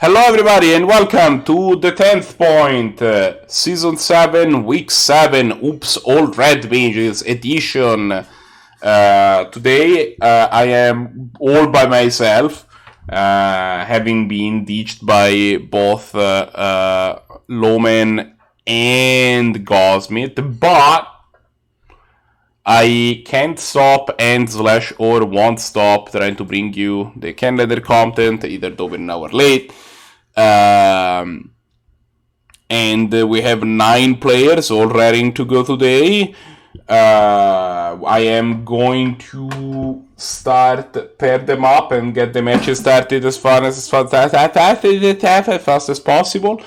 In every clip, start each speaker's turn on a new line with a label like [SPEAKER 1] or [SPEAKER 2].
[SPEAKER 1] Hello everybody and welcome to the 10th point, Season 7, Week 7, Oops, All Red Mages edition. Today I am all by myself, having been ditched by both Loman and Gosmith, but I can't stop or won't stop trying to bring you the Highlander content, either over an hour late. And we have 9 players all ready to go today. I am going to pair them up and get the matches started as fast as possible.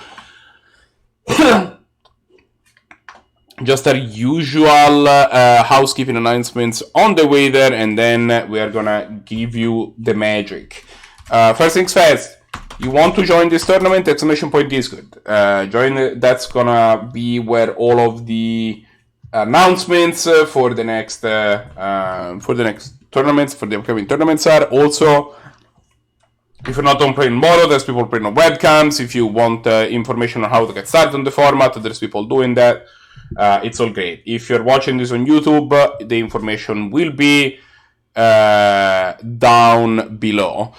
[SPEAKER 1] Just our usual housekeeping announcements on the way there, and then we are gonna give you the magic. First things first, you want to join this tournament? Exclamation point Discord. Join. That's gonna be where all of the announcements for the next tournaments, for the upcoming tournaments are. Also, if you're not on playing tomorrow, there's people playing on webcams. If you want information on how to get started on the format, there's people doing that. It's all great. If you're watching this on YouTube, the information will be down below.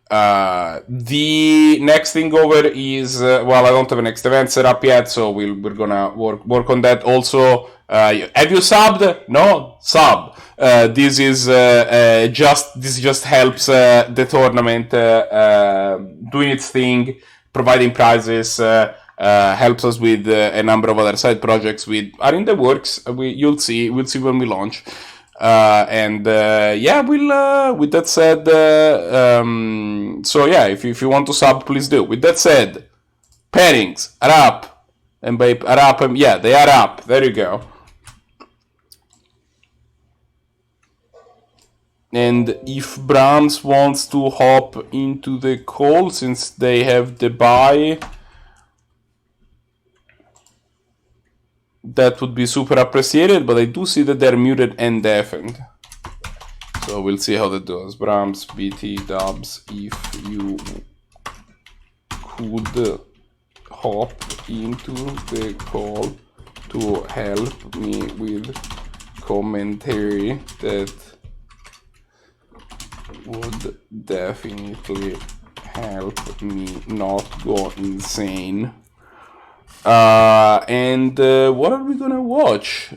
[SPEAKER 1] The next thing over is, well, I don't have a next event set up yet, so we're gonna work on that. Also, have you subbed? No? Sub. This just helps the tournament doing its thing, providing prizes, helps us with a number of other side projects are in the works. We'll see when we launch. Yeah, with that said, so yeah, if you want to sub, please do. With that said, pairings are up, and by are up, yeah, they are up. There you go. And if Brahms wants to hop into the call, since they have the bye, that would be super appreciated, but I do see that they're muted and deafened. So we'll see how that goes. Brahms, BT, Dubs, if you could hop into the call to help me with commentary, that would definitely help me not go insane. And what are we gonna watch?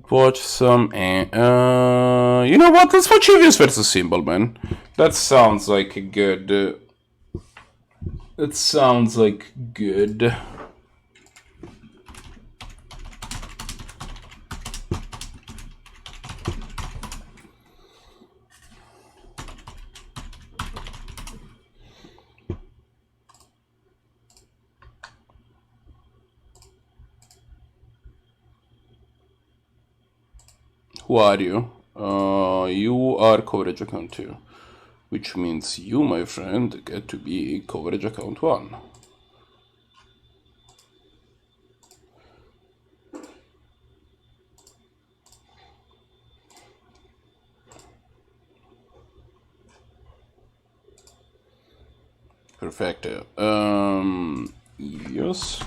[SPEAKER 1] Watch some. You know what? Let's watch Avius versus Symbol, man. That sounds like a good. That sounds like good. Who are you? You are coverage account 2, which means you, my friend, get to be coverage account 1. Perfecto. Yes.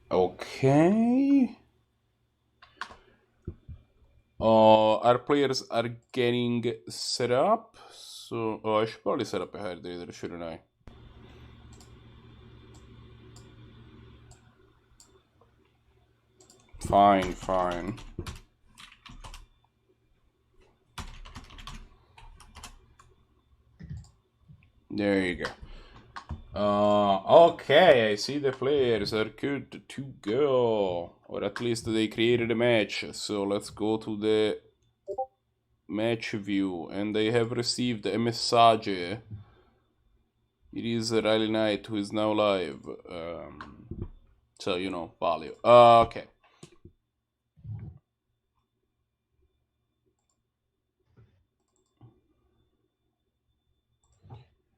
[SPEAKER 1] Okay. Our players are getting set up. So, I should probably set up a hard leader, shouldn't I? Fine. There you go. Okay, I see the players are good to go. Or at least they created a match. So let's go to the match view, and I have received a message. It is Riley Knight who is now live. So, you know, value. Okay.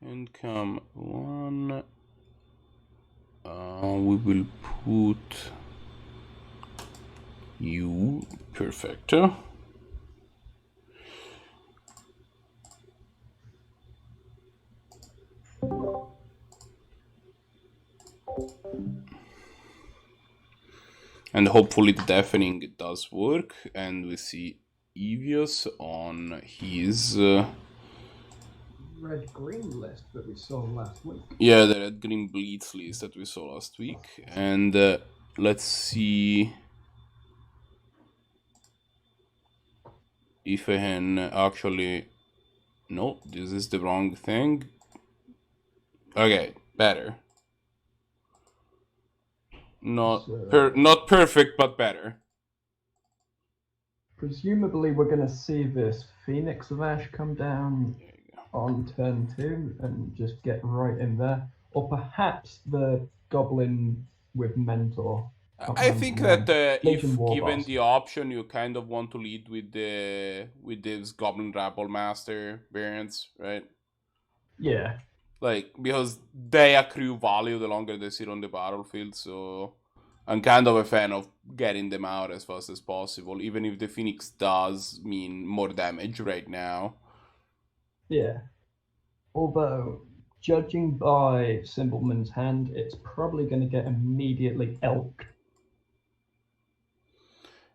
[SPEAKER 1] Income 1. We will put you. Perfect. And hopefully the deafening does work, and we see Evius on his
[SPEAKER 2] red-green list that we saw last week.
[SPEAKER 1] Yeah, the red-green bleeds list that we saw last week. And let's see if I can actually... No, this is the wrong thing. Okay, better. Not perfect, but better.
[SPEAKER 2] Presumably we're going to see this Phoenix of Ash come down on turn 2 and just get right in there. Or perhaps the Goblin with Mentor.
[SPEAKER 1] I think that if given the option, you kind of want to lead with this Goblin Rabble Master variants, right?
[SPEAKER 2] Yeah.
[SPEAKER 1] Like, because they accrue value the longer they sit on the battlefield, so I'm kind of a fan of getting them out as fast as possible, even if the Phoenix does mean more damage right now.
[SPEAKER 2] Yeah. Although, judging by Symbolman's hand, it's probably going to get immediately elked.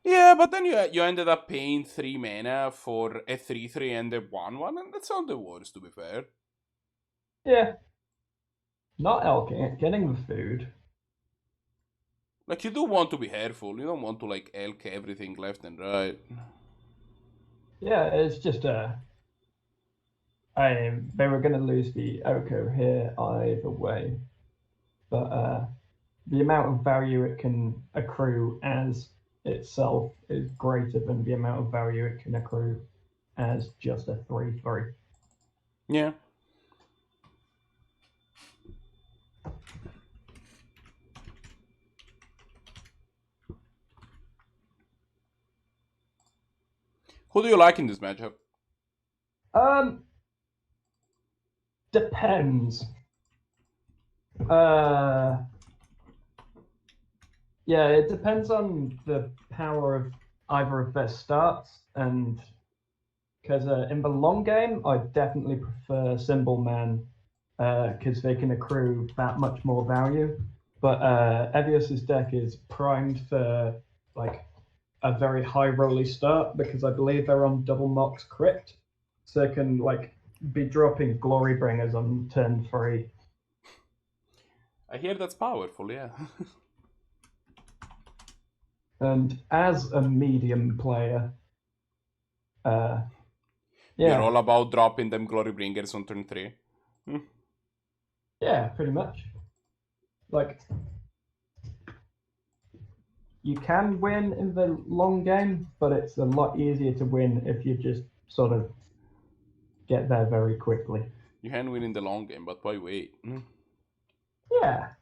[SPEAKER 1] Yeah, but then you ended up paying 3 mana for a 3/3 and a 1/1, and that's not the worst, to be fair.
[SPEAKER 2] Yeah. Not elking it, getting the food.
[SPEAKER 1] Like, you do want to be careful. You don't want to, like, elk everything left and right.
[SPEAKER 2] Yeah, it's just they were going to lose the Oko here either way. But the amount of value it can accrue as itself is greater than the amount of value it can accrue as just a 3/3.
[SPEAKER 1] Yeah. Who do you like in this matchup?
[SPEAKER 2] Depends. Yeah, it depends on the power of either of their starts, and because in the long game, I definitely prefer Symbolman because they can accrue that much more value. But Evius's deck is primed for like a very high rolly start because I believe they're on double Mox Crypt, so they can like be dropping Glory Bringers on turn 3.
[SPEAKER 1] I hear that's powerful, yeah.
[SPEAKER 2] And as a medium player, yeah.
[SPEAKER 1] You're all about dropping them Glory Bringers on turn 3.
[SPEAKER 2] Yeah, pretty much. Like, you can win in the long game, but it's a lot easier to win if you just sort of get there very quickly.
[SPEAKER 1] You can win in the long game, but why wait?
[SPEAKER 2] Yeah.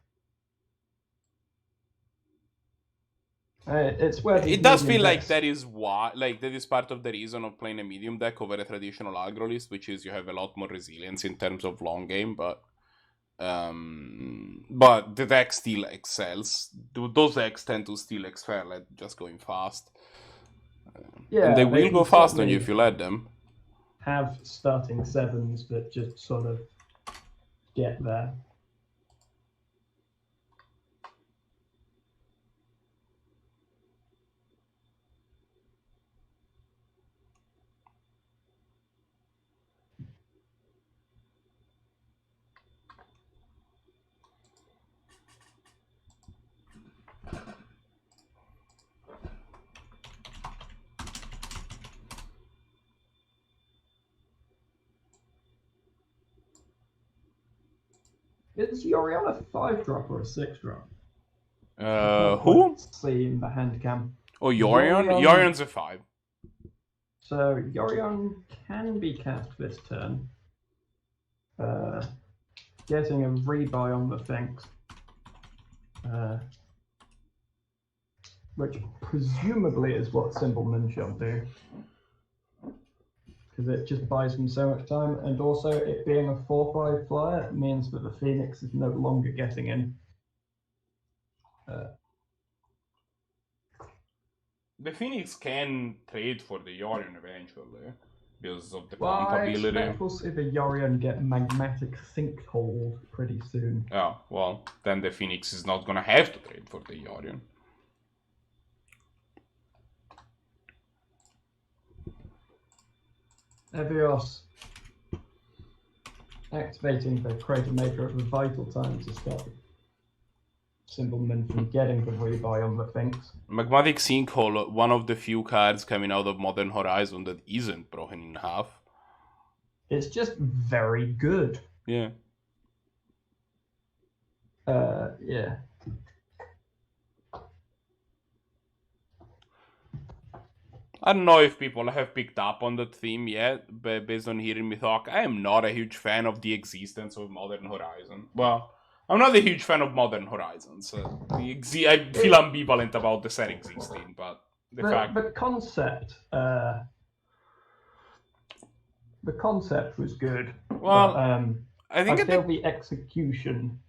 [SPEAKER 2] It's where
[SPEAKER 1] it does feel like that is why, like, that is part of the reason of playing a medium deck over a traditional aggro list, which is you have a lot more resilience in terms of long game, but the deck still excels. Those decks tend to still excel at just going fast. Yeah, and they will go fast on you if you let them.
[SPEAKER 2] Have starting 7s that just sort of get there. Is Yorion a 5-drop or a 6-drop?
[SPEAKER 1] Who?
[SPEAKER 2] See in the hand cam.
[SPEAKER 1] Oh, Yorion's a 5.
[SPEAKER 2] So Yorion can be cast this turn, getting a rebuy on the things, which presumably is what Symbolman shall do, because it just buys them so much time, and also it being a 4/5 flyer means that the Phoenix is no longer getting in.
[SPEAKER 1] The Phoenix can trade for the Yorion eventually, because of the
[SPEAKER 2] Well,
[SPEAKER 1] pump
[SPEAKER 2] I
[SPEAKER 1] ability.
[SPEAKER 2] expect we'll see the Yorion get Magmatic Sinkhold pretty soon.
[SPEAKER 1] Oh, well, then the Phoenix is not gonna have to trade for the Yorion.
[SPEAKER 2] Evios activating the Crater Maker at the vital time to stop Symbolman from getting the rebuy on the things.
[SPEAKER 1] Magmatic Sinkhole, one of the few cards coming out of Modern Horizon that isn't broken in half.
[SPEAKER 2] It's just very good.
[SPEAKER 1] Yeah.
[SPEAKER 2] Yeah.
[SPEAKER 1] I don't know if people have picked up on that theme yet, but based on hearing me talk, I am not a huge fan of the existence of Modern Horizon. Well, I'm not a huge fan of Modern Horizons. I feel ambivalent about the set existing, but
[SPEAKER 2] the concept was good.
[SPEAKER 1] Well,
[SPEAKER 2] but,
[SPEAKER 1] I think
[SPEAKER 2] feel the execution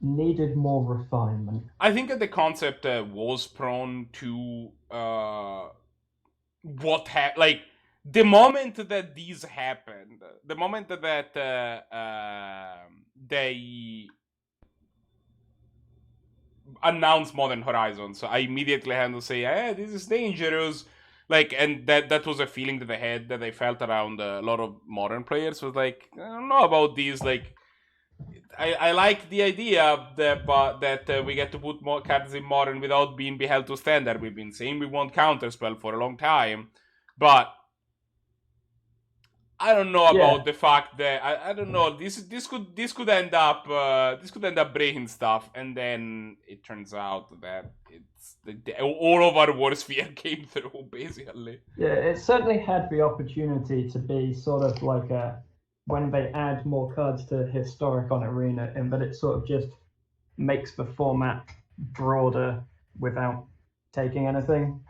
[SPEAKER 2] needed more refinement.
[SPEAKER 1] I think that the concept was prone to what happened. Like, the moment that these happened, the moment that they announced Modern Horizons, I immediately had to say, this is dangerous. Like, and that was a feeling that I had, that I felt around a lot of modern players, was like, I don't know about these, like, I like the idea that we get to put more cards in Modern without being beheld to standard. We've been saying we want counterspell for a long time, but I don't know about the fact that I don't know, this could end up breaking stuff, and then it turns out that it's all of our worst fear came through, basically.
[SPEAKER 2] Yeah, it certainly had the opportunity to be sort of like a, when they add more cards to Historic on Arena, and that it sort of just makes the format broader without taking anything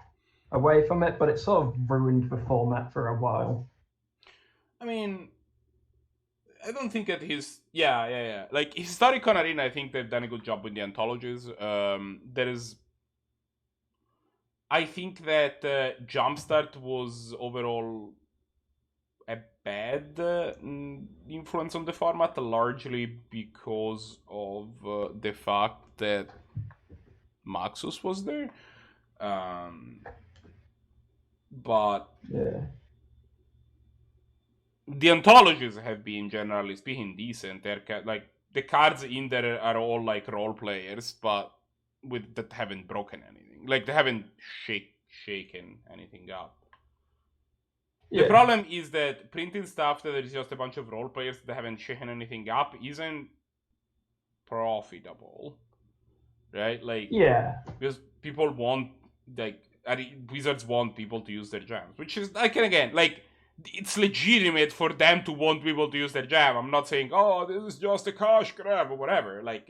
[SPEAKER 2] away from it, but it sort of ruined the format for a while.
[SPEAKER 1] I mean, I don't think that his... Yeah. Like, Historic on Arena, I think they've done a good job with the anthologies. I think that Jumpstart was overall a bad influence on the format, largely because of the fact that Maxus was there. But
[SPEAKER 2] yeah,
[SPEAKER 1] the anthologies have been, generally speaking, decent. They're like, the cards in there are all like role players, but that haven't broken anything. Like, they haven't shaken anything up. The problem is that printing stuff that is just a bunch of role players that haven't shaken anything up isn't profitable, right? Like, because people want, like, Wizards want people to use their jams, which is, like, again, like, it's legitimate for them to want people to use their jam. I'm not saying, oh, this is just a cash grab or whatever. Like,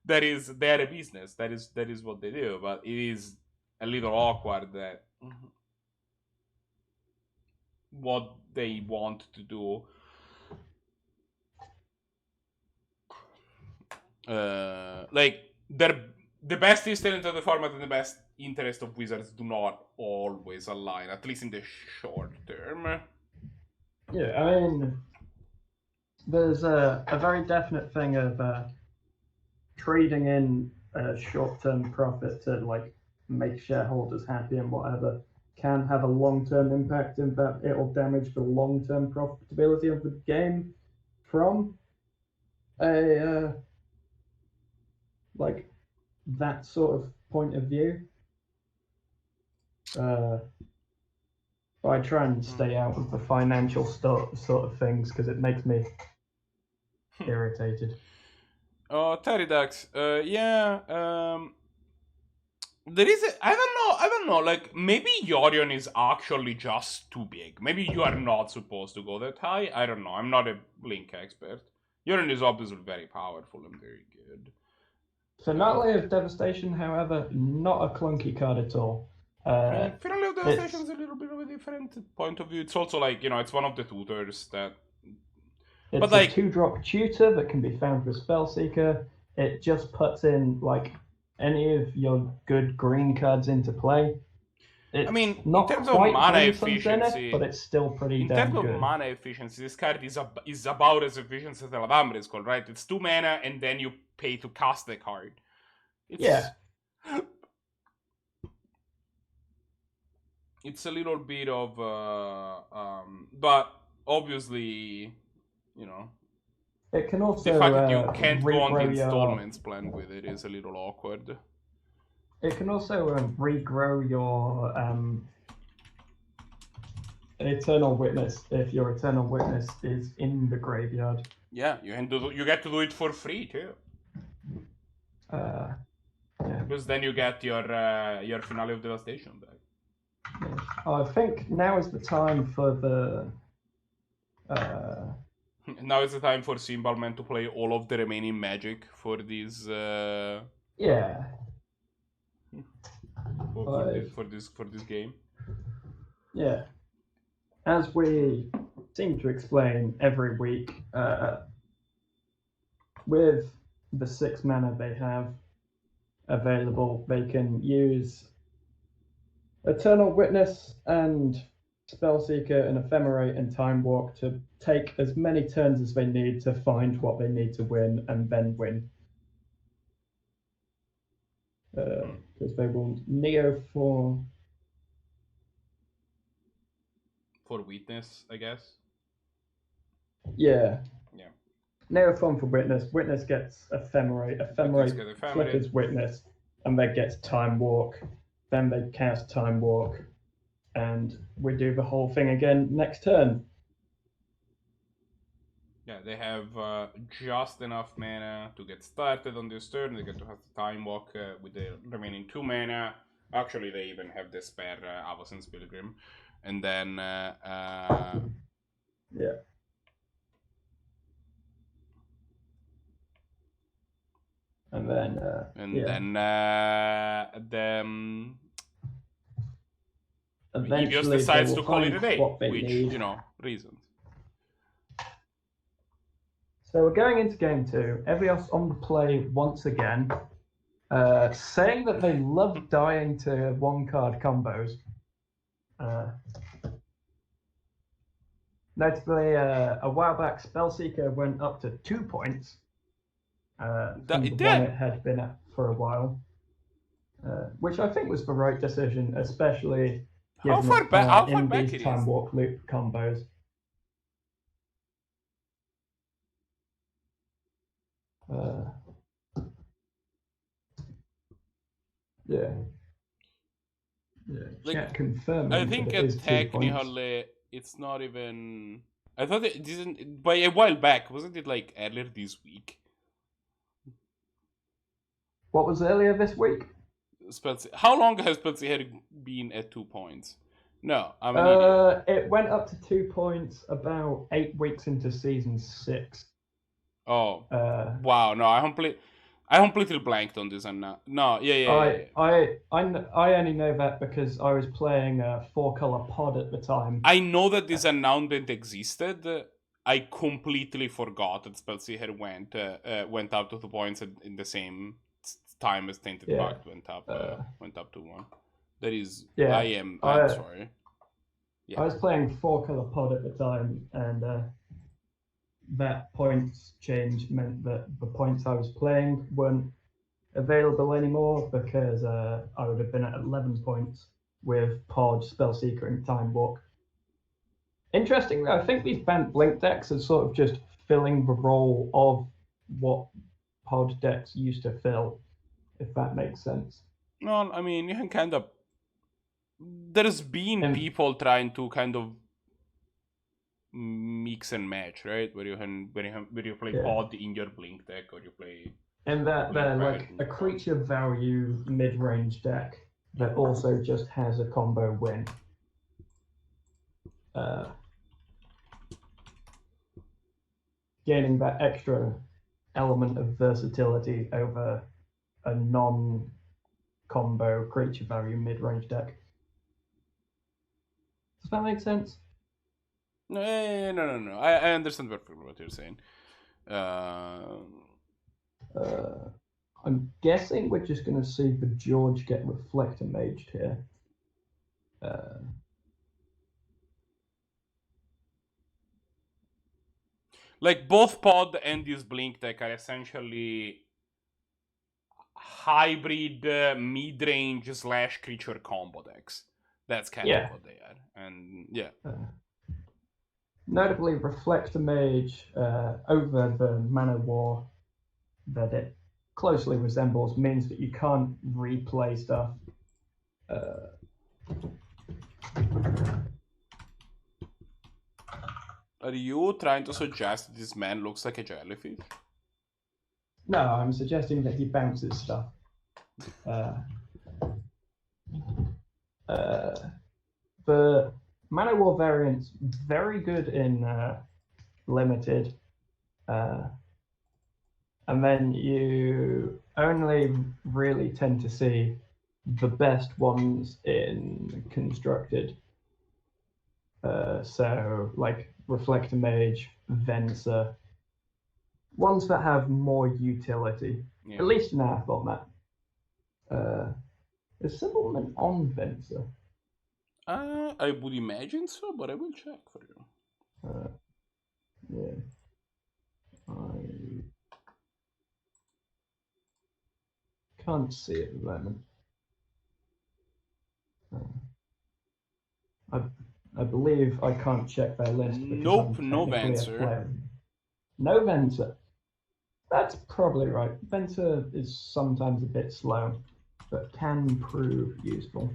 [SPEAKER 1] that is their business. That is what they do. But it is a little awkward that what they want to do. Like, the best instance of the format and the best interest of Wizards do not always align, at least in the short term.
[SPEAKER 2] Yeah, I mean, there's a very definite thing of trading in short-term profit to, like, make shareholders happy and whatever can have a long-term impact in that it'll damage the long-term profitability of the game from a like that sort of point of view. But I try and stay out of the financial sort of things because it makes me irritated.
[SPEAKER 1] Oh, Pterodactyl. There is I don't know, like, maybe Yorion is actually just too big. Maybe you are not supposed to go that high. I don't know. I'm not a Blink expert. Yorion is obviously very powerful and very good.
[SPEAKER 2] Finale of Devastation, however, not a clunky card at all.
[SPEAKER 1] Finale of Devastation is a little bit of a different point of view. It's also like, it's one of the tutors that...
[SPEAKER 2] It's a 2-drop tutor that can be found with Spellseeker. It just puts in, like, any of your good green cards into play. It's not in terms of mana efficiency, but it's still pretty damn good.
[SPEAKER 1] In terms of mana efficiency, this card is about as efficient as the Alambre is called, right? It's 2 mana, and then you pay to cast the card.
[SPEAKER 2] Yeah.
[SPEAKER 1] It's a little bit of... but obviously,
[SPEAKER 2] It can also...
[SPEAKER 1] the fact that you can't go on the installments plan with it is a little awkward.
[SPEAKER 2] It can also regrow your Eternal Witness if your Eternal Witness is in the graveyard.
[SPEAKER 1] Yeah, you get to do it for free too.
[SPEAKER 2] Yeah.
[SPEAKER 1] Because then you get your Finale of Devastation back.
[SPEAKER 2] I think now is the time for the...
[SPEAKER 1] Now is the time for Symbolman to play all of the remaining magic for these...
[SPEAKER 2] Yeah.
[SPEAKER 1] For this game.
[SPEAKER 2] Yeah. As we seem to explain every week, with the 6 mana they have available, they can use Eternal Witness and Spellseeker and Ephemerate and Time Walk to take as many turns as they need to find what they need to win and then win. Because they will Neo for
[SPEAKER 1] Witness, I guess.
[SPEAKER 2] Yeah. Neoform for Witness. Witness gets Ephemerate. Ephemerate flickers Witness, and then gets Time Walk. Then they cast Time Walk, and we do the whole thing again next turn.
[SPEAKER 1] Yeah, they have just enough mana to get started on this turn. They get to have the Time Walk with the remaining 2 mana. Actually, they even have the spare Avacyn's Pilgrim. And then...
[SPEAKER 2] yeah. And then...
[SPEAKER 1] Evios decides to call it a day, which, reasons.
[SPEAKER 2] So we're going into game 2. Evios on the play once again, saying that they love dying to 1-card combos. Notably, a while back, Spellseeker went up to 2 points. From the one it had been at for a while, which I think was the right decision, especially given
[SPEAKER 1] how far back
[SPEAKER 2] these Time Walk loop combos. Yeah. Chat confirming.
[SPEAKER 1] I think technically it's not even. I thought it didn't. By a while back, wasn't it like earlier this week?
[SPEAKER 2] What was earlier this week?
[SPEAKER 1] How long has Spellseeker been at 2 points? No, I'm an idiot.
[SPEAKER 2] It went up to 2 points about 8 weeks into season 6.
[SPEAKER 1] Oh, wow! No, I completely blanked on this, and
[SPEAKER 2] I only know that because I was playing a 4-color pod at the time.
[SPEAKER 1] I know that this announcement existed. I completely forgot that Spellseeker went up to 2 points in the same time as Tainted Pact went up to 1. That is, I'm sorry. Yeah.
[SPEAKER 2] I was playing 4-color pod at the time, and that points change meant that the points I was playing weren't available anymore because I would have been at 11 points with pod, Spellseeker, and Time Walk. Interestingly, I think these Bant Blink decks are sort of just filling the role of what pod decks used to fill, if that makes sense.
[SPEAKER 1] No, I mean, you can kind of... There's been people trying to kind of mix and match, right? Where you play pod in your Blink deck, or you play
[SPEAKER 2] And that they're like a creature value mid-range deck that also just has a combo win. Gaining that extra element of versatility over a non-combo creature value mid-range deck. Does that make sense?
[SPEAKER 1] No. I understand perfectly what you're saying.
[SPEAKER 2] I'm guessing we're just going to see the George get Reflector Maged here.
[SPEAKER 1] Like both Pod and this Blink deck are essentially hybrid mid-range / creature combo decks. That's kind of what they are. And yeah.
[SPEAKER 2] Notably, Reflector Mage over the Mana War that it closely resembles means that you can't replay stuff.
[SPEAKER 1] Are you trying to suggest that this man looks like a jellyfish?
[SPEAKER 2] No, I'm suggesting that he bounces stuff. The Mana War variant's very good in Limited. And then you only really tend to see the best ones in Constructed. So, like Reflector Mage, Venser, ones that have more utility, at least in our format. Is Symbolman on Venser?
[SPEAKER 1] I would imagine so, but I will check for you.
[SPEAKER 2] Yeah. I can't see it at the moment. I believe I can't check their list.
[SPEAKER 1] Nope, no Venser.
[SPEAKER 2] No Venser. That's probably right. Venser is sometimes a bit slow, but can prove useful.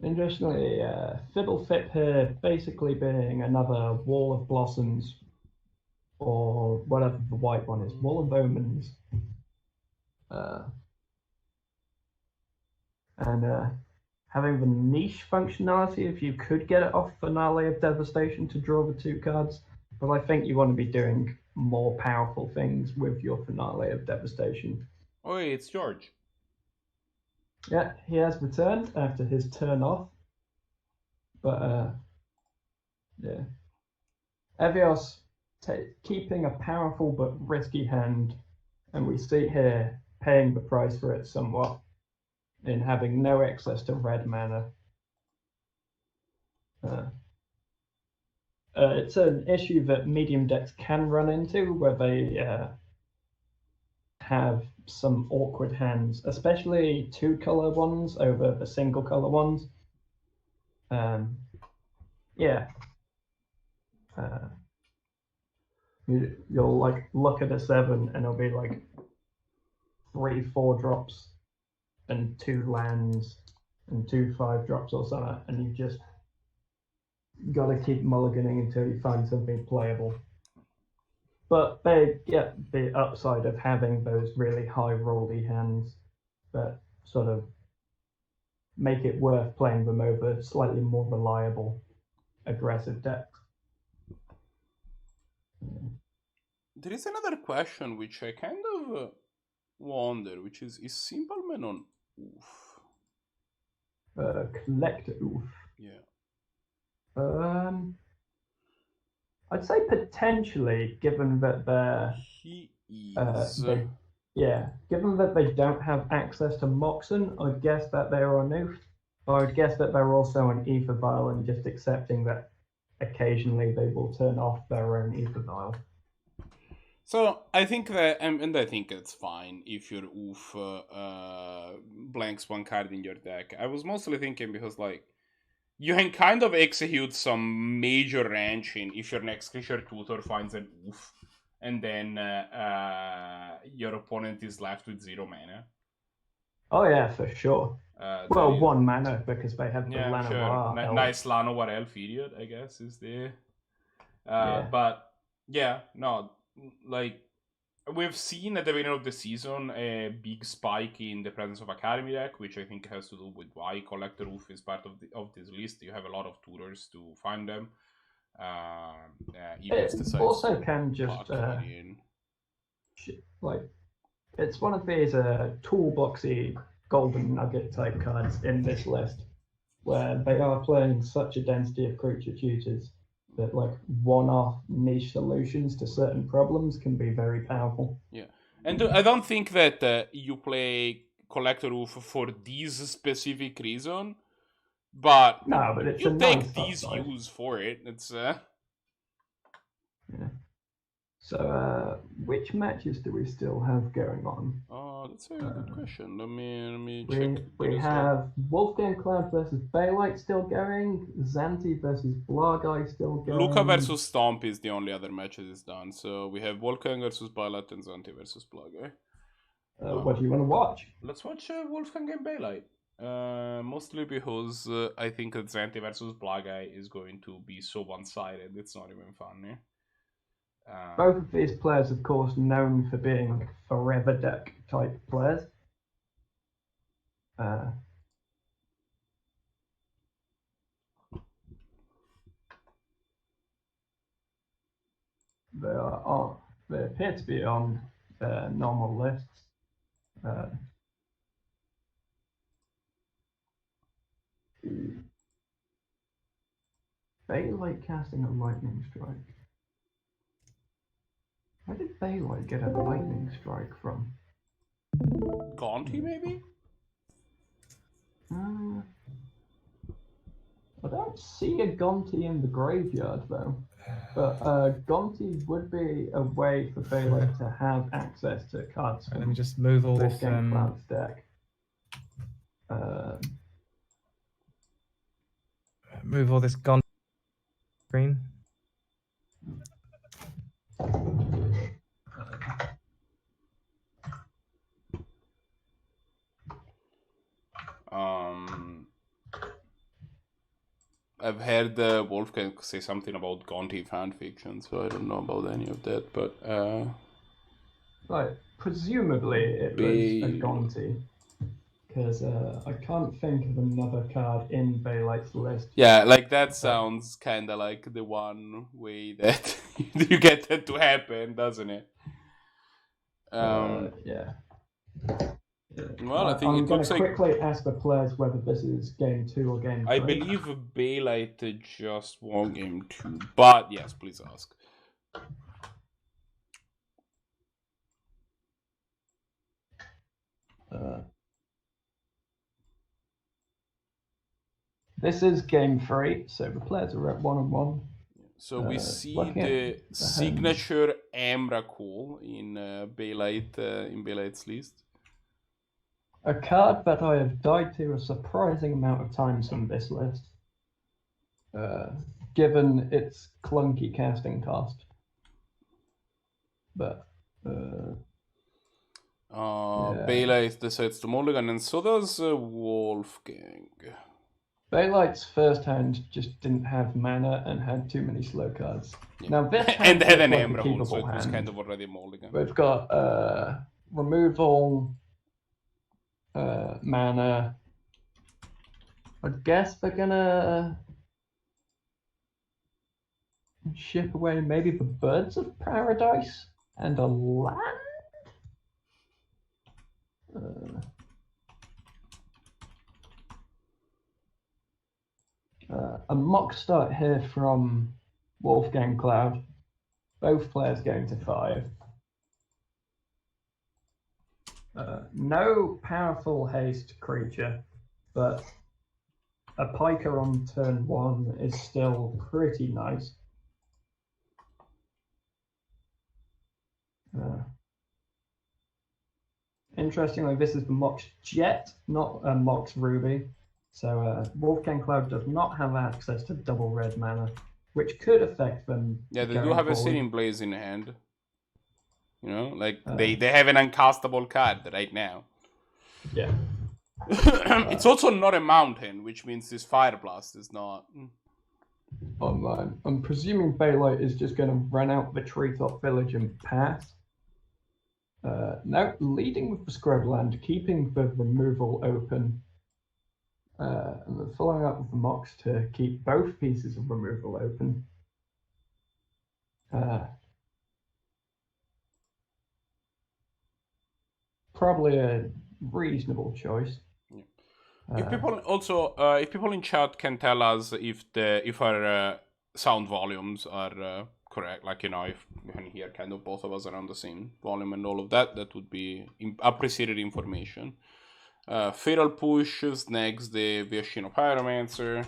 [SPEAKER 2] Interestingly, Fibblefip here basically being another Wall of Blossoms, or whatever the white one is, Wall of Omens. And having the niche functionality if you could get it off Finale of Devastation to draw the 2 cards, but I think you want to be doing more powerful things with your Finale of Devastation.
[SPEAKER 1] Oh, hey, it's George.
[SPEAKER 2] Yeah, he has returned after his turn off. But, yeah. Evios keeping a powerful but risky hand, and we see here paying the price for it somewhat in having no access to red mana. It's an issue that medium decks can run into, where they have some awkward hands, especially 2-color ones over the single-color ones. You'll like look at a 7 and it'll be like 3 4-drops and 2 lands and 2 5-drops or something, and you just gotta keep mulliganing until you find something playable. But they get the upside of having those really high rolly hands that sort of make it worth playing them over slightly more reliable, aggressive decks.
[SPEAKER 1] There is another question which I kind of wonder, which is Simpleman on Oof?
[SPEAKER 2] Collect Oof.
[SPEAKER 1] Yeah.
[SPEAKER 2] I'd say potentially, given that they're
[SPEAKER 1] he is.
[SPEAKER 2] Given that they don't have access to Moxen, I'd guess that they're on Oof. I would guess that they're also an Ether Vial and just accepting that occasionally they will turn off their own Ether Vial.
[SPEAKER 1] So I think that, and I think it's fine if your Oof blanks 1 card in your deck. I was mostly thinking because like you can kind of execute some major ranching if your next creature tutor finds an Oof, and then your opponent is left with 0 mana.
[SPEAKER 2] Oh yeah, for sure. 1 mana because they have the Llanowar.
[SPEAKER 1] Nice Llanowar Elf idiot, I guess, is there. But Yeah, no, like we've seen at the beginning of the season a big spike in the presence of Academy deck, which I think has to do with why Collector Roof is part of this list. You have a lot of tutors to find them. Eagles
[SPEAKER 2] It
[SPEAKER 1] decides
[SPEAKER 2] also
[SPEAKER 1] to
[SPEAKER 2] can just
[SPEAKER 1] pack it in.
[SPEAKER 2] like it's one of these toolboxy golden nugget type cards in this list where they are playing such a density of creature tutors that like one-off niche solutions to certain problems can be very powerful.
[SPEAKER 1] Yeah, and I don't think that you play Collector Roof for this specific reason, but
[SPEAKER 2] No, but it's a
[SPEAKER 1] you
[SPEAKER 2] nice
[SPEAKER 1] take these
[SPEAKER 2] upside.
[SPEAKER 1] use for it. It's
[SPEAKER 2] Yeah. So, which matches do we still have going on?
[SPEAKER 1] That's a good question. Let me
[SPEAKER 2] We,
[SPEAKER 1] check the
[SPEAKER 2] we
[SPEAKER 1] result.
[SPEAKER 2] have Wolfgangcloud versus Bailite still going, Zannty versus Blahguy still going.
[SPEAKER 1] Luca versus Stompy is the only other match that is done. So we have Wolfgang versus Bailite and Zannty versus Blahguy.
[SPEAKER 2] What do you want to watch?
[SPEAKER 1] Let's watch Wolfgang and Bailite. Mostly because I think that Zannty versus Blahguy is going to be so one-sided. It's not even funny.
[SPEAKER 2] Both of these players, of course, known for being forever deck type players. They appear to be on normal lists. Bailite casting a lightning strike. Where did Bailite get a lightning strike from?
[SPEAKER 1] Gonti, maybe?
[SPEAKER 2] I don't see a Gonti in the graveyard though, but Gonti would be a way for Bailite to have access to cards.
[SPEAKER 3] Let me just move all this.
[SPEAKER 2] Cloud's deck.
[SPEAKER 3] Move all this Gonti screen.
[SPEAKER 1] I've heard Wolfgang say something about Gonti fanfiction, so I don't know about any of that, but
[SPEAKER 2] Like, presumably it was a Gonti, because I can't think of another card in Bailite's list.
[SPEAKER 1] Yeah, like that sounds kind of like the one way that you get that to happen, doesn't it?
[SPEAKER 2] Yeah.
[SPEAKER 1] Well, I think
[SPEAKER 2] I'm
[SPEAKER 1] it looks
[SPEAKER 2] going to
[SPEAKER 1] like
[SPEAKER 2] quickly ask the players whether this is game 2 or game 3.
[SPEAKER 1] I believe Bailite just won game 2, but yes, please ask.
[SPEAKER 2] This is game 3, so the players are at 1-1.
[SPEAKER 1] So we see the signature Emrakul in Bailite's list.
[SPEAKER 2] A card that I have died to a surprising amount of times from this list, given its clunky casting cost. But
[SPEAKER 1] Bailite decides to mulligan, and so does Wolfgang.
[SPEAKER 2] Bailite's first hand just didn't have mana and had too many slow cards. Yeah. Now this
[SPEAKER 1] and had an
[SPEAKER 2] like
[SPEAKER 1] Emrakul, so it was kind of already mulligan.
[SPEAKER 2] We've got removal, mana. I guess they're gonna ship away maybe the Birds of Paradise and a land? A mock start here from WolfgangCloud. Both players going to 5. No powerful haste creature, but a piker on turn 1 is still pretty nice. Interestingly, this is the Mox Jet, not a Mox Ruby. So WolfgangCloud does not have access to double red mana, which could affect them.
[SPEAKER 1] Yeah, they do have a Searing Blaze in hand. You know, like they have an uncastable card right now.
[SPEAKER 2] Yeah.
[SPEAKER 1] It's also not a mountain, which means this Fire Blast is not.
[SPEAKER 2] online. I'm presuming Bailite is just going to run out the treetop village and pass. Now leading with the scrubland, keeping the removal open, and then following up with the mocks to keep both pieces of removal open. Probably a reasonable choice.
[SPEAKER 1] If people in chat can tell us if our sound volumes are correct, like if we can hear kind of both of us around the same volume and all of that, that would be appreciated information. Fatal Push snags the Viashino Pyromancer.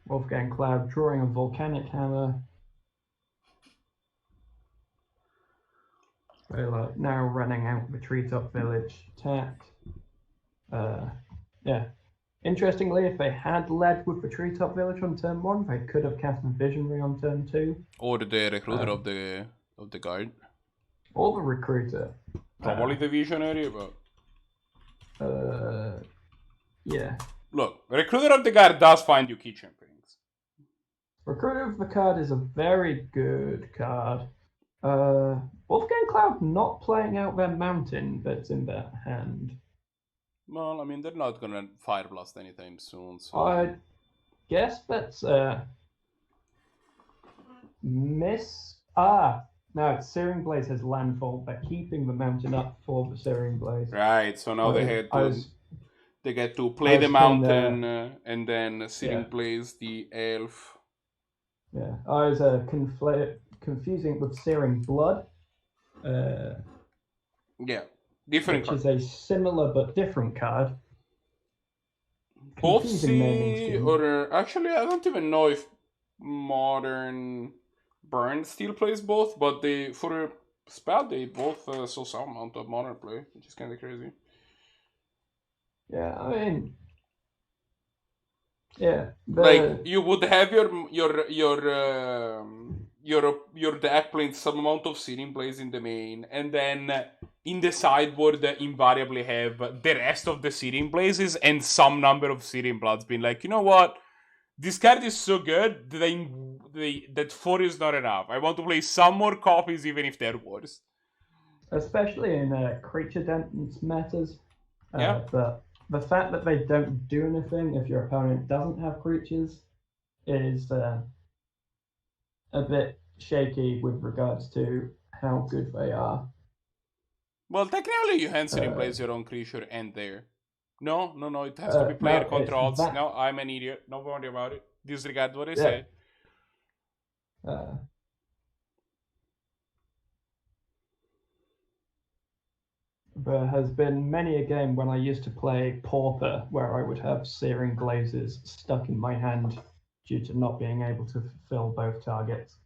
[SPEAKER 2] WolfgangCloud drawing a Volcanic Hammer. Now running out the treetop village attack. Yeah. Interestingly, if they had led with the treetop village on turn 1, they could have cast a visionary on turn 2.
[SPEAKER 1] Or the recruiter of the guard.
[SPEAKER 2] Or the recruiter.
[SPEAKER 1] Probably the visionary, but
[SPEAKER 2] yeah.
[SPEAKER 1] Look, recruiter of the guard does find you kitchen things.
[SPEAKER 2] Recruiter of the card is a very good card. WolfgangCloud not playing out their mountain that's in their hand.
[SPEAKER 1] Well, I mean, they're not gonna fire blast anytime soon, so...
[SPEAKER 2] I guess that's miss. No, it's Searing Blaze has landfall. They're keeping the mountain up for the Searing Blaze.
[SPEAKER 1] Right, so now they get to play the mountain and then Searing Blaze the elf.
[SPEAKER 2] Yeah, I was confusing it with Searing Blood.
[SPEAKER 1] Yeah, different
[SPEAKER 2] which
[SPEAKER 1] card.
[SPEAKER 2] is a similar but different card.
[SPEAKER 1] Both
[SPEAKER 2] Confusing naming
[SPEAKER 1] see,
[SPEAKER 2] scheme.
[SPEAKER 1] or actually, I don't even know if Modern Burn still plays both, but for a spell they both saw some amount of Modern play, which is kind of crazy.
[SPEAKER 2] Yeah, I mean, yeah,
[SPEAKER 1] like you would have your deck playing some amount of Searing Blaze in the main, and then in the sideboard invariably have the rest of the Searing Blazes and some number of Searing Bloods being like, you know what, this card is so good that 4 is not enough. I want to play some more copies even if they're worse.
[SPEAKER 2] Especially in creature dense metas.
[SPEAKER 1] Yeah.
[SPEAKER 2] But the fact that they don't do anything if your opponent doesn't have creatures is a bit shaky with regards to how good they are.
[SPEAKER 1] Well, technically you hand Searing Blaze your own creature and there. No, it has to be player controls. No, I'm an idiot. Don't worry about it. Disregard what I say.
[SPEAKER 2] There has been many a game when I used to play Pauper where I would have Searing Blazes stuck in my hand due to not being able to fulfill both targets.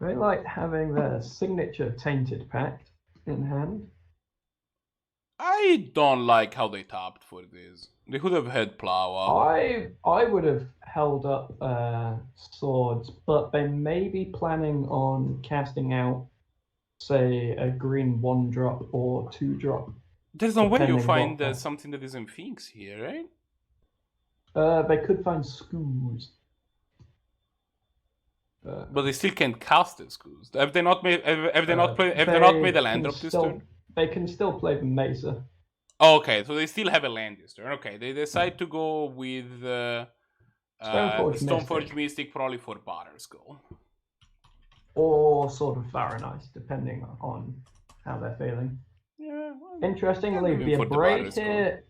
[SPEAKER 2] They like having their signature Tainted Pact in hand.
[SPEAKER 1] I don't like how they tapped for this. They could have had Plow up.
[SPEAKER 2] I would have held up swords, but they may be planning on casting out, say, a green 1-drop or 2-drop.
[SPEAKER 1] There's no way you find something that isn't Finks here, right?
[SPEAKER 2] They could find Skoos.
[SPEAKER 1] But they still can't cast the Skoos. Have they not made? Have they not made a land drop this turn?
[SPEAKER 2] They can still play the Mesa.
[SPEAKER 1] Oh, okay, so they still have a land this turn. Okay, they decide to go with Stoneforge Mystic probably for Batterskull.
[SPEAKER 2] Or sort of Fahrenheit, depending on how they're feeling.
[SPEAKER 1] Yeah. Well,
[SPEAKER 2] interestingly, the Abrade here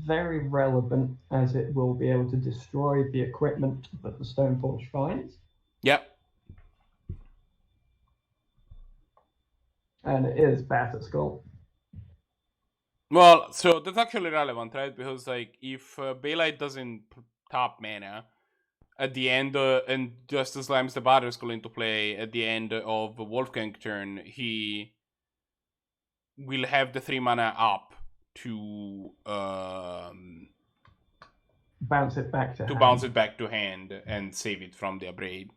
[SPEAKER 2] very relevant as it will be able to destroy the equipment that the Stoneforge finds.
[SPEAKER 1] Yep.
[SPEAKER 2] And it is Batterskull.
[SPEAKER 1] Well, so that's actually relevant, right? Because like if Bailite doesn't tap mana at the end and just slams the Batterskull into play at the end of Wolfgang turn, he will have the 3 mana up to
[SPEAKER 2] bounce it back to hand.
[SPEAKER 1] Bounce it back to hand and save it from the Abrade.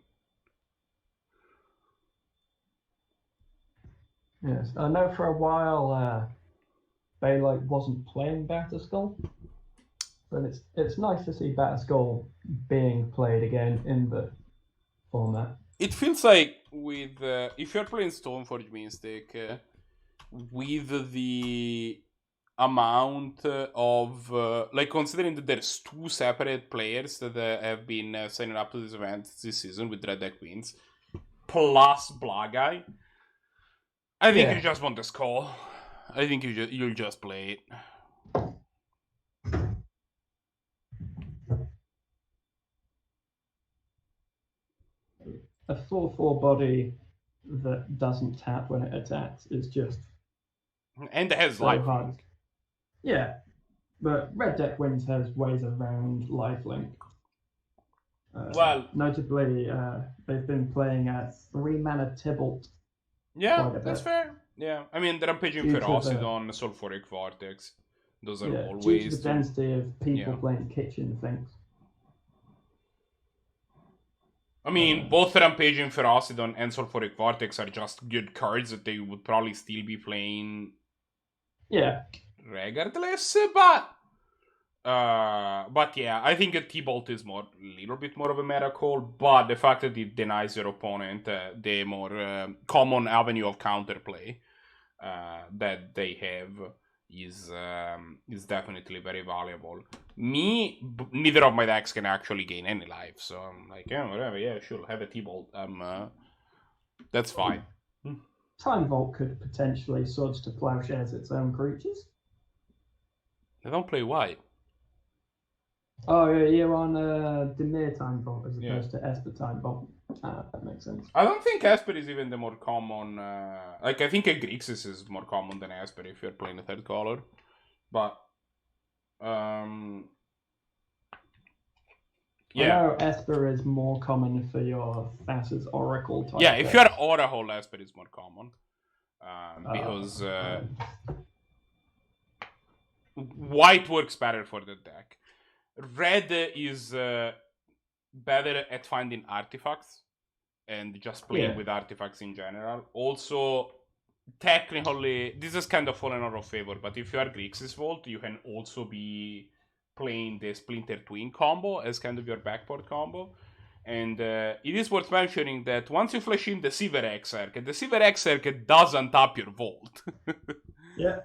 [SPEAKER 2] Yes, I know for a while Bailite wasn't playing Batterskull. But it's nice to see Batterskull being played again in the format.
[SPEAKER 1] It feels like with if you're playing Stoneforge Mystic, with the amount of like considering that there's 2 separate players that have been signing up to this event this season with Red Deck wins, plus Blahguy, I think you just want the skull. I think you'll just play it.
[SPEAKER 2] A 4/4 body that doesn't tap when it attacks is just
[SPEAKER 1] And it has
[SPEAKER 2] so
[SPEAKER 1] life.
[SPEAKER 2] hard. Yeah, but Red Deck Wins has ways around lifelink.
[SPEAKER 1] Well,
[SPEAKER 2] notably, they've been playing a 3-mana Tybalt.
[SPEAKER 1] Yeah, that's fair. Yeah, I mean, the Rampaging Ferocidon, Sulfuric Vortex. Those are always...
[SPEAKER 2] due to the density of people playing kitchen things.
[SPEAKER 1] I mean, both Rampaging Ferocidon and Sulfuric Vortex are just good cards that they would probably still be playing...
[SPEAKER 2] Yeah.
[SPEAKER 1] Regardless, but yeah, I think a T-Bolt is a little bit more of a meta call, but the fact that it denies your opponent the more common avenue of counterplay that they have is definitely very valuable. Neither of my decks can actually gain any life, so I'm like, yeah, whatever, yeah, sure, have a T-Bolt. That's fine.
[SPEAKER 2] Time Vault could potentially Swords to Plowshares its own creatures.
[SPEAKER 1] They don't play white.
[SPEAKER 2] Oh, yeah, you're on Dimir Time Vault as opposed to Esper Time Vault. That makes sense.
[SPEAKER 1] I don't think Esper is even the more common. Like, I think a Grixis is more common than Esper if you're playing a 3rd color. But,
[SPEAKER 2] I know Esper is more common for your Thassa's Oracle type.
[SPEAKER 1] Yeah, if you're Oracle, Esper is more common. Because white works better for the deck. Red is better at finding artifacts and just playing with artifacts in general. Also, technically, this has kind of fallen out of favor, but if you are Grixis Vault, you can also be playing the Splinter Twin combo as kind of your backboard combo. And it is worth mentioning that once you flash in the Silver Exarch, the Silver Exarch doesn't tap your Vault.
[SPEAKER 2] Yeah.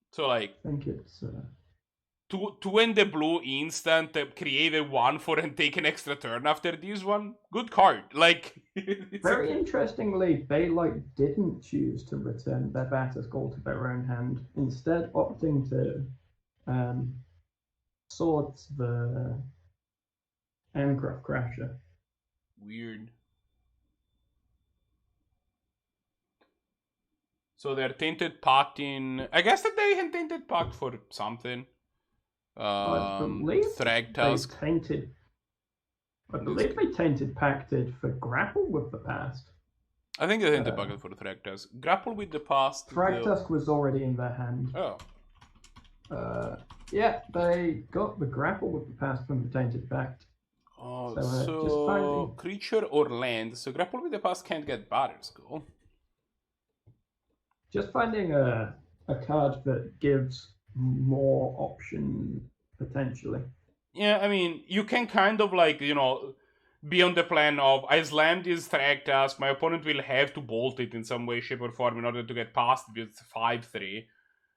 [SPEAKER 1] So, like,
[SPEAKER 2] I think it's...
[SPEAKER 1] to end the blue instant, create a 1/4 and take an extra turn after this one, good card. Like,
[SPEAKER 2] very interestingly, Bailite didn't choose to return their Batterskull to their own hand, instead opting to Swords the Aircraft Crasher.
[SPEAKER 1] Weird. So they're Tainted Pact in... I guess that they had Tainted Pact for something.
[SPEAKER 2] I believe
[SPEAKER 1] Thragtusk.
[SPEAKER 2] I believe they Tainted Pacted for Grapple with the Past.
[SPEAKER 1] I think they Tainted Pacted for Thragtusk. Grapple with the Past...
[SPEAKER 2] Thragtusk was already in their hand.
[SPEAKER 1] Oh.
[SPEAKER 2] Yeah, they got the Grapple with the Past from the Tainted Pact.
[SPEAKER 1] Oh,
[SPEAKER 2] so just finding...
[SPEAKER 1] creature or land. So Grapple with the Past can't get Batterskull.
[SPEAKER 2] Just finding a card that gives more options, potentially.
[SPEAKER 1] Yeah, I mean, you can kind of, like, you know, be on the plan of, I slammed this Thragtusk, my opponent will have to bolt it in some way, shape, or form in order to get past with 5/3.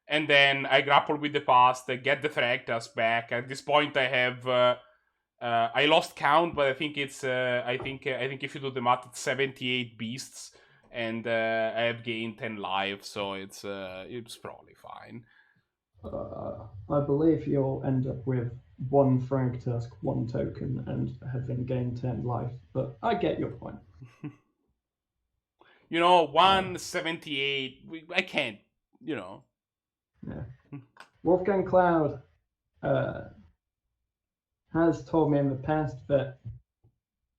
[SPEAKER 1] And then I grapple with the past, get the Thragtusk back. At this point, I have... I lost count, but I think it's... I think if you do the math, it's 78 beasts. And I have gained 10 life, so it's probably fine.
[SPEAKER 2] I believe you'll end up with 1 Thragtusk, 1 token, and having gained 10 life, but I get your point.
[SPEAKER 1] You know, 178, I can't, you know.
[SPEAKER 2] Yeah. WolfgangCloud has told me in the past that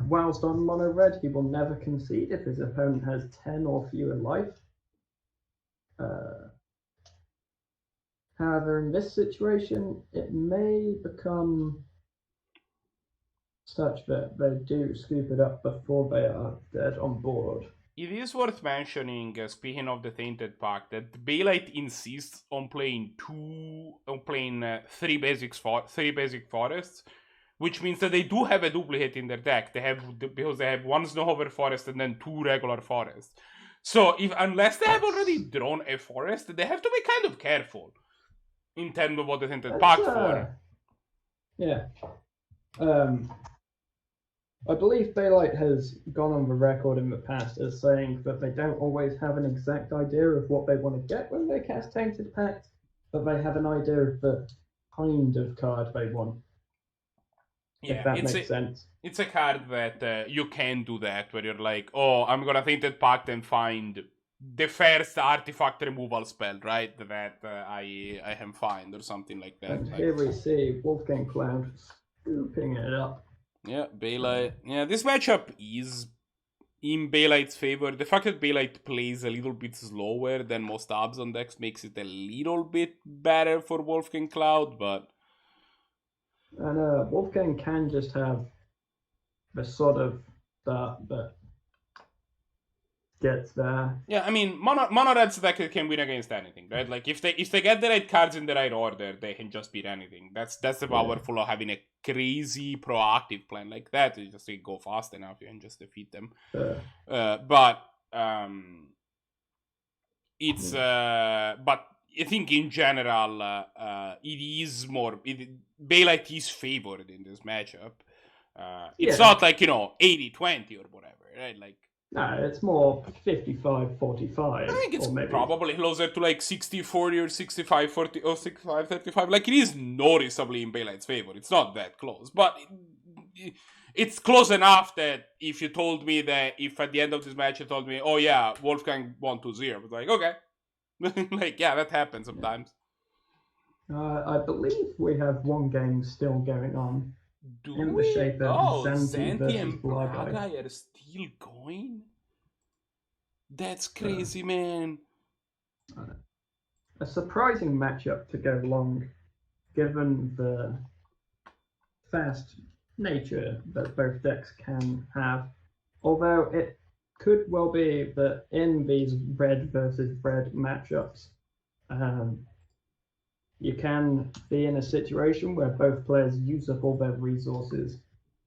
[SPEAKER 2] whilst on mono red, he will never concede if his opponent has 10 or fewer life. However, in this situation, it may become such that they do scoop it up before they are dead on board.
[SPEAKER 1] It is worth mentioning, speaking of the Tainted Pact, that Bailite insists on playing three basic forests, which means that they do have a duplicate in their deck. Because they have one Snowhover forest and then two regular forests. So unless they have already drawn a forest, they have to be kind of careful in terms of what the Tainted Pact for.
[SPEAKER 2] Yeah. I believe Bailite has gone on the record in the past as saying that they don't always have an exact idea of what they want to get when they cast Tainted Pact, but they have an idea of the kind of card they want.
[SPEAKER 1] Yeah,
[SPEAKER 2] if that makes sense.
[SPEAKER 1] It's a card that you can do that, where you're like, oh, I'm gonna Tainted Pact and find the first artifact removal spell, right? That I can find, or something like that.
[SPEAKER 2] And here we see WolfgangCloud scooping it up.
[SPEAKER 1] Yeah, Bailite. Yeah, this matchup is in Bailite's favor. The fact that Bailite plays a little bit slower than most Abzan decks makes it a little bit better for WolfgangCloud, but...
[SPEAKER 2] And Wolfgang can just have the sort of start that gets there.
[SPEAKER 1] Yeah, I mean, mono red's deck can win against anything, right? Like if they get the right cards in the right order, they can just beat anything. That's the powerful of having a crazy proactive plan like that. You just go fast enough, you can just defeat them. But I think in general, Bailite is favored in this matchup. It's not like 80-20 or whatever, right? Like.
[SPEAKER 2] No, it's more 55-45.
[SPEAKER 1] I think it's probably closer to like 60-40 or 65-40 or 65-35. Like, it is noticeably in Bailite's favor. It's not that close. But it's close enough that if you told me that, if at the end of this match you told me, oh yeah, Wolfgang 1-0, I was like, okay. Like, yeah, that happens sometimes.
[SPEAKER 2] I believe we have one game still going on. In the shape of
[SPEAKER 1] Zannty and Blahguy are still going? That's crazy, man.
[SPEAKER 2] A surprising matchup to go long, given the fast nature that both decks can have. Although it could well be that in these red versus red matchups, you can be in a situation where both players use up all their resources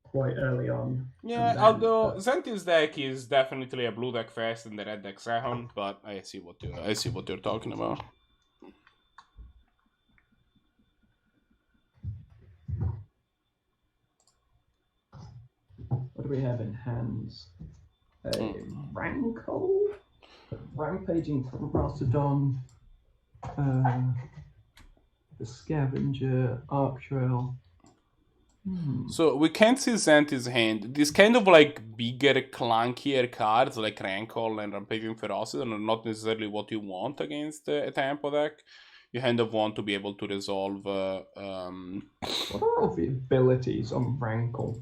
[SPEAKER 2] quite early on.
[SPEAKER 1] Yeah, although Zannty's deck is definitely a blue deck first and the red deck second, but I see what you're talking about.
[SPEAKER 2] What do we have in hands? A Rankle, Rampaging Mastodon, the Scavenger, Arc Trail.
[SPEAKER 1] So we can't see Zannty's hand. These kind of like bigger, clunkier cards like Rankle and Rampaging Ferocity are not necessarily what you want against a tempo deck. You kind of want to be able to resolve... What
[SPEAKER 2] are all the abilities on Rankle?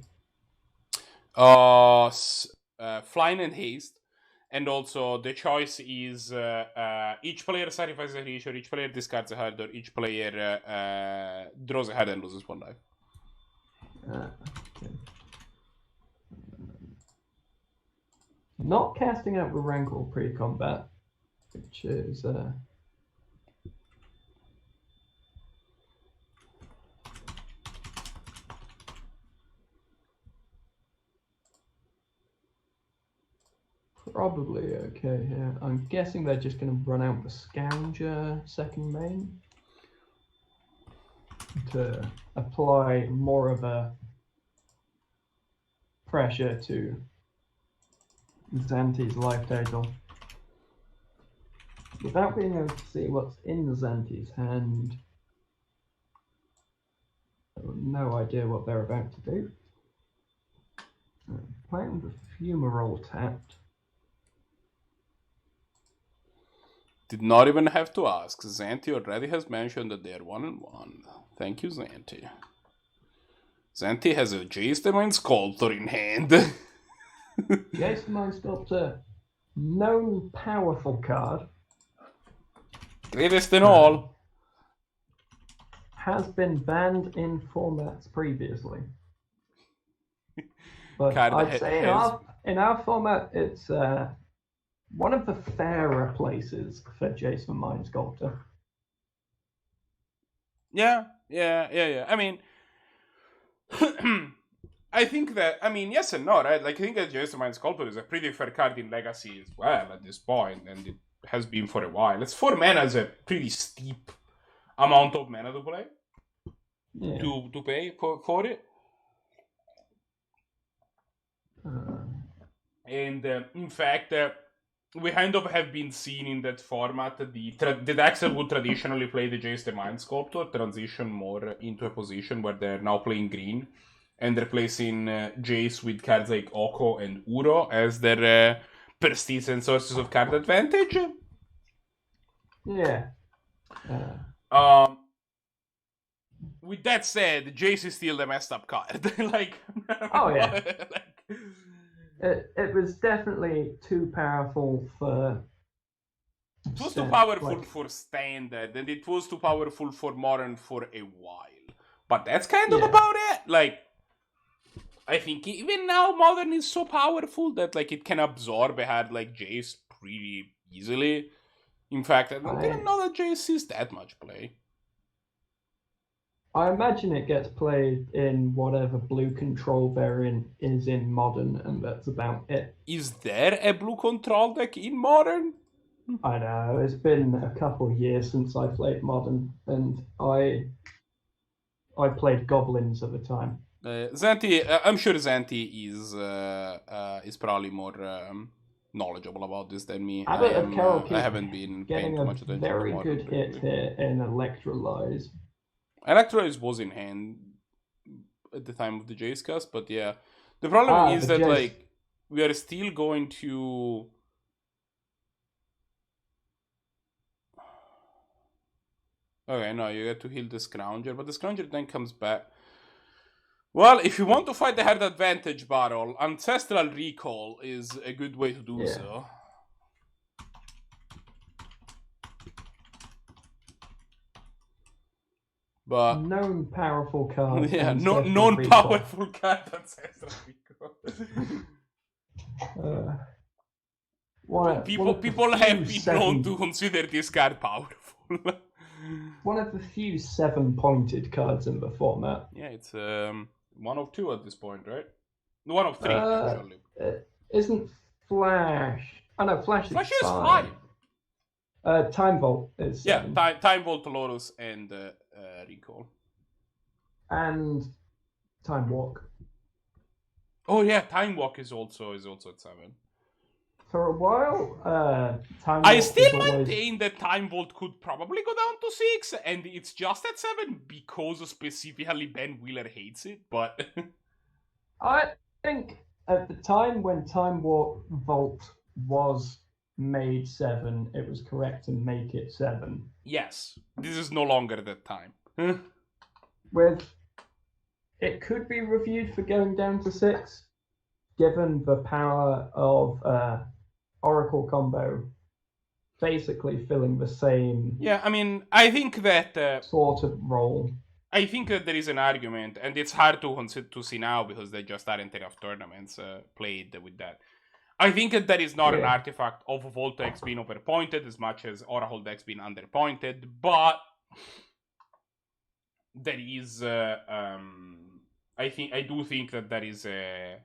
[SPEAKER 1] Flying and Haste. And also, the choice is each player sacrifices a creature, each player discards a card, or each player draws a card and loses one life.
[SPEAKER 2] Okay. Not casting out the Rankle pre-combat, which is... probably okay here. I'm guessing they're just going to run out the Scavenger second main to apply more of a pressure to Zannty's life total. Without being able to see what's in Zannty's hand, I have no idea what they're about to do. Playing the Fumarole tapped.
[SPEAKER 1] Did not even have to ask. Zannty already has mentioned that they are 1-1. Thank you, Zannty. Zannty has a Jace the Mind Sculptor in hand.
[SPEAKER 2] Jace the Mind Sculptor, known powerful card.
[SPEAKER 1] Greatest in all.
[SPEAKER 2] Has been banned in formats previously. But
[SPEAKER 1] Card
[SPEAKER 2] I'd say in our format, it's one of the fairer places for Jason Mind Sculptor.
[SPEAKER 1] Yeah. I mean, I think that, yes and no, right? Like, I think that Jason Mind Sculptor is a pretty fair card in Legacy as well at this point, and it has been for a while. It's 4 mana is a pretty steep amount of mana to play, to pay for it. And in fact, we kind of have been seen in that format. The decks that would traditionally play the Jace the Mind Sculptor transition more into a position where they're now playing green and replacing Jace with cards like Oko and Uro as their persistent sources of card advantage.
[SPEAKER 2] Yeah.
[SPEAKER 1] With that said, Jace is still the messed up card. Like,
[SPEAKER 2] Oh, yeah.
[SPEAKER 1] like,
[SPEAKER 2] It was definitely too powerful for...
[SPEAKER 1] It was too powerful for Standard, and it was too powerful for Modern for a while. But that's kind of about it. Like, I think even now Modern is so powerful that like it can absorb a card like Jace pretty easily. In fact, I don't even know that Jace is that much play.
[SPEAKER 2] I imagine it gets played in whatever blue control variant is in Modern, and that's about it.
[SPEAKER 1] Is there a blue control deck in Modern?
[SPEAKER 2] I know, it's been a couple of years since I played Modern, and I played Goblins at the time.
[SPEAKER 1] Zannty, I'm sure Zannty is probably more knowledgeable about this than me. I haven't been paying too much attention to
[SPEAKER 2] very
[SPEAKER 1] Modern.
[SPEAKER 2] good hit here in Electrolyze.
[SPEAKER 1] Electrolyze was in hand at the time of the Jace cast, but yeah. The problem is that like we are still going to... Okay, no, you get to heal the Scrounger, but the Scrounger then comes back. Well, if you want to fight the hard advantage battle, Ancestral Recall is a good way to do so. But
[SPEAKER 2] known powerful card.
[SPEAKER 1] Yeah, known powerful card Ancestral Recall. People have been known to consider this card powerful.
[SPEAKER 2] One of the few 7-pointed cards in the format.
[SPEAKER 1] Yeah, it's 1 of 2 at this point, right? 1 of 3, actually.
[SPEAKER 2] Isn't Flash... Oh no, Flash is
[SPEAKER 1] 5.
[SPEAKER 2] Time Vault is 7.
[SPEAKER 1] Yeah, Time Vault, Lotus, and Recall.
[SPEAKER 2] And Time Walk.
[SPEAKER 1] Oh yeah, Time Walk is also at 7.
[SPEAKER 2] For a while, Time Vault
[SPEAKER 1] I still maintain that Time Vault could probably go down to 6, and it's just at 7 because specifically Ben Wheeler hates it, but...
[SPEAKER 2] I think at the time when Time Vault was made 7, it was correct to make it 7.
[SPEAKER 1] Yes, this is no longer that time.
[SPEAKER 2] It could be reviewed for going down to 6, given the power of Oracle combo basically filling the same...
[SPEAKER 1] Yeah, I mean, I think that...
[SPEAKER 2] sort of role.
[SPEAKER 1] I think that there is an argument, and it's hard to see now because there just aren't enough tournaments played with that. I think that is not an artifact of Vault decks being overpointed as much as Oracle decks being underpointed, but there is... I do think that there is a...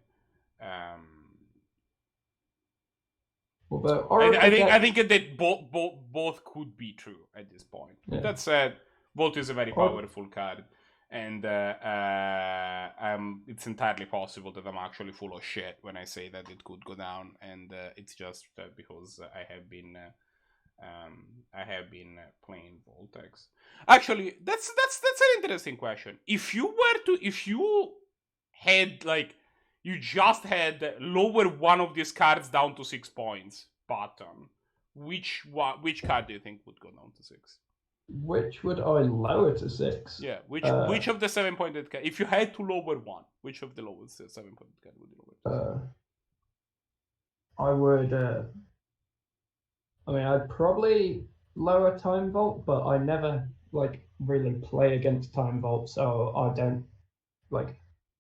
[SPEAKER 1] I think that both could be true at this point. Yeah. That said, Volt is a very powerful card, and it's entirely possible that I'm actually full of shit when I say that it could go down, and it's just because I have been playing Voltex. Actually, that's an interesting question. If you had like. You just had lower one of these cards down to 6 points button. Which card do you think would go down to 6?
[SPEAKER 2] Which would I lower to 6?
[SPEAKER 1] Yeah, which of the 7-pointed cards? If you had to lower one, which of the lowest 7-pointed cards would you lower?
[SPEAKER 2] I would. I'd probably lower Time Vault, but I never really play against Time Vault, so I don't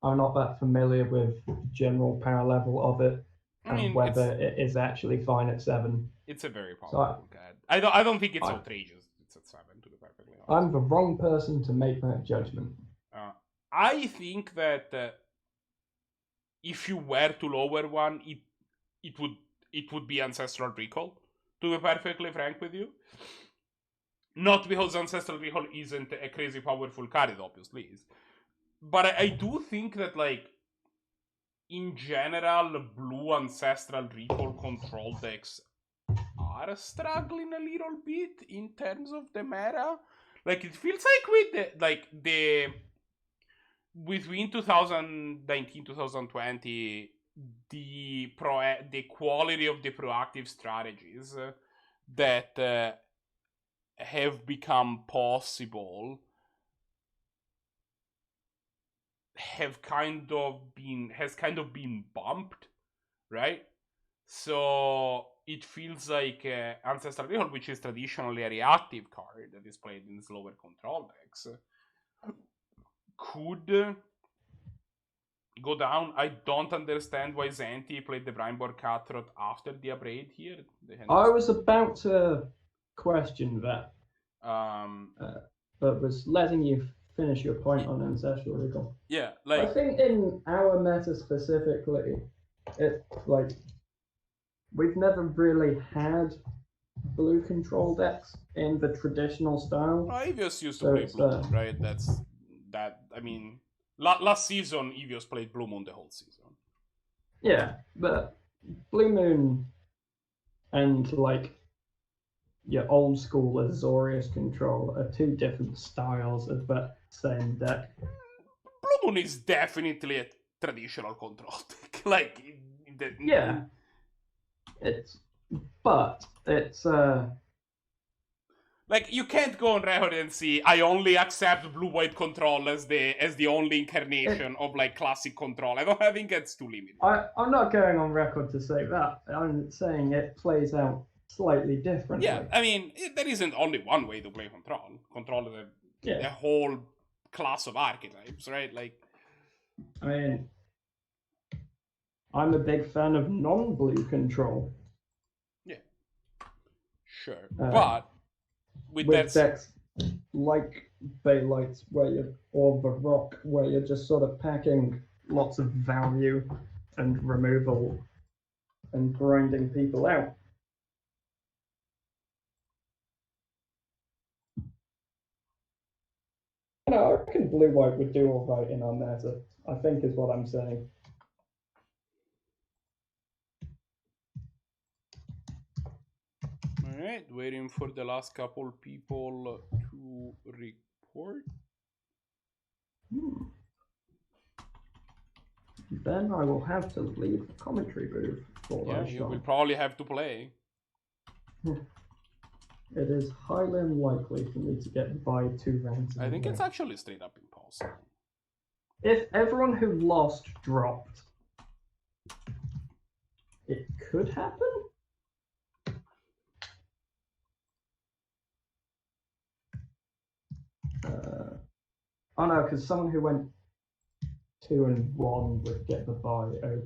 [SPEAKER 2] I'm not that familiar with the general power level of it.
[SPEAKER 1] I mean,
[SPEAKER 2] and whether it is actually fine at 7.
[SPEAKER 1] It's a very
[SPEAKER 2] So
[SPEAKER 1] powerful card. I don't think it's outrageous. It's at 7, to be perfectly honest.
[SPEAKER 2] I'm the wrong person to make that judgment.
[SPEAKER 1] I think that if you were to lower one, it would be Ancestral Recall, to be perfectly frank with you. Not because Ancestral Recall isn't a crazy powerful card, it obviously is. But I do think that, like, in general, blue Ancestral Recall control decks are struggling a little bit in terms of the meta. Like, it feels like between 2019 2020, the quality of the proactive strategies that have become possible has kind of been bumped, right? So it feels like Ancestral Recall, which is traditionally a reactive card that is played in slower control decks, could go down. I don't understand why Zannty played the Brineborg Cutthroat after the Abrade here.
[SPEAKER 2] I was about to question that, but was letting you finish your point on Ancestral Recall.
[SPEAKER 1] Yeah,
[SPEAKER 2] I
[SPEAKER 1] like,
[SPEAKER 2] think in our meta specifically, it like we've never really had blue control decks in the traditional style.
[SPEAKER 1] Evios used to
[SPEAKER 2] So
[SPEAKER 1] play
[SPEAKER 2] it's,
[SPEAKER 1] Blue Moon, right? I mean, last season, Evios played Blue Moon the whole season.
[SPEAKER 2] Yeah, but Blue Moon and like your old school Azorius control are two different styles of that same deck.
[SPEAKER 1] Blue Moon is definitely a traditional control deck. Like,
[SPEAKER 2] Yeah, it's
[SPEAKER 1] like, you can't go on record and say, I only accept blue-white control as the only incarnation of, like, classic control. I think it's too limited.
[SPEAKER 2] I'm not going on record to say that. I'm saying it plays out slightly differently.
[SPEAKER 1] Yeah, I mean, there isn't only one way to play control. Control is a whole class of archetypes, right? Like,
[SPEAKER 2] I mean, I'm a big fan of non-blue control.
[SPEAKER 1] Yeah, sure, but with that
[SPEAKER 2] decks like Bailite, or the Rock, where you're just sort of packing lots of value and removal and grinding people out. No, I reckon blue-white would do all right in our meta, I think is what I'm saying.
[SPEAKER 1] Alright, waiting for the last couple people to report.
[SPEAKER 2] Then I will have to leave the commentary booth for those
[SPEAKER 1] you
[SPEAKER 2] shots.
[SPEAKER 1] will probably have to play.
[SPEAKER 2] It is highly unlikely for me to get by 2 rounds.
[SPEAKER 1] I think it's actually straight up impossible.
[SPEAKER 2] If everyone who lost dropped, it could happen? Oh no, because someone who went 2-1 would get the bye. Oh.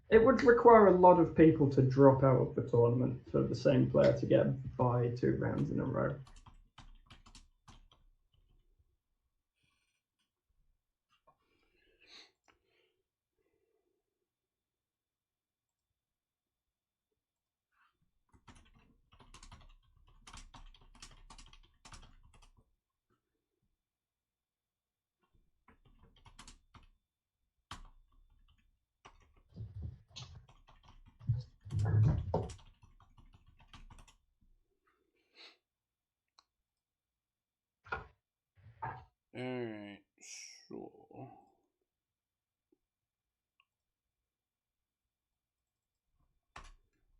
[SPEAKER 2] It would require a lot of people to drop out of the tournament for the same player to get by 2 rounds in a row.
[SPEAKER 1] Alright, so...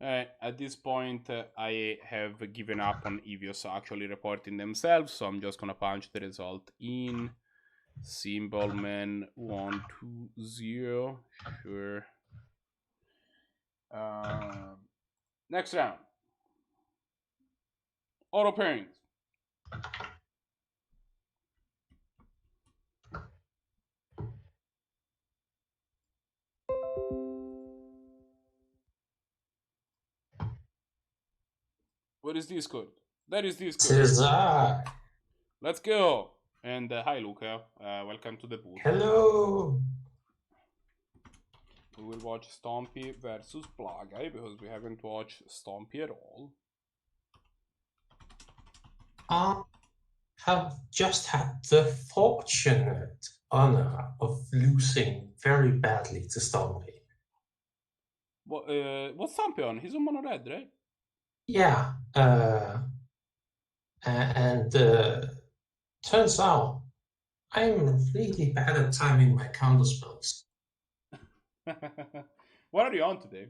[SPEAKER 1] at this point, I have given up on Evios actually reporting themselves, so I'm just gonna punch the result in. Symbolman 120, sure. Next round. Auto pairings. What is this code? That is this code.
[SPEAKER 4] Tis I.
[SPEAKER 1] Let's go. And hi, Luca. Welcome to the booth.
[SPEAKER 4] Hello.
[SPEAKER 1] We will watch Stompy versus Blahguy because we haven't watched Stompy at all.
[SPEAKER 4] I have just had the fortunate honor of losing very badly to Stompy.
[SPEAKER 1] What's Stompy on? He's on mono red, right?
[SPEAKER 4] Yeah. And turns out I'm really bad at timing my counter spells.
[SPEAKER 1] What are you on today?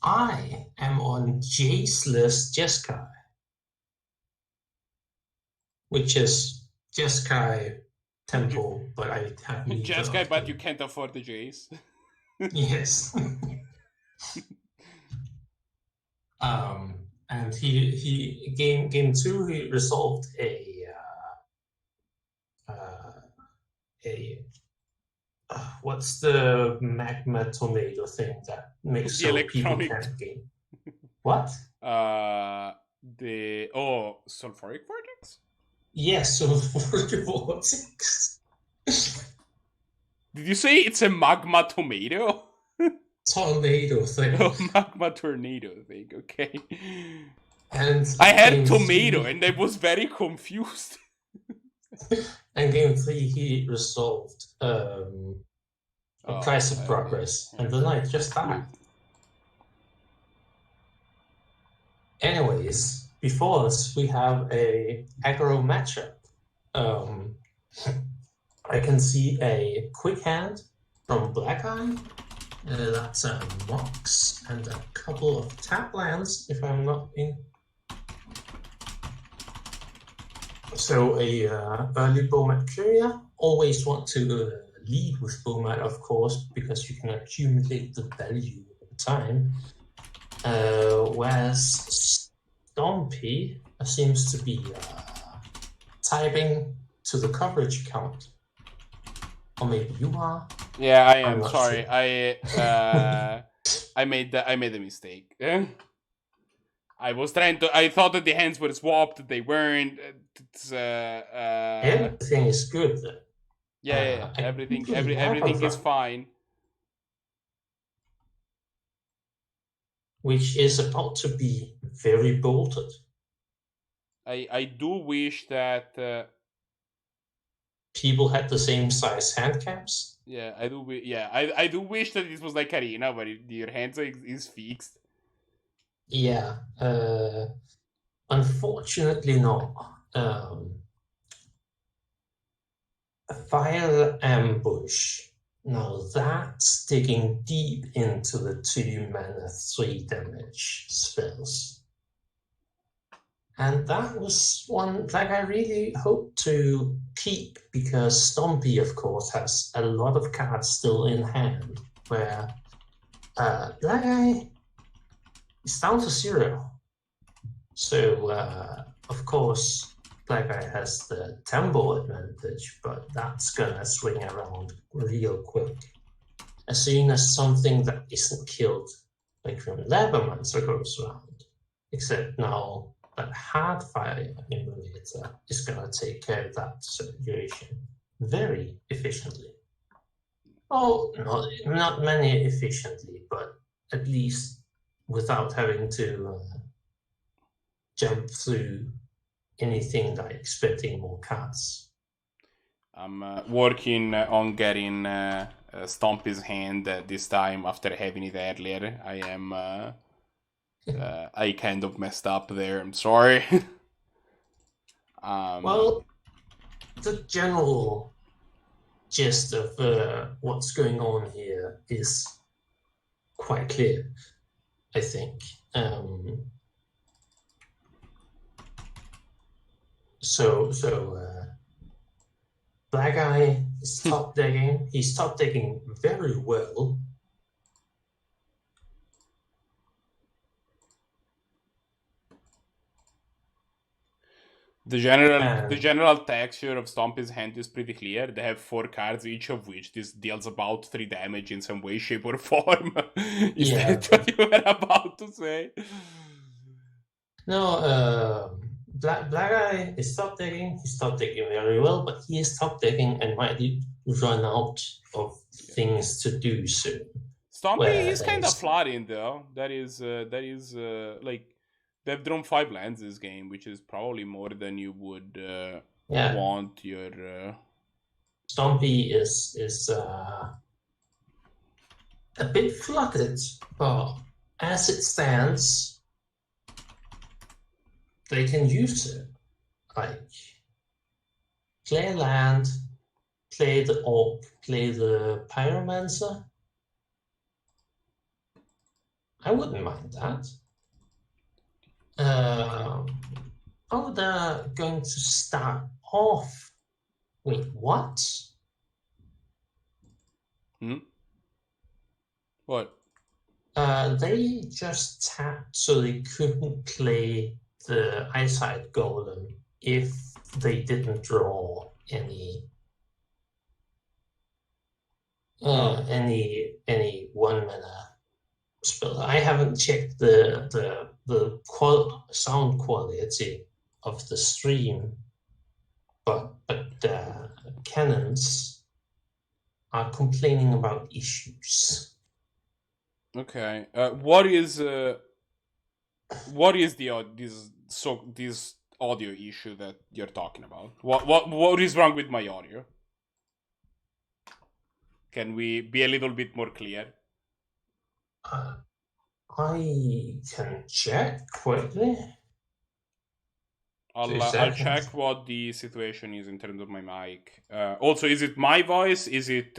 [SPEAKER 4] I am on Jaceless Jeskai, which is Jeskai Temple, but I have neither
[SPEAKER 1] Jeskai,
[SPEAKER 4] of
[SPEAKER 1] but
[SPEAKER 4] them.
[SPEAKER 1] you can't afford the Jace.
[SPEAKER 4] Yes. And he game two he resolved what's the magma tornado thing that makes
[SPEAKER 1] The
[SPEAKER 4] so people
[SPEAKER 1] electronic-
[SPEAKER 4] can't game? What?
[SPEAKER 1] Sulfuric Vortex?
[SPEAKER 4] Yes, so vortex.
[SPEAKER 1] Did you say it's a magma tomato?
[SPEAKER 4] Tornado thing.
[SPEAKER 1] Oh, magma tornado thing, okay.
[SPEAKER 4] And
[SPEAKER 1] I had
[SPEAKER 4] game
[SPEAKER 1] tomato
[SPEAKER 4] three-
[SPEAKER 1] and I was very confused.
[SPEAKER 4] And game three he resolved a price of progress, and the knight just died. Anyways, before us we have a aggro matchup. I can see a quick hand from Blahguy. That's a Mox and a couple of tap lands, if I'm not in. So a early Bomat Curia. Always want to lead with Bomat, of course, because you can accumulate the value over time. Whereas Stompy seems to be typing to the coverage count. Or maybe you are.
[SPEAKER 1] Yeah, I
[SPEAKER 4] I'm
[SPEAKER 1] am
[SPEAKER 4] not
[SPEAKER 1] sorry.
[SPEAKER 4] sure.
[SPEAKER 1] I made a mistake. I was trying to. I thought that the hands were swapped. They weren't.
[SPEAKER 4] Everything is good.
[SPEAKER 1] Yeah.
[SPEAKER 4] I
[SPEAKER 1] Everything
[SPEAKER 4] completely have
[SPEAKER 1] is
[SPEAKER 4] confirmed.
[SPEAKER 1] fine.
[SPEAKER 4] Which is about to be very bolted.
[SPEAKER 1] I do wish that.
[SPEAKER 4] People had the same size hand caps.
[SPEAKER 1] Yeah, I do. I do wish that this was like Arena, where your hands is fixed.
[SPEAKER 4] Yeah. Unfortunately not. Fire ambush. Now that's digging deep into the 2 mana 3 damage spells. And that was one that I really hope to keep, because Stompy, of course, has a lot of cards still in hand, where Blahguy is down to 0. So, of course, Blahguy has the tempo advantage, but that's gonna swing around real quick. As soon as something that isn't killed, like from Levermancer, goes around, except now that Hardfire emulator is gonna take care of that situation very efficiently. Oh, not many efficiently, but at least without having to jump through anything like expecting more cards.
[SPEAKER 1] I'm working on getting Stompy's hand this time after having it earlier. I am. I kind of messed up there. I'm sorry.
[SPEAKER 4] Well, the general gist of what's going on here is quite clear, I think. So Blahguy is top decking. He's top decking very well.
[SPEAKER 1] The general texture of Stompy's hand is pretty clear. They have 4 cards, each of which this deals about 3 damage in some way, shape, or form. Is that what you were about to say?
[SPEAKER 4] No, Blahguy is top decking. He's top decking very well, but he is top decking and might run out of things to do soon.
[SPEAKER 1] Stompy is kind of flooding though. That is like they've drawn 5 lands this game, which is probably more than you would want your.
[SPEAKER 4] Stompy is a bit flooded, but as it stands, they can use it. Like play land, play the orc, play the pyromancer. I wouldn't mind that. Oh, they're going to start off. Wait, what?
[SPEAKER 1] What?
[SPEAKER 4] They just tapped so they couldn't play the eyesight golem if they didn't draw any 1-mana spell. I haven't checked the sound quality of the stream, but cannons are complaining about issues.
[SPEAKER 1] Okay. What is this audio issue that you're talking about? What is wrong with my audio? Can we be a little bit more clear?
[SPEAKER 4] I can check quickly.
[SPEAKER 1] I'll check what the situation is in terms of my mic. Also, is it my voice? Is it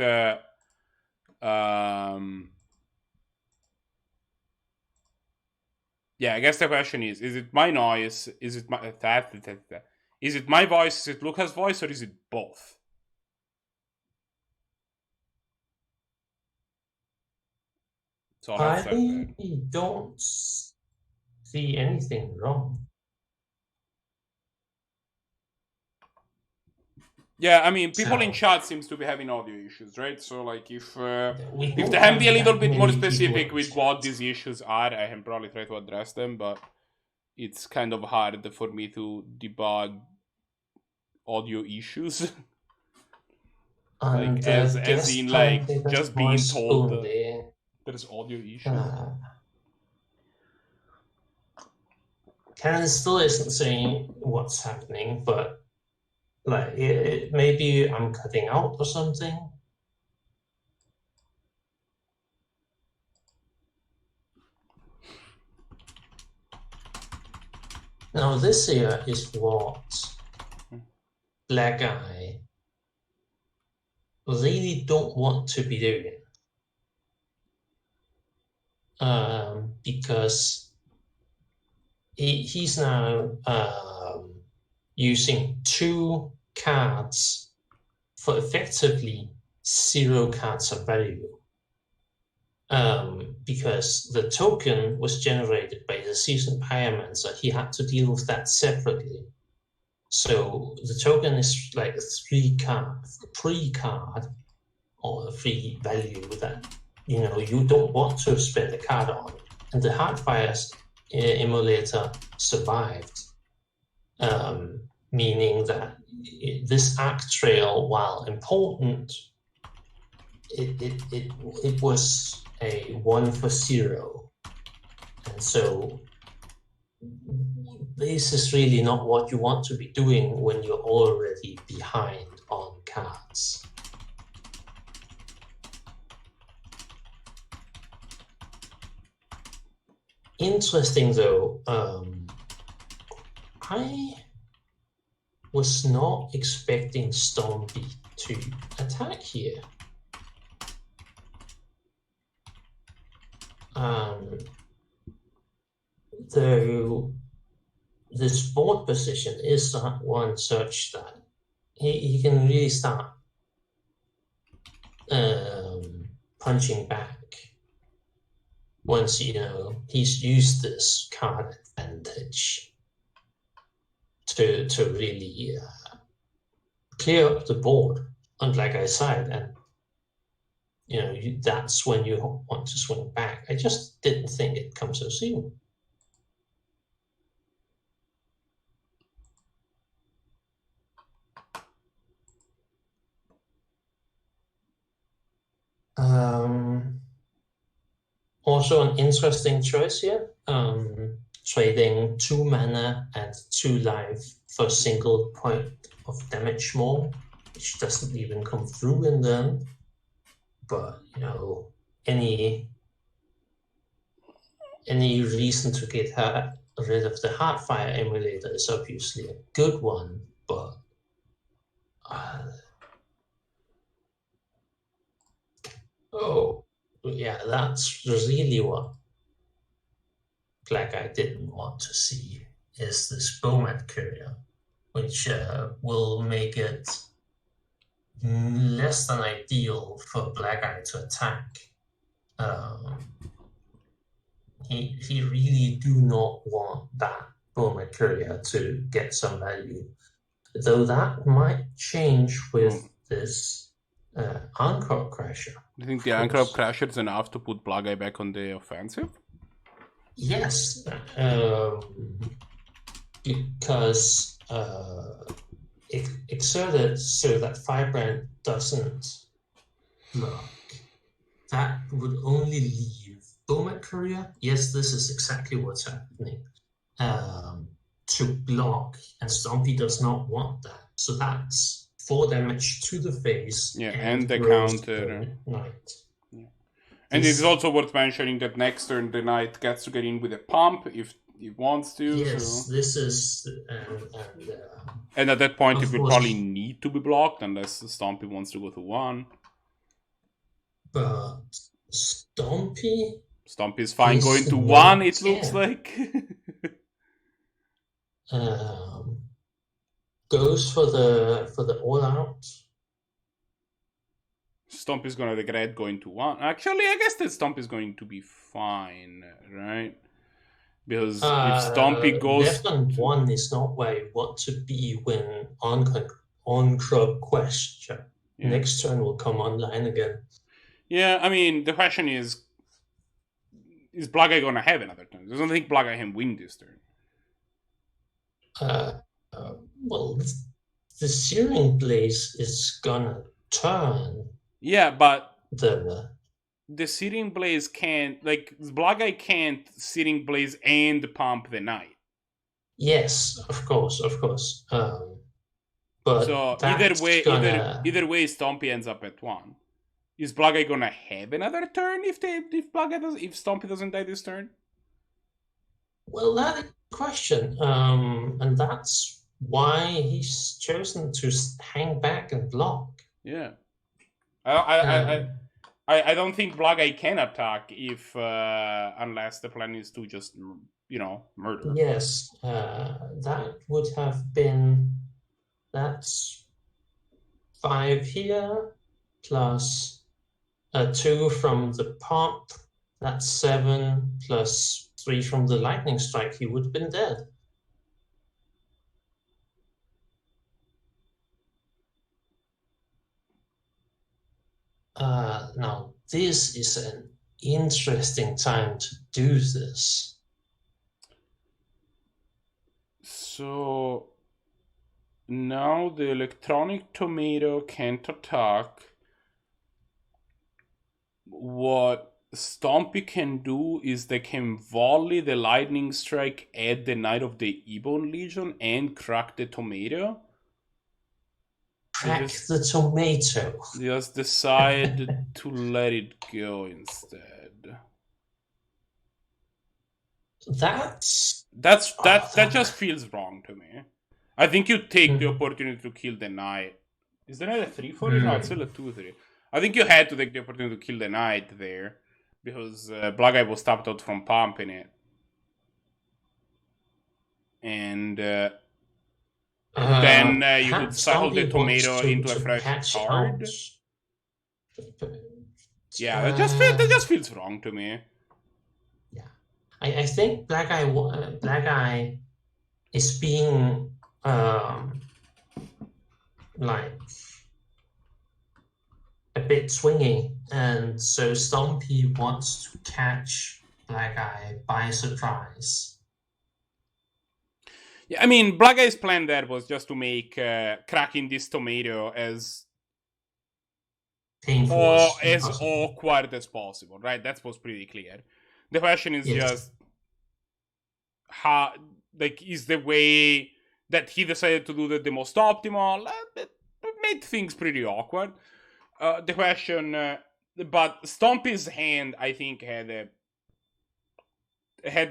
[SPEAKER 1] yeah, I guess the question is it my noise? Is it my is it my voice? Is it Luca's voice, or is it both? So
[SPEAKER 4] I don't see anything wrong.
[SPEAKER 1] Yeah, I mean, people in chat seems to be having audio issues, right? So, like, if they can be a little bit more specific with what these issues are, I can probably try to address them, but it's kind of hard for me to debug audio issues. Like, as in, like, just being told that there's audio issues.
[SPEAKER 4] Canon still isn't saying what's happening, but like maybe I'm cutting out or something. Now this here is what Blahguy really don't want to be doing. Because he's now using 2 cards for effectively 0 cards of value. Because the token was generated by the Seasoned Pyromancer, he had to deal with that separately. So the token is like a 3 card or a 3 value that you don't want to spend a card on. And the Heartfire emulator survived, meaning that this arc trail, while important, it was a 1 for 0. And so this is really not what you want to be doing when you're already behind on cards. Interesting though, I was not expecting Stompy to attack here. Though this board position is one such that he can really start punching back once he's used this card advantage to really clear up the board on Blahguy's side, and that's when you want to swing back. I just didn't think it'd come so soon. Also an interesting choice here. Trading 2 mana and 2 life for a single point of damage more, which doesn't even come through in them. But any reason to get rid of the Heartfire emulator is obviously a good one, but yeah, that's really what Blahguy didn't want to see, is this Bowmat Courier, which will make it less than ideal for Blahguy to attack. He really do not want that Bowmat Courier to get some value, though that might change with this Ancrop Crasher.
[SPEAKER 1] Do you think the Ancrop Crasher is enough to put Blahguy back on the offensive?
[SPEAKER 4] Yes, because it exerted so that Firebrand doesn't block. That would only leave Bowmat Courier. Yes, this is exactly what's happening. To block, and Stompy does not want that. So that's 4 damage to the face.
[SPEAKER 1] Yeah, and the counter.
[SPEAKER 4] Knight.
[SPEAKER 1] And it is also worth mentioning that next turn the knight gets to get in with a pump if he wants to.
[SPEAKER 4] Yes,
[SPEAKER 1] so.
[SPEAKER 4] this is...
[SPEAKER 1] And at that point it will probably need to be blocked unless Stompy wants to go to 1.
[SPEAKER 4] But Stompy
[SPEAKER 1] is fine going to 1, it looks like.
[SPEAKER 4] Goes for the all-out.
[SPEAKER 1] Stompy is gonna regret going to 1. Actually, I guess that Stompy is going to be fine, right? Because if Stompy goes...
[SPEAKER 4] Left on 1 is not where you want to be when on-crop question. Yeah. Next turn will come online again.
[SPEAKER 1] Yeah, I mean, the question is Blahguy gonna have another turn? I don't think Blahguy can win this turn.
[SPEAKER 4] Well, the Searing Blaze is gonna turn.
[SPEAKER 1] Yeah, but the Searing Blaze can't, Blahguy can't Searing Blaze and pump the knight.
[SPEAKER 4] Yes, of course. But
[SPEAKER 1] so either way, Stompy ends up at 1. Is Blahguy gonna have another turn if Stompy doesn't die this turn?
[SPEAKER 4] Well, that's a question, and that's why he's chosen to hang back and block.
[SPEAKER 1] Yeah, I don't think Blahguy can attack if unless the plan is to just murder.
[SPEAKER 4] Yes, that would have been that's 5 here plus 2 from the pump. That's 7 plus 3 from the lightning strike. He would have been dead. Now, this is an interesting time to do this.
[SPEAKER 1] So, now the electronic tomato can't attack. What Stompy can do is they can volley the lightning strike at the Knight of the Ebon Legion and crack the tomato.
[SPEAKER 4] Crack the tomato.
[SPEAKER 1] Just decide to let it go instead.
[SPEAKER 4] That
[SPEAKER 1] just feels wrong to me. I think you take the opportunity to kill the knight. Is the knight a 3/4? No, it's still a 2/3. I think you had to take the opportunity to kill the knight there because Blahguy was tapped out from pumping it, and then you could cycle the tomato into a fresh card. Yeah, that just feels wrong to me.
[SPEAKER 4] Yeah, I think Blahguy is being like a bit swingy, and so Stompy wants to catch Blahguy by surprise.
[SPEAKER 1] Yeah, I mean, Blahguy's plan there was just to make cracking this tomato as
[SPEAKER 4] painful
[SPEAKER 1] or
[SPEAKER 4] as
[SPEAKER 1] as
[SPEAKER 4] possible.
[SPEAKER 1] awkward as possible, right? That was pretty clear. The question is
[SPEAKER 4] Yes.
[SPEAKER 1] just how, like, is the way that he decided to do that the most optimal? It made things pretty awkward. The question, but Stompy's hand, I think, had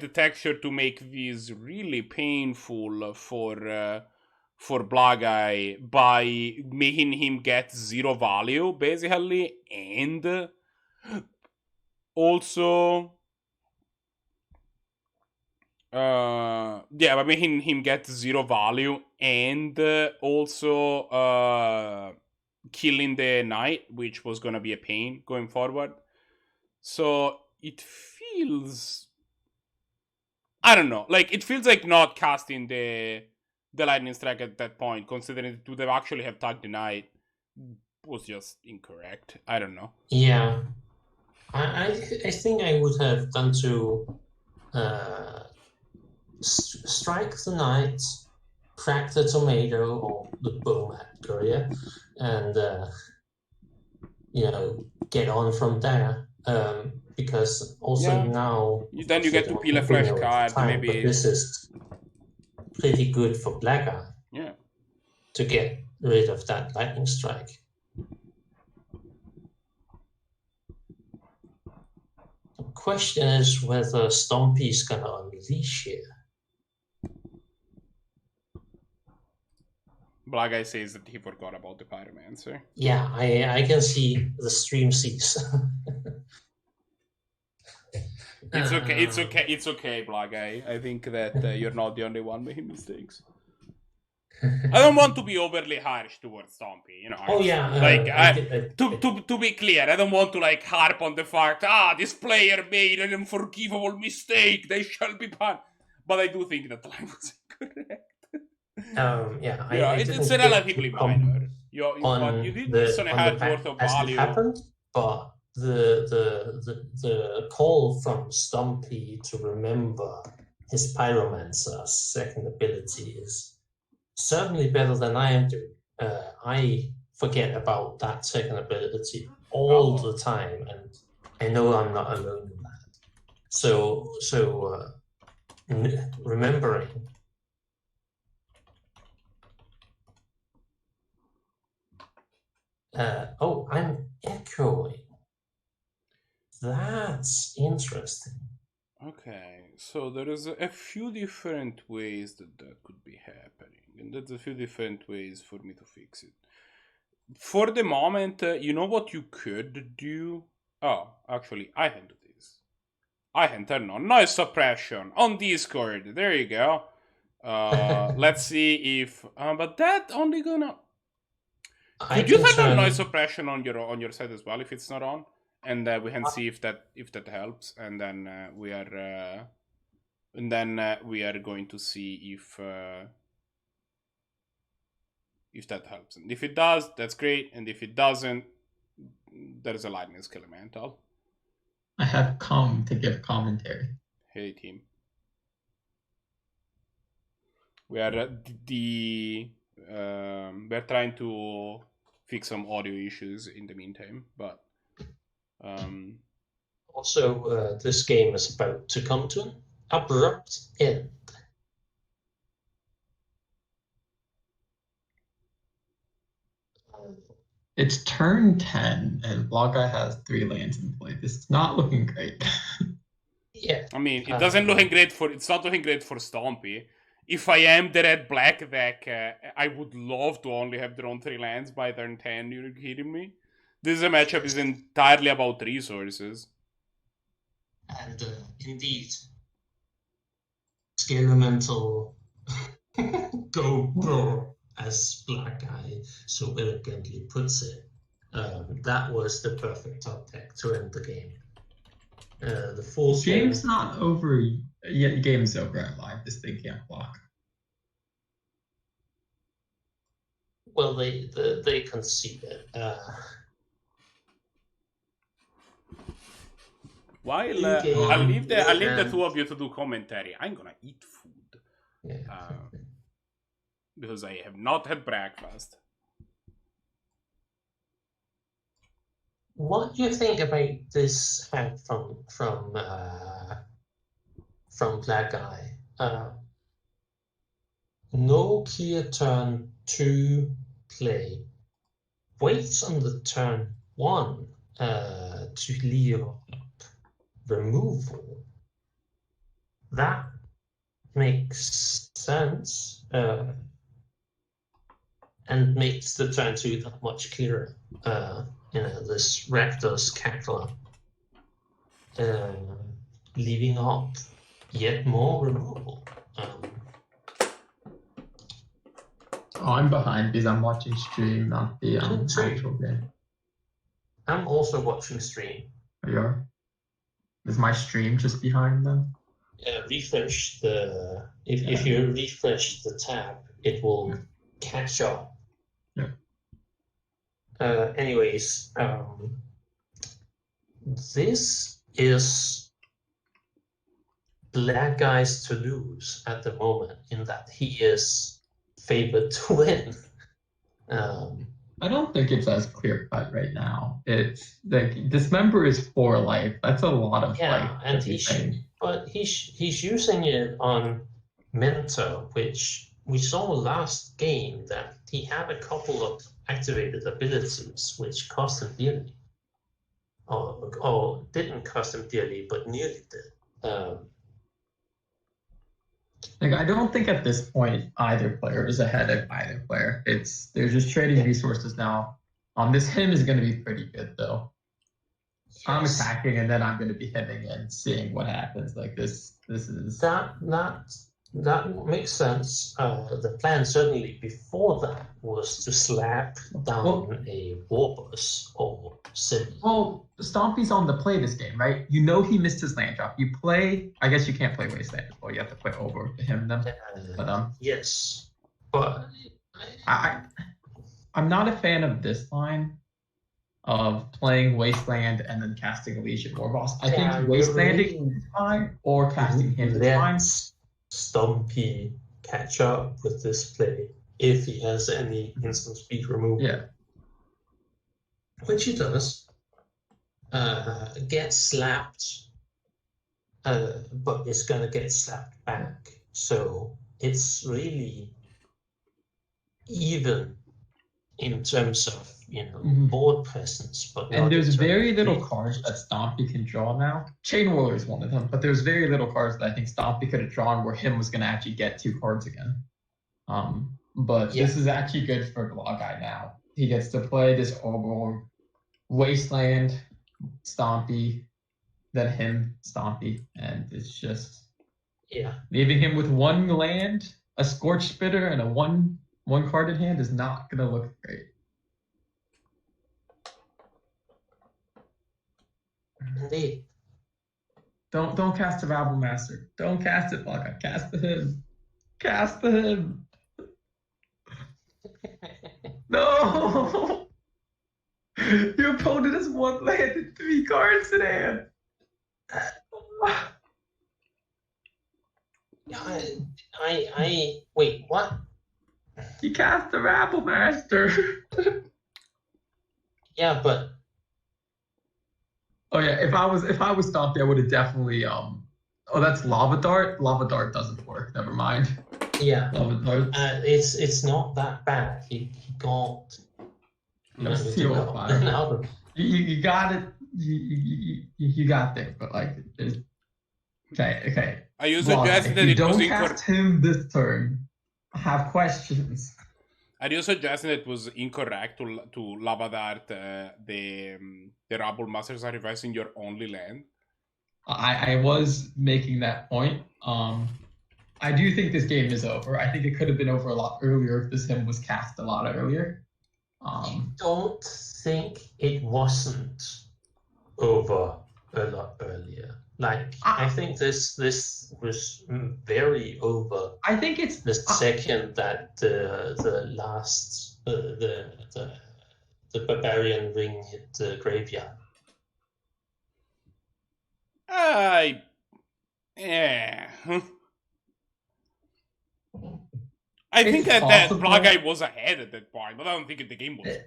[SPEAKER 1] the texture to make this really painful for Blahguy by making him get 0 value, basically, and also by making him get 0 value, and also killing the knight, which was gonna be a pain going forward. So it feels, I don't know, like, it feels like not casting the lightning strike at that point, considering it would have actually have tagged the knight, was just incorrect. I don't know.
[SPEAKER 4] Yeah, I think I would have done to strike the knight, crack the tomato or the bone at Korea, and get on from there. Because also now
[SPEAKER 1] Then you get to peel a fresh card, maybe.
[SPEAKER 4] but this is pretty good for Blahguy.
[SPEAKER 1] Yeah.
[SPEAKER 4] To get rid of that lightning strike. The question is whether Stompy's gonna unleash here.
[SPEAKER 1] Blahguy says that he forgot about the pyromancer.
[SPEAKER 4] Yeah, I can see the stream cease.
[SPEAKER 1] It's okay, Blahguy. I think that you're not the only one making mistakes. I don't want to be overly harsh towards Stompy,
[SPEAKER 4] Oh yeah,
[SPEAKER 1] to be clear, I don't want to like harp on the fact this player made an unforgivable mistake. They shall be punished. But I do think that the line was incorrect.
[SPEAKER 4] It's
[SPEAKER 1] a relatively minor. You did miss on a hard worth of value.
[SPEAKER 4] It happened, but the call from Stompy to remember his pyromancer's second ability is certainly better than I am doing. I forget about that second ability all the time, and I know I'm not alone in that. So remembering. I'm echoing. That's interesting.
[SPEAKER 1] Okay, so there is a few different ways that could be happening, and there's a few different ways for me to fix it. For the moment, you know what you could do? Oh, actually, I can do this. I can turn on noise suppression on Discord. There you go. Let's see if... but that only gonna... Could you turn on noise suppression on your side as well if it's not on? And we can see if that helps, and then we are going to see if that helps. And if it does, that's great. And if it doesn't, there's a lightning skill elemental.
[SPEAKER 5] I have come to give commentary.
[SPEAKER 1] Hey team. We are we're trying to fix some audio issues in the meantime, but
[SPEAKER 4] also this game is about to come to an abrupt end.
[SPEAKER 5] It's turn 10 and Blahguy has 3 lands in play. This is not looking great.
[SPEAKER 4] Yeah.
[SPEAKER 1] I mean, it's not looking great for Stompy. If I am the red-black deck, I would love to only have drawn 3 lands by turn 10. You're kidding me? This matchup is entirely about resources.
[SPEAKER 4] And indeed, skill elemental go bro, as Blahguy so elegantly puts it. That was the perfect top deck to end the game. The full
[SPEAKER 5] game's not over yet. Game's over at live. This thing can't block.
[SPEAKER 4] Well, they conceded.
[SPEAKER 1] While I'll leave the two of you to do commentary. I'm gonna eat food.
[SPEAKER 4] Yeah.
[SPEAKER 1] Because I have not had breakfast.
[SPEAKER 4] what do you think about this hand from Blahguy? No clear turn 2 play. Waits on the turn 1 to leave removal. That makes sense and makes the turn 2 that much clearer. This Rakdos cackler leaving up yet more removal.
[SPEAKER 5] I'm behind because I'm watching stream, not the actual game.
[SPEAKER 4] I'm also watching stream.
[SPEAKER 5] You are? Is my stream just behind them?
[SPEAKER 4] Refresh the if you refresh the tab, it will catch up.
[SPEAKER 5] Yeah.
[SPEAKER 4] Anyways, this is Blahguy's to lose at the moment, in that he is favored to win.
[SPEAKER 5] I don't think it's as clear cut right now. It's like Dismember is 4 life. That's a lot of life.
[SPEAKER 4] And he's using it on Mentor, which we saw last game that he had a couple of activated abilities which cost him dearly, or didn't cost him dearly, but nearly did.
[SPEAKER 5] I don't think at this point either player is ahead of either player. They're just trading resources now. This hymn is going to be pretty good though. Yes. I'm attacking and then I'm going to be hemming and seeing what happens. Like this is that makes sense. The plan certainly before that was to slap down a Warbus or Sim. Well, Stompy's on the play this game, right? You know he missed his land drop. You play. I guess you can't play Wasteland. Well, you have to play over to him then. But
[SPEAKER 4] yes, but
[SPEAKER 5] I'm not a fan of this line of playing Wasteland and then casting a Legion Warboss. I think Wastelanding is fine or casting him is fine.
[SPEAKER 4] Stompy catch up with this play if he has any instant speed removal.
[SPEAKER 5] Yeah.
[SPEAKER 4] Which he does. Get slapped, but it's gonna get slapped back. So it's really even in terms of board presence, but
[SPEAKER 5] there's very little cards that Stompy can draw now. Chain Whirler is one of them, but there's very little cards that I think Stompy could have drawn where him was going to actually get 2 cards again. But this is actually good for Blahguy now. He gets to play this overall Wasteland, Stompy, then him, Stompy, and it's just leaving him with 1 land, a Scorch Spitter, and a one card in hand is not going to look great.
[SPEAKER 4] Indeed.
[SPEAKER 5] Don't cast the Rabble Master. Don't cast it, Blahguy. Cast the him. Cast the him. No! Your opponent has 1 land and 3 cards in hand.
[SPEAKER 4] I wait, what?
[SPEAKER 5] You cast the Rabble Master.
[SPEAKER 4] Yeah, but
[SPEAKER 5] oh yeah, if I was Stompy, I would have definitely oh, that's Lava Dart. Lava Dart doesn't work. Never mind.
[SPEAKER 4] Yeah.
[SPEAKER 5] Lava Dart.
[SPEAKER 4] It's not that bad. He got
[SPEAKER 5] CO5. You got it. You got it, but like okay.
[SPEAKER 1] Are you suggesting that it was
[SPEAKER 5] incorrect? Don't cast him this turn. I have questions.
[SPEAKER 1] Are you suggesting it was incorrect to Lava Dart the Rabble Master sacrificing your only land?
[SPEAKER 5] I was making that point. I do think this game is over. I think it could have been over a lot earlier if this hymn was cast a lot earlier.
[SPEAKER 4] I don't think it wasn't over a lot earlier. Like I think this was very over.
[SPEAKER 5] I think it's
[SPEAKER 4] the second that the last the barbarian ring hit the graveyard.
[SPEAKER 1] I think that Blahguy was ahead at that point, but I don't think the game was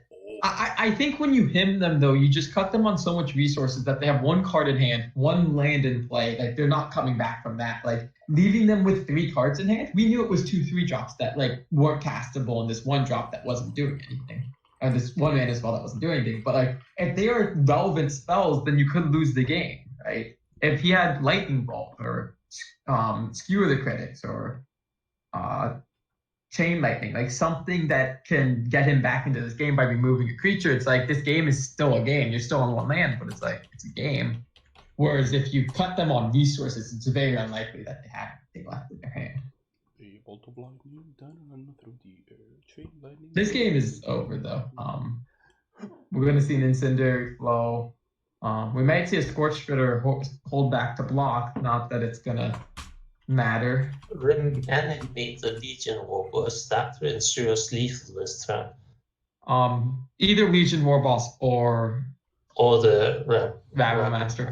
[SPEAKER 5] I think when you him them though, you just cut them on so much resources that they have one card in hand, one land in play. Like they're not coming back from that. Like leaving them with 3 cards in hand, we knew it was 2/3 drops that like weren't castable, and this 1 drop that wasn't doing anything, or this 1 mana spell that wasn't doing anything. But like if they are relevant spells, then you could lose the game, right? If he had Lightning Bolt or Skewer the Critics or Chain Lightning, like something that can get him back into this game by removing a creature. It's like this game is still a game. You're still on 1 land, but it's like it's a game. Whereas if you cut them on resources, it's very unlikely that they have anything left in their hand. This game is over though. We're gonna see an Incendiary Flow. We might see a Scorch Spitter hold back to block. Not that it's gonna matter.
[SPEAKER 4] Reanimate the Legion Warboss. That will ensure lethal this turn.
[SPEAKER 5] Either Legion Warboss or
[SPEAKER 4] the
[SPEAKER 5] Rabbit Master.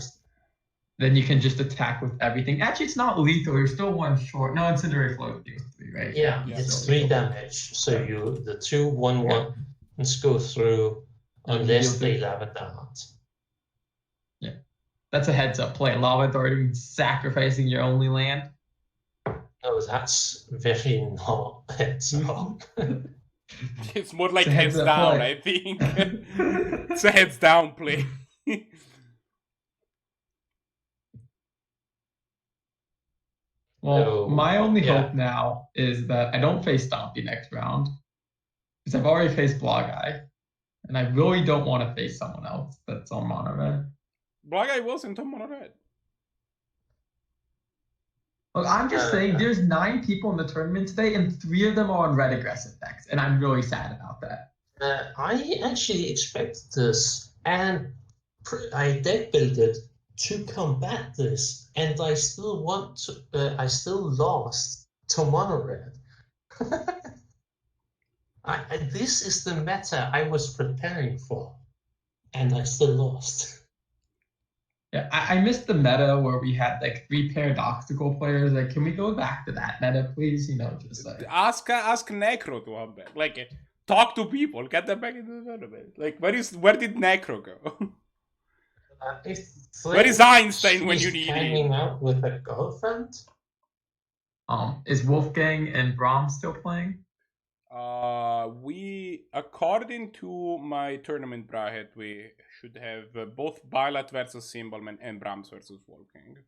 [SPEAKER 5] Then you can just attack with everything. Actually, it's not lethal. You're still 1 short. No, Incendiary Flow deals 3, right?
[SPEAKER 4] Yeah, it's 3 damage. So you the 2/1/1 go through unless they Lava Dart.
[SPEAKER 5] Yeah, that's a heads up play. Lava Darting, sacrificing your only land.
[SPEAKER 4] No, that's very not heads up.
[SPEAKER 1] It's more like
[SPEAKER 5] It's a heads
[SPEAKER 1] heads
[SPEAKER 5] up
[SPEAKER 1] down,
[SPEAKER 5] play.
[SPEAKER 1] I think. It's a heads down play.
[SPEAKER 5] Well, my only hope now is that I don't face Stompy next round, because I've already faced Blahguy, and I really don't want to face someone else that's on mono red.
[SPEAKER 1] Blahguy wasn't on mono red.
[SPEAKER 5] Look, I'm just saying there's 9 people in the tournament today, and 3 of them are on red aggressive decks, and I'm really sad about that.
[SPEAKER 4] I actually expect this, and I deck builded to combat this, and I still want to. I still lost to mono red. This is the meta I was preparing for, and I still lost.
[SPEAKER 5] Yeah, I missed the meta where we had like 3 paradoxical players. Like, can we go back to that meta, please? You know, just like
[SPEAKER 1] ask Necro to come back. Like, talk to people, get them back into the tournament. Like, where did Necro go? Where is Einstein when you need
[SPEAKER 4] hanging
[SPEAKER 1] him?
[SPEAKER 4] out with a girlfriend?
[SPEAKER 5] Is Wolfgang and Brahms still playing?
[SPEAKER 1] We, according to my tournament bracket, we should have both Bailite versus Symbolman and Brahms versus Wolfgang.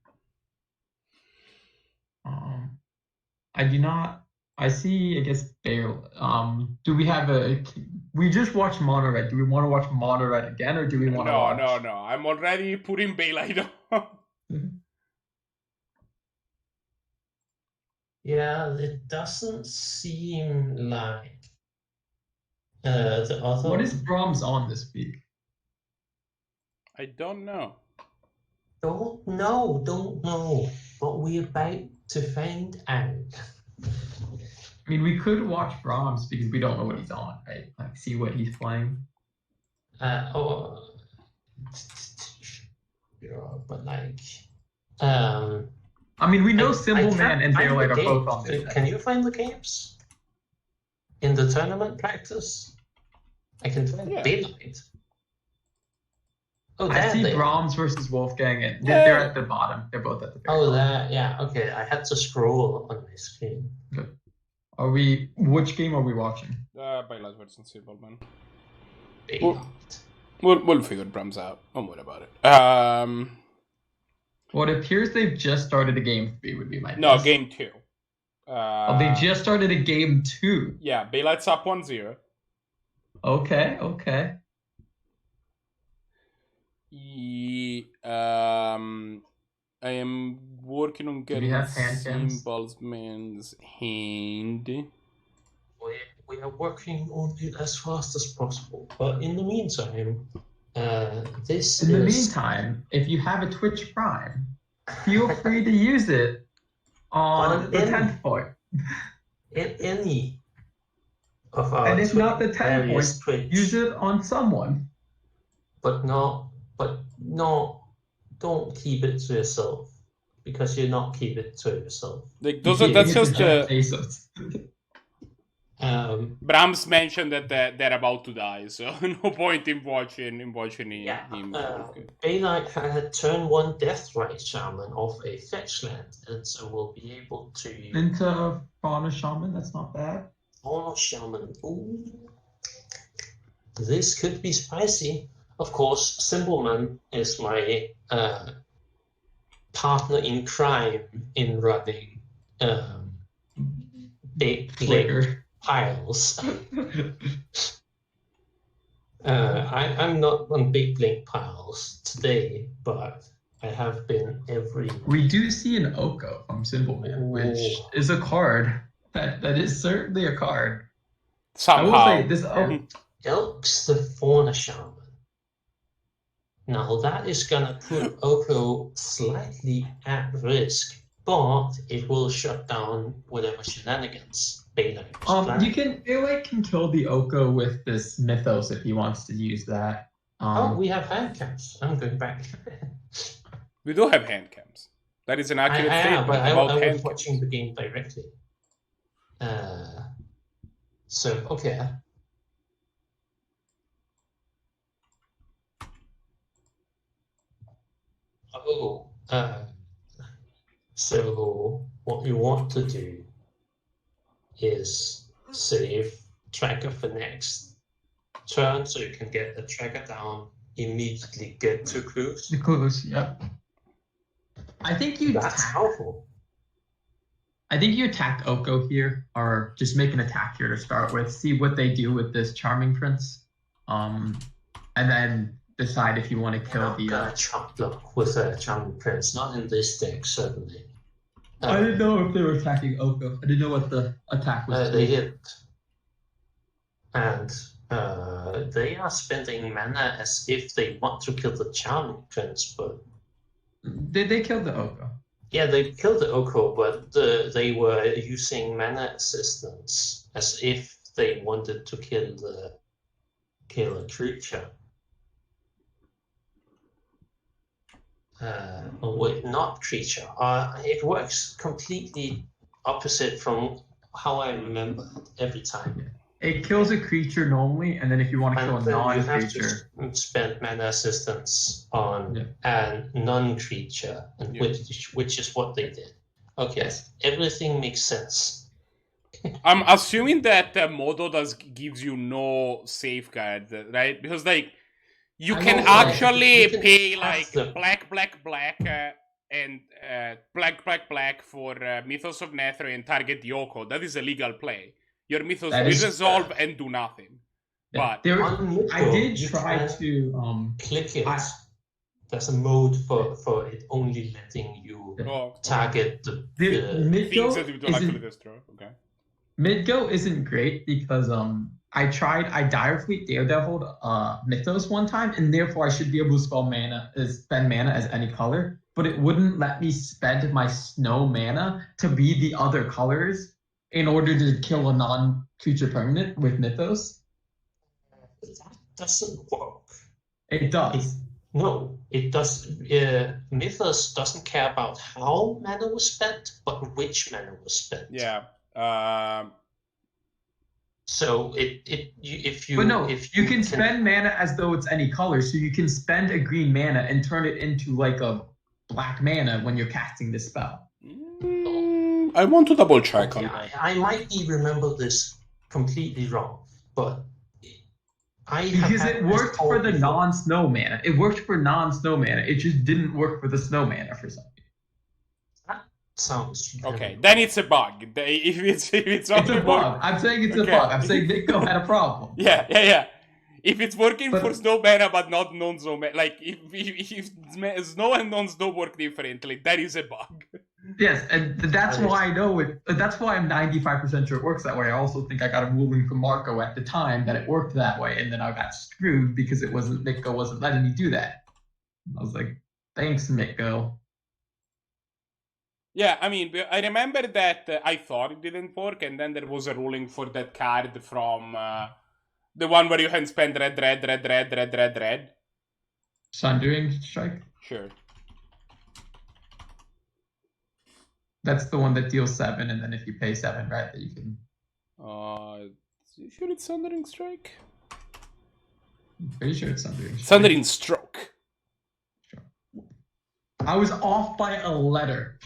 [SPEAKER 5] I do not. I see. I guess Bale. Do we have a? We just watched Mono Red. Do we want to watch Mono Red again, or do we want to?
[SPEAKER 1] No. I'm already putting Bailite on.
[SPEAKER 4] Yeah, it doesn't seem like the other.
[SPEAKER 5] What is Brahms on this week?
[SPEAKER 1] I don't know.
[SPEAKER 4] Don't know. But we're about to find out.
[SPEAKER 5] I mean, we could watch Brahms because we don't know what he's on, right? Like, see what he's playing.
[SPEAKER 4] Yeah, but like,
[SPEAKER 5] I mean, we know Symbol Man and
[SPEAKER 4] find
[SPEAKER 5] Bailite
[SPEAKER 4] the
[SPEAKER 5] are both
[SPEAKER 4] games.
[SPEAKER 5] on this.
[SPEAKER 4] Can you find the games in the tournament practice? I can find Bailite. Oh,
[SPEAKER 5] I
[SPEAKER 4] there
[SPEAKER 5] see
[SPEAKER 4] they are.
[SPEAKER 5] Brahms versus Wolfgang, and they're at the bottom. They're both at the very bottom.
[SPEAKER 4] There, yeah, okay. I had to scroll on my screen.
[SPEAKER 5] Good. Which game are we watching?
[SPEAKER 1] Bailite versus Symbolman.
[SPEAKER 4] Bailite.
[SPEAKER 1] We'll figure Brahms out. Don't worry about it.
[SPEAKER 5] Well, it appears they've just started a game 3, would be my guess.
[SPEAKER 1] No, game 2.
[SPEAKER 5] They just started a game 2.
[SPEAKER 1] Yeah, Bailite's up 1-0.
[SPEAKER 5] Okay.
[SPEAKER 1] I am working on getting Symbolman's hand.
[SPEAKER 4] We are working on it as fast as possible. But in the meantime,
[SPEAKER 5] meantime, if you have a Twitch Prime, feel free to use it on the 10th point.
[SPEAKER 4] In any of our
[SPEAKER 5] and if not the 10th point,
[SPEAKER 4] Twitch,
[SPEAKER 5] use it on someone.
[SPEAKER 4] But don't keep it to yourself, because you're not keep it to yourself.
[SPEAKER 1] Like that's just Brahms mentioned that they're about to die, so no point in watching him.
[SPEAKER 4] Bailite had turn 1 Deathrite Shaman off a fetch land, and so we'll be able to.
[SPEAKER 5] Into Fauna Shaman, that's not bad.
[SPEAKER 4] Oh, Shaman. Ooh. This could be spicy. Of course, Simpleman is my partner in crime in running Big Blink piles. I'm not on Big Blink piles today, but I have been every.
[SPEAKER 5] We do see an Oko from Simpleman, which is a card. That is certainly a card.
[SPEAKER 1] Somehow.
[SPEAKER 5] I will say this
[SPEAKER 4] Elks the Fauna Shaman. Now that is gonna put Oko slightly at risk, but it will shut down whatever shenanigans Bailite was planning.
[SPEAKER 5] Bailite can kill the Oko with this Mythos if he wants to use that.
[SPEAKER 4] We have hand cams. I'm going back.
[SPEAKER 1] We do have hand cams. That is an accurate statement
[SPEAKER 4] but
[SPEAKER 1] about
[SPEAKER 4] I
[SPEAKER 1] hand
[SPEAKER 4] was watching the game directly. So okay. So what you want to do is save tracker for next turn, so you can get the tracker down, immediately get to clues.
[SPEAKER 5] The clues, yep. I think you.
[SPEAKER 4] That's powerful.
[SPEAKER 5] I think you attack Oko here, or just make an attack here to start with. See what they do with this Charming Prince, and then decide if you want to kill the.
[SPEAKER 4] Chop block with a Charming Prince, not in this deck certainly.
[SPEAKER 5] I didn't know if they were attacking Oko. I didn't know what the attack was.
[SPEAKER 4] They did, and they are spending mana as if they want to kill the Charming Prince, but
[SPEAKER 5] they killed the Oko?
[SPEAKER 4] Yeah, they killed the Oko, but they were using mana assistance as if they wanted to kill a creature. Oh wait, not creature. It works completely opposite from how I remember it every time.
[SPEAKER 5] It kills a creature normally, and then if you want to kill a non-creature,
[SPEAKER 4] you have to spend mana assistance on a non-creature, and which is what they did. Okay, everything makes sense.
[SPEAKER 1] I'm assuming that Modo gives you no safeguard, right? Because you can actually pay black and black for Mythos of Nether and target the Oko. That is a legal play. Your Mythos will resolve and do nothing. But
[SPEAKER 5] I did try to
[SPEAKER 4] click it. There's a mode for it only letting you target the
[SPEAKER 1] things that you don't actually destroy. Okay.
[SPEAKER 5] Midgo isn't great because I direfleet Daredeviled Mythos one time, and therefore I should be able to spend mana as any color, but it wouldn't let me spend my snow mana to be the other colors in order to kill a non-creature permanent with Mythos.
[SPEAKER 4] That doesn't work.
[SPEAKER 5] It does.
[SPEAKER 4] No, it does. Mythos doesn't care about how mana was spent, but which mana was spent.
[SPEAKER 1] Yeah.
[SPEAKER 4] So if you
[SPEAKER 5] can spend mana as though it's any color, so you can spend a green mana and turn it into like a black mana when you're casting this spell.
[SPEAKER 1] I want to double check on that.
[SPEAKER 4] I might remember this completely wrong, but
[SPEAKER 5] it worked for the non-snow mana. It worked for non-snow mana. It just didn't work for the snow mana for something.
[SPEAKER 4] Sounds
[SPEAKER 1] okay. Then it's a bug. If it's
[SPEAKER 5] a bug. I'm saying it's a bug. I'm saying Nico had a problem.
[SPEAKER 1] Yeah. If it's working for snow mana but not non-snow mana, like if snow and non-snow work differently, that is a bug.
[SPEAKER 5] Yes, and that's why I know it. That's why I'm 95% sure it works that way. I also think I got a ruling from Marco at the time that it worked that way, and then I got screwed because Nico wasn't letting me do that. I was like, thanks, Nico.
[SPEAKER 1] Yeah, I mean, I remember that I thought it didn't work, and then there was a ruling for that card from the one where you can spend red.
[SPEAKER 5] Sundering Strike?
[SPEAKER 1] Sure.
[SPEAKER 5] That's the one that deals 7, and then if you pay 7 red, that you can...
[SPEAKER 1] You sure it's Sundering Strike?
[SPEAKER 5] Pretty sure it's Sundering.
[SPEAKER 1] Sundering Stroke.
[SPEAKER 5] I was off by a letter.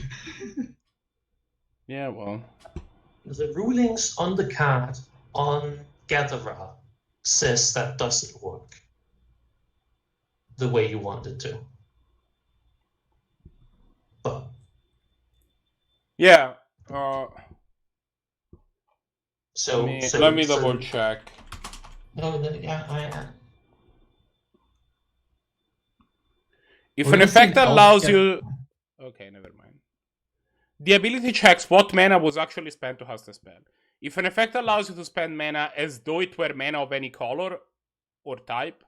[SPEAKER 1] Yeah, well.
[SPEAKER 4] The rulings on the card on Gatherer says that doesn't work the way you want it to. But
[SPEAKER 1] Yeah.
[SPEAKER 4] so
[SPEAKER 1] let me double check.
[SPEAKER 4] No, yeah,
[SPEAKER 1] If
[SPEAKER 5] We're
[SPEAKER 1] an
[SPEAKER 5] gonna see
[SPEAKER 1] effect
[SPEAKER 5] an
[SPEAKER 1] allows
[SPEAKER 5] elf
[SPEAKER 1] you... Okay, never mind. The ability checks what mana was actually spent to cast a spell. If an effect allows you to spend mana as though it were mana of any color or type,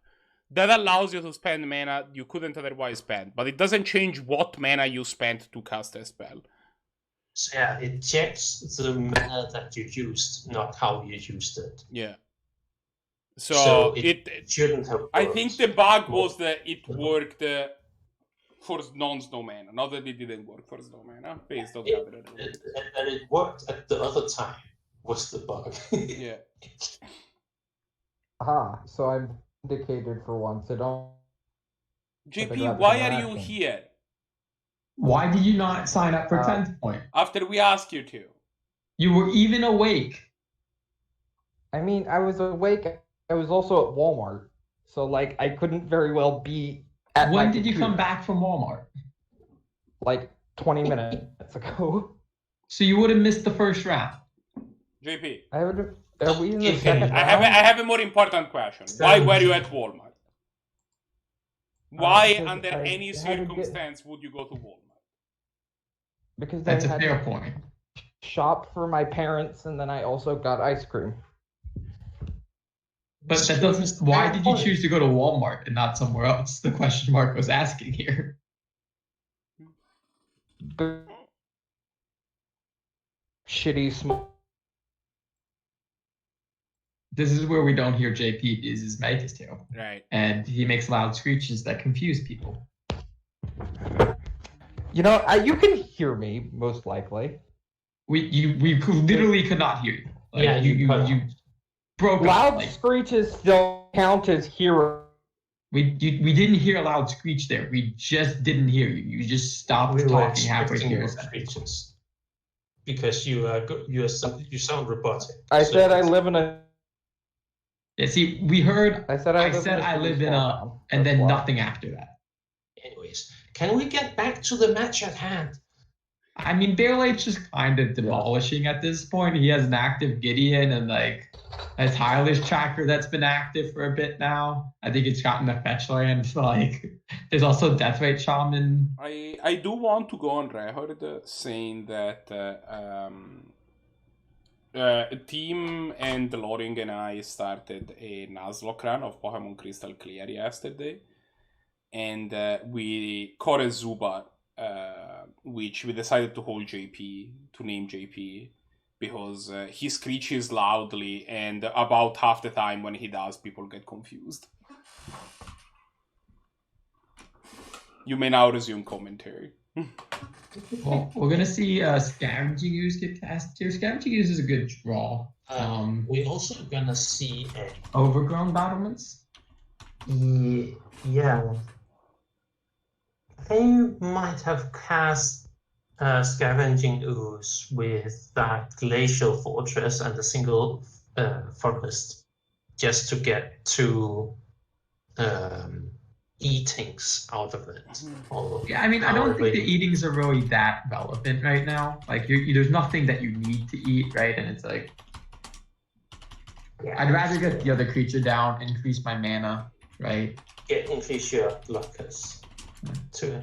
[SPEAKER 1] that allows you to spend mana you couldn't otherwise spend, but it doesn't change what mana you spent to cast a spell.
[SPEAKER 4] So yeah, it checks the mana that you used, not how you used it.
[SPEAKER 1] Yeah. So it
[SPEAKER 4] shouldn't have worked.
[SPEAKER 1] I think the bug was that it worked for non-snow mana, not that it didn't work for snow mana, based on the other rules.
[SPEAKER 4] And it worked at the other time was the bug.
[SPEAKER 1] Yeah.
[SPEAKER 6] So I'm indicated for once. I don't.
[SPEAKER 1] JP, why are you here?
[SPEAKER 5] Why did you not sign up for 10th point?
[SPEAKER 1] After we asked you to.
[SPEAKER 5] You were even awake.
[SPEAKER 6] I mean, I was awake. I was also at Walmart, so like I couldn't very well be at.
[SPEAKER 5] When did you come back from Walmart?
[SPEAKER 6] Like 20 minutes ago.
[SPEAKER 5] So you would have missed the first round.
[SPEAKER 1] JP.
[SPEAKER 6] Are we in the second round?
[SPEAKER 1] I have a more important question. Why were you at Walmart? Why, under any circumstance, would you go to Walmart?
[SPEAKER 6] Because
[SPEAKER 5] that's
[SPEAKER 6] I
[SPEAKER 5] a
[SPEAKER 6] had
[SPEAKER 5] fair
[SPEAKER 6] to
[SPEAKER 5] point.
[SPEAKER 6] shop for my parents, and then I also got ice cream.
[SPEAKER 5] But that doesn't. Why did you choose to go to Walmart and not somewhere else? The question Mark was asking here.
[SPEAKER 6] Shitty small.
[SPEAKER 5] This is where we don't hear JP because his mic is terrible.
[SPEAKER 1] Right.
[SPEAKER 5] And he makes loud screeches that confuse people.
[SPEAKER 6] You know, you can hear me most likely.
[SPEAKER 5] We literally could not hear you. Like,
[SPEAKER 4] Yeah,
[SPEAKER 5] you broke
[SPEAKER 6] Loud
[SPEAKER 5] up. Like,
[SPEAKER 6] screeches still count as hearing.
[SPEAKER 5] we didn't hear a loud screech there. We just didn't hear you. You just stopped talking halfway through your
[SPEAKER 4] speeches because you sound robotic.
[SPEAKER 6] I said I live in a.
[SPEAKER 5] Yeah, see, we heard.
[SPEAKER 6] I said
[SPEAKER 5] I live in a, and then nothing after that.
[SPEAKER 4] Anyways, can we get back to the match at hand?
[SPEAKER 5] I mean, Bailite's just kind of demolishing at this point. He has an active Gideon and like a tireless tracker that's been active for a bit now. I think it's gotten a fetch land. Like, there's also Deathrite Shaman.
[SPEAKER 1] I do want to go on record saying that Team and Loring and I started a Nuzlocke run of Pokemon Crystal Clear yesterday, and we caught a Zubat, which we decided to name JP, because he screeches loudly, and about half the time when he does, people get confused. You may now resume commentary.
[SPEAKER 5] Well, we're gonna see Scavenging Ooze get cast here. Scavenging Ooze is a good draw.
[SPEAKER 4] We're also gonna see
[SPEAKER 5] Overgrown Battlements.
[SPEAKER 4] Yeah. They might have cast Scavenging Ooze with that Glacial Fortress and a single forest just to get two eatings out of it.
[SPEAKER 5] Yeah, I mean, I don't think the eatings are really that relevant right now. Like, there's nothing that you need to eat, right? And it's like, I'd rather get the other creature down, increase my mana, right?
[SPEAKER 4] Increase your Lucas to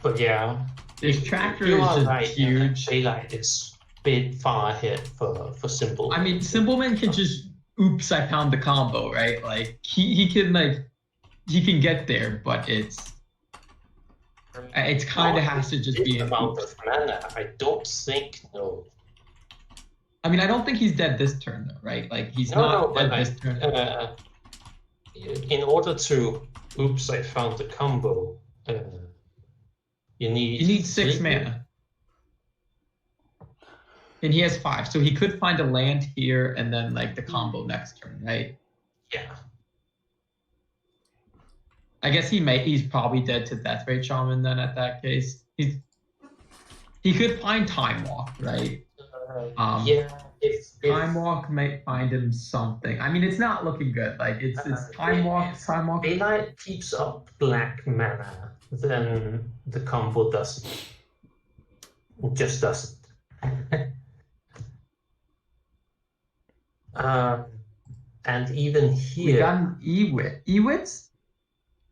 [SPEAKER 4] but yeah,
[SPEAKER 5] this tracker
[SPEAKER 4] you
[SPEAKER 5] is
[SPEAKER 4] are
[SPEAKER 5] just
[SPEAKER 4] right,
[SPEAKER 5] huge.
[SPEAKER 4] Bailite is a bit far ahead for Simple.
[SPEAKER 5] I mean, Simpleman can just, oops, I found the combo, right? Like, he can get there, but it's kind of has to just be an
[SPEAKER 4] amount
[SPEAKER 5] oops.
[SPEAKER 4] of mana. I don't think no.
[SPEAKER 5] I mean, I don't think he's dead this turn, though, right? Like, he's not dead this turn.
[SPEAKER 4] In order to, oops, I found the combo. You need
[SPEAKER 5] 6 mana. And he has 5, so he could find a land here and then like the combo next turn, right?
[SPEAKER 4] Yeah.
[SPEAKER 5] I guess he's probably dead to Death Ray Shaman then at that case. He could find Time Walk, right?
[SPEAKER 4] Yeah. If
[SPEAKER 5] Time Walk might find him something. I mean, it's not looking good. Like it's Time Walk.
[SPEAKER 4] Bailite keeps up black mana, then the combo doesn't. It just doesn't. And even
[SPEAKER 5] We
[SPEAKER 4] here,
[SPEAKER 5] got an Ewit. Ewit's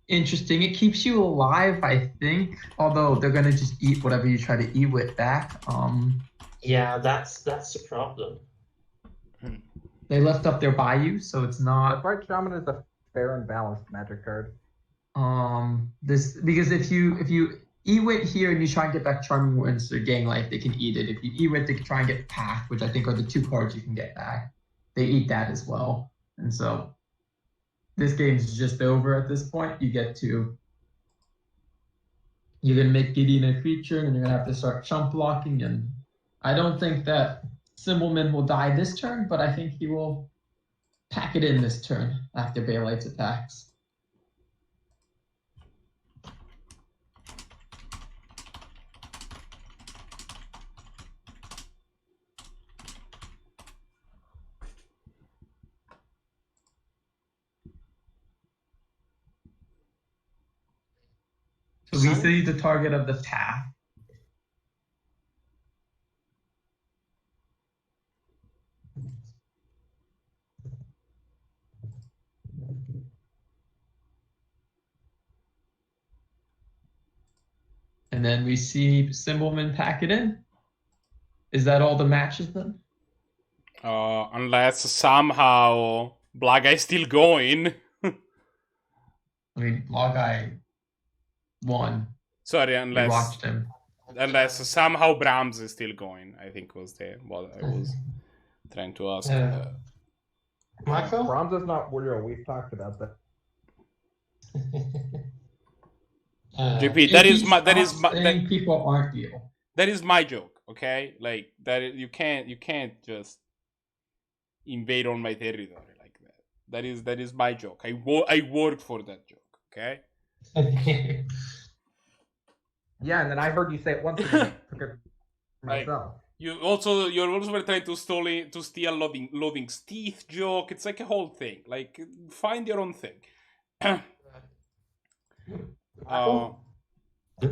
[SPEAKER 5] interesting. It keeps you alive, I think. Although they're gonna just eat whatever you try to Ewit back.
[SPEAKER 4] yeah, that's the problem.
[SPEAKER 5] They left up their Bayou, so it's not.
[SPEAKER 6] Bright Shaman is a fair and balanced magic card.
[SPEAKER 5] This because if you Ewit here and you try and get back Charming Winds or Gang Life, they can eat it. If you Ewit, they can try and get Path, which I think are the 2 cards you can get back. They eat that as well, and so this game's just over at this point. You're gonna make Gideon a creature, and you're gonna have to start chump blocking. And I don't think that Symbolman will die this turn, but I think he will pack it in this turn after Bailite's attacks. So we see the target of the path. And then we see Symbolman pack it in. Is that all the matches then?
[SPEAKER 1] Unless somehow Blahguy's still going.
[SPEAKER 5] I mean, Blahguy won.
[SPEAKER 1] Sorry,
[SPEAKER 5] We
[SPEAKER 1] unless
[SPEAKER 5] watched him.
[SPEAKER 1] somehow Brahms is still going. I think was what I was trying to ask.
[SPEAKER 4] Michael?
[SPEAKER 6] Brahms is not real. We've talked about that.
[SPEAKER 1] JP,
[SPEAKER 5] People aren't real.
[SPEAKER 1] that is my joke. Okay, like that. You can't just invade on my territory like that. That is my joke. I worked for that joke. Okay.
[SPEAKER 6] Yeah, and then I heard you say it once and I took it myself.
[SPEAKER 1] You're also were trying to steal Loading's teeth joke. It's like a whole thing. Like find your own thing.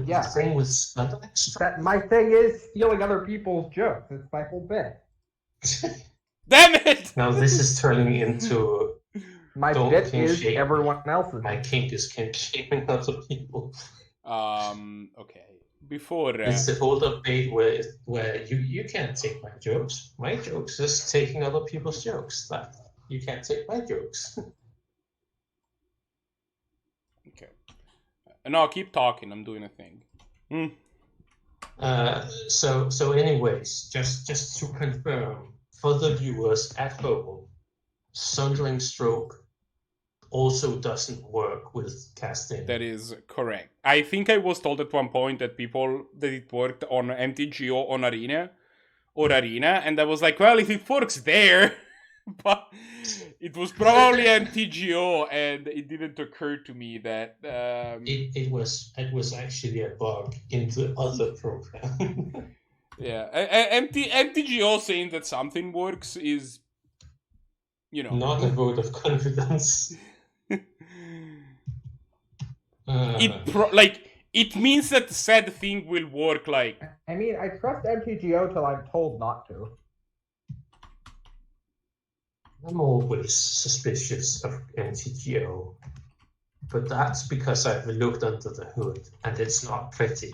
[SPEAKER 6] Yeah.
[SPEAKER 4] Thing with Splinter Extra.
[SPEAKER 6] That my thing is stealing other people's jokes. It's my whole bit.
[SPEAKER 1] Damn it!
[SPEAKER 4] Now this is turning into
[SPEAKER 6] My
[SPEAKER 4] Don't
[SPEAKER 6] bit
[SPEAKER 4] kink
[SPEAKER 6] is
[SPEAKER 4] shame.
[SPEAKER 6] everyone else's.
[SPEAKER 4] my kink is kink shaming other people.
[SPEAKER 1] Okay. Before
[SPEAKER 4] It's the whole debate where you can't take my jokes. My jokes is taking other people's jokes. That you can't take my jokes.
[SPEAKER 1] okay. No, keep talking. I'm doing a thing.
[SPEAKER 4] So anyways, just to confirm for the viewers at home, Sundering Stroke also doesn't work with casting.
[SPEAKER 1] That is correct. I think I was told at one point that it worked on MTGO on Arena, and I was like, well, if it works there, but it was probably MTGO, and it didn't occur to me that
[SPEAKER 4] It was actually a bug in the other program.
[SPEAKER 1] yeah, MTGO saying that something works is,
[SPEAKER 4] Not a vote of confidence.
[SPEAKER 1] It means that said thing will work. Like,
[SPEAKER 6] I mean, I trust MTGO till I'm told not to.
[SPEAKER 4] I'm always suspicious of MTGO, but that's because I've looked under the hood and it's not pretty.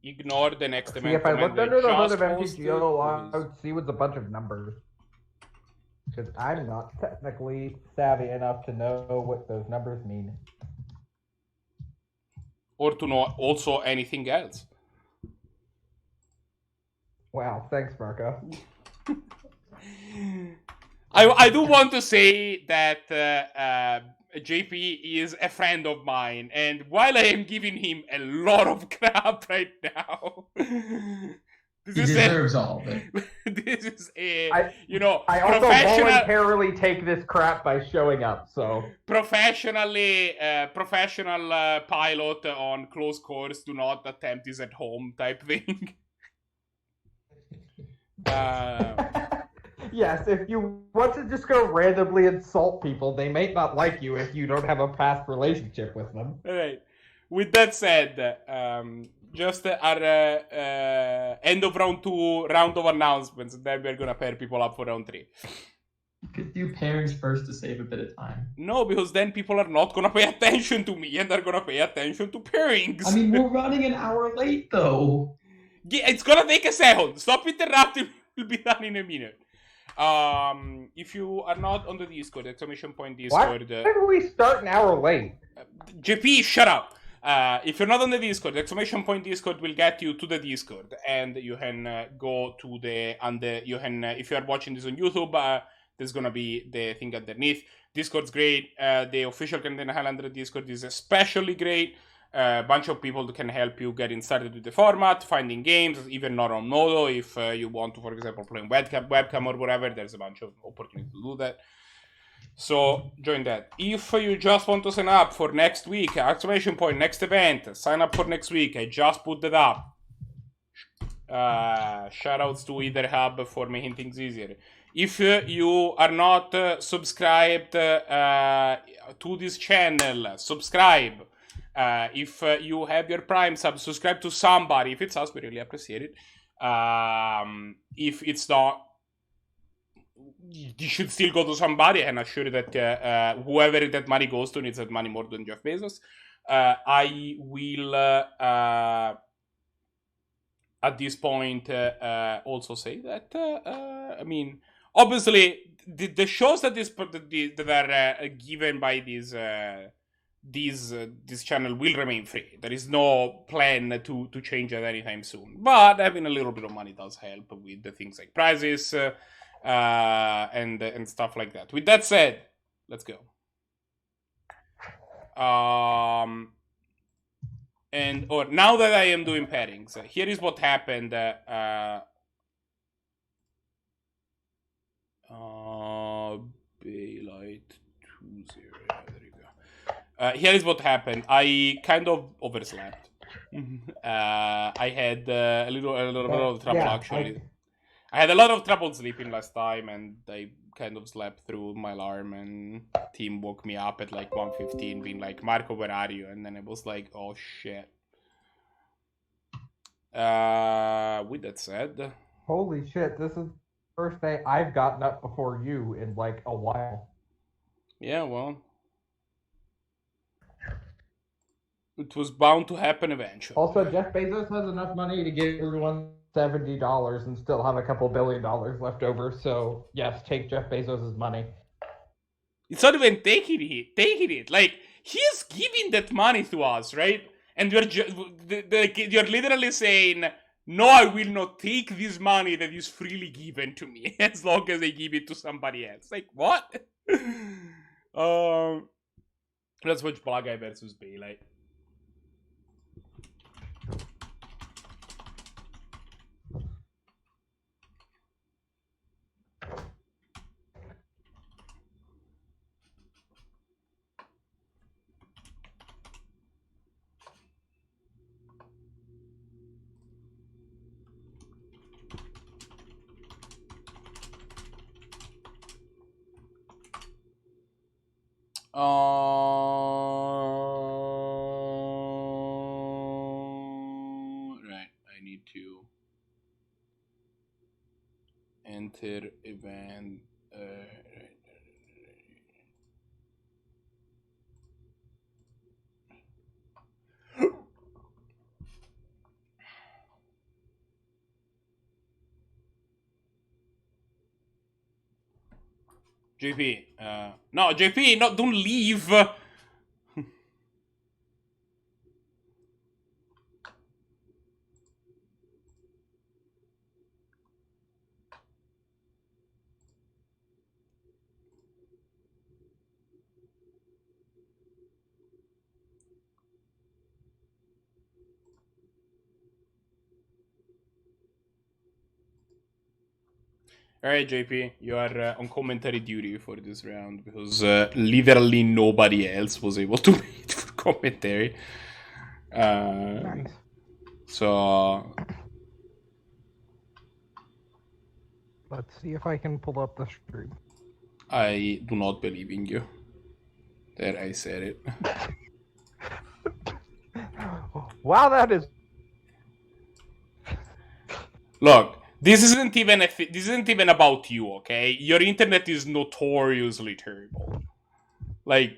[SPEAKER 1] ignore the next
[SPEAKER 6] See,
[SPEAKER 1] event.
[SPEAKER 6] if I looked
[SPEAKER 1] command
[SPEAKER 6] under the
[SPEAKER 1] I
[SPEAKER 6] hood of
[SPEAKER 1] just posted,
[SPEAKER 6] MTGO, I
[SPEAKER 1] because-
[SPEAKER 6] would see what's a bunch of numbers. Because I'm not technically savvy enough to know what those numbers mean.
[SPEAKER 1] or to know also anything else.
[SPEAKER 6] Wow, thanks, Marco.
[SPEAKER 1] I do want to say that JP is a friend of mine, and while I am giving him a lot of crap right now,
[SPEAKER 5] He deserves all of it.
[SPEAKER 1] this is a
[SPEAKER 6] I also
[SPEAKER 1] professional,
[SPEAKER 6] voluntarily take this crap by showing up. So
[SPEAKER 1] professional pilot on close course. Do not attempt this at home type thing.
[SPEAKER 6] yes, if you want to just go randomly insult people, they may not like you if you don't have a past relationship with them.
[SPEAKER 1] All right. With that said, just our end of round 2 round of announcements, and then we're gonna pair people up for round 3.
[SPEAKER 5] You could do pairings first to save a bit of time.
[SPEAKER 1] No, because then people are not gonna pay attention to me, and they're gonna pay attention to pairings.
[SPEAKER 5] I mean, we're running an hour late, though.
[SPEAKER 1] Yeah, it's gonna take a second. Stop interrupting. We'll be done in a minute. If you are not on the Discord, exclamation point
[SPEAKER 6] Why
[SPEAKER 1] Discord.
[SPEAKER 6] did we start an hour late?
[SPEAKER 1] JP, shut up. If you're not on the Discord, exclamation point Discord will get you to the Discord, and you can go to the you can if you are watching this on YouTube, there's gonna be the thing underneath. Discord's great. The official Canadian Highlander Discord is especially great. A bunch of people can help you getting started with the format, finding games, even not on Nodo. If you want to, for example, play on webcam or whatever, there's a bunch of opportunities to do that. So join that. If you just want to sign up for next week, exclamation point, next event, sign up for next week. I just put that up. Shoutouts to either hub for making things easier. If you are not subscribed to this channel, subscribe. If you have your Prime sub, subscribe to somebody. If it's us, we really appreciate it. If it's not, you should still go to somebody, and assure that whoever that money goes to needs that money more than Jeff Bezos. I will, at this point, also say that, I mean, obviously, the shows that are given by this channel will remain free. There is no plan to change it anytime soon. But having a little bit of money does help with the things like prizes and stuff like that. With that said, let's go. Now that I am doing pairings, here is what happened. Bailite 2-0. There you go. Here is what happened. I kind of overslept. I had a little bit of trouble actually. I had a lot of trouble sleeping last time, and I kind of slept through my alarm, and team woke me up at like 1:15 being like, Marco, where are you? And then I was like, oh shit. With that said,
[SPEAKER 6] holy shit, this is the first day I've gotten up before you in like a while.
[SPEAKER 1] Yeah, well, it was bound to happen eventually.
[SPEAKER 6] Also, Jeff Bezos has enough money to give everyone $70 and still have a couple $1 billion left over. So yes, take Jeff Bezos' money.
[SPEAKER 1] It's not even taking it. Like, he's giving that money to us, right? And you're literally saying, no, I will not take this money that is freely given to me as long as I give it to somebody else. Like, what? Let's watch Blahguy versus Bailite. Right, I need to enter event. JP, no, JP, no, don't leave. Alright, JP, you are on commentary duty for this round because literally nobody else was able to make it for commentary.
[SPEAKER 6] Nice.
[SPEAKER 1] So,
[SPEAKER 6] Let's see if I can pull up the stream.
[SPEAKER 1] I do not believe in you. There, I said it.
[SPEAKER 6] Wow, that is.
[SPEAKER 1] Look, this isn't even about you, okay? Your internet is notoriously terrible. Like,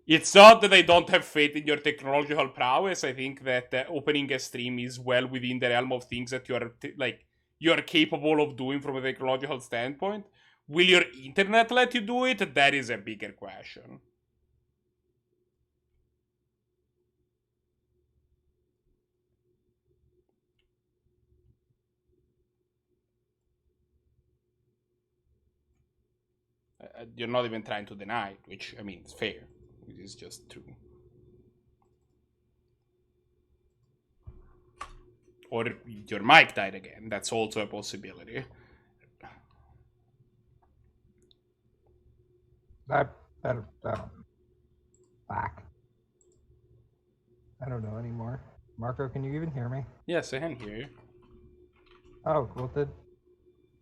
[SPEAKER 1] it's not that I don't have faith in your technological prowess. I think that opening a stream is well within the realm of things that you are capable of doing from a technological standpoint. Will your internet let you do it? That is a bigger question. You're not even trying to deny it, which, I mean, it's fair. It is just true. Or your mic died again. That's also a possibility.
[SPEAKER 6] Back. I don't know anymore. Marco, can you even hear me?
[SPEAKER 1] Yes, I can hear you.
[SPEAKER 6] Oh, well,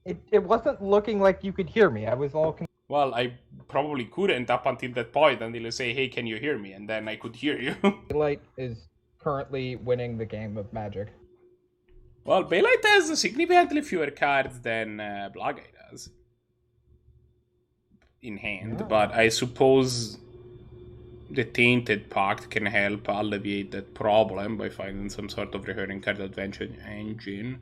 [SPEAKER 6] it wasn't looking like you could hear me. I was all
[SPEAKER 1] Well, I probably couldn't up until that point, until I say, hey, can you hear me? And then I could hear you.
[SPEAKER 6] Bailite is currently winning the game of Magic.
[SPEAKER 1] Well, Bailite has significantly fewer cards than Blahguy does. In hand,
[SPEAKER 6] Yeah.
[SPEAKER 1] but I suppose the Tainted Pact can help alleviate that problem by finding some sort of recurring card adventure engine.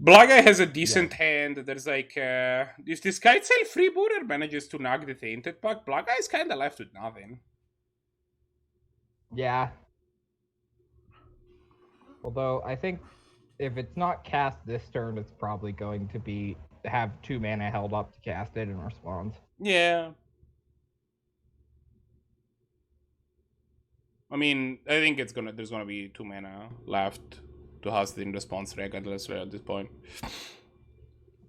[SPEAKER 1] Blahguy has a decent hand. There's like, if this Kitesail Freebooter manages to knock the Tainted Pact, Blahguy is kind of left with nothing.
[SPEAKER 6] Yeah. Although I think if it's not cast this turn, it's probably going to be have 2 mana held up to cast it in response.
[SPEAKER 1] Yeah. I mean, I think there's gonna be 2 mana left to cast it in response regardless at this point.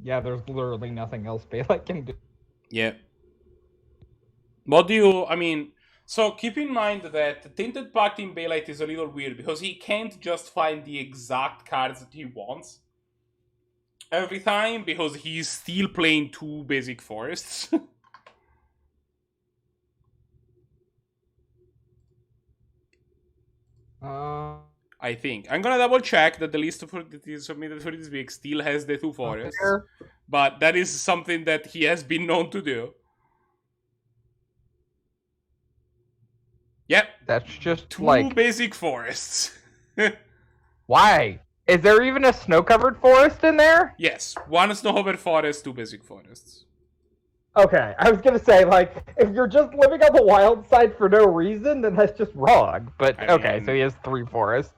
[SPEAKER 6] Yeah, there's literally nothing else Bailite can do.
[SPEAKER 1] Yeah. What do you... I mean... So, keep in mind that Tainted Pact in Bailite is a little weird because he can't just find the exact cards that he wants every time because he's still playing 2 basic forests. I think. I'm gonna double check that the list that is submitted for this week still has the 2 forests. But that is something that he has been known to do. Yep.
[SPEAKER 6] That's just
[SPEAKER 1] 2
[SPEAKER 6] like
[SPEAKER 1] basic forests.
[SPEAKER 6] why? Is there even a snow-covered forest in there?
[SPEAKER 1] Yes. 1 snow-covered forest, 2 basic forests.
[SPEAKER 6] Okay, I was gonna say, like, if you're just living on the wild side for no reason, then that's just wrong. But
[SPEAKER 1] I
[SPEAKER 6] okay,
[SPEAKER 1] mean-
[SPEAKER 6] so he has 3 forests.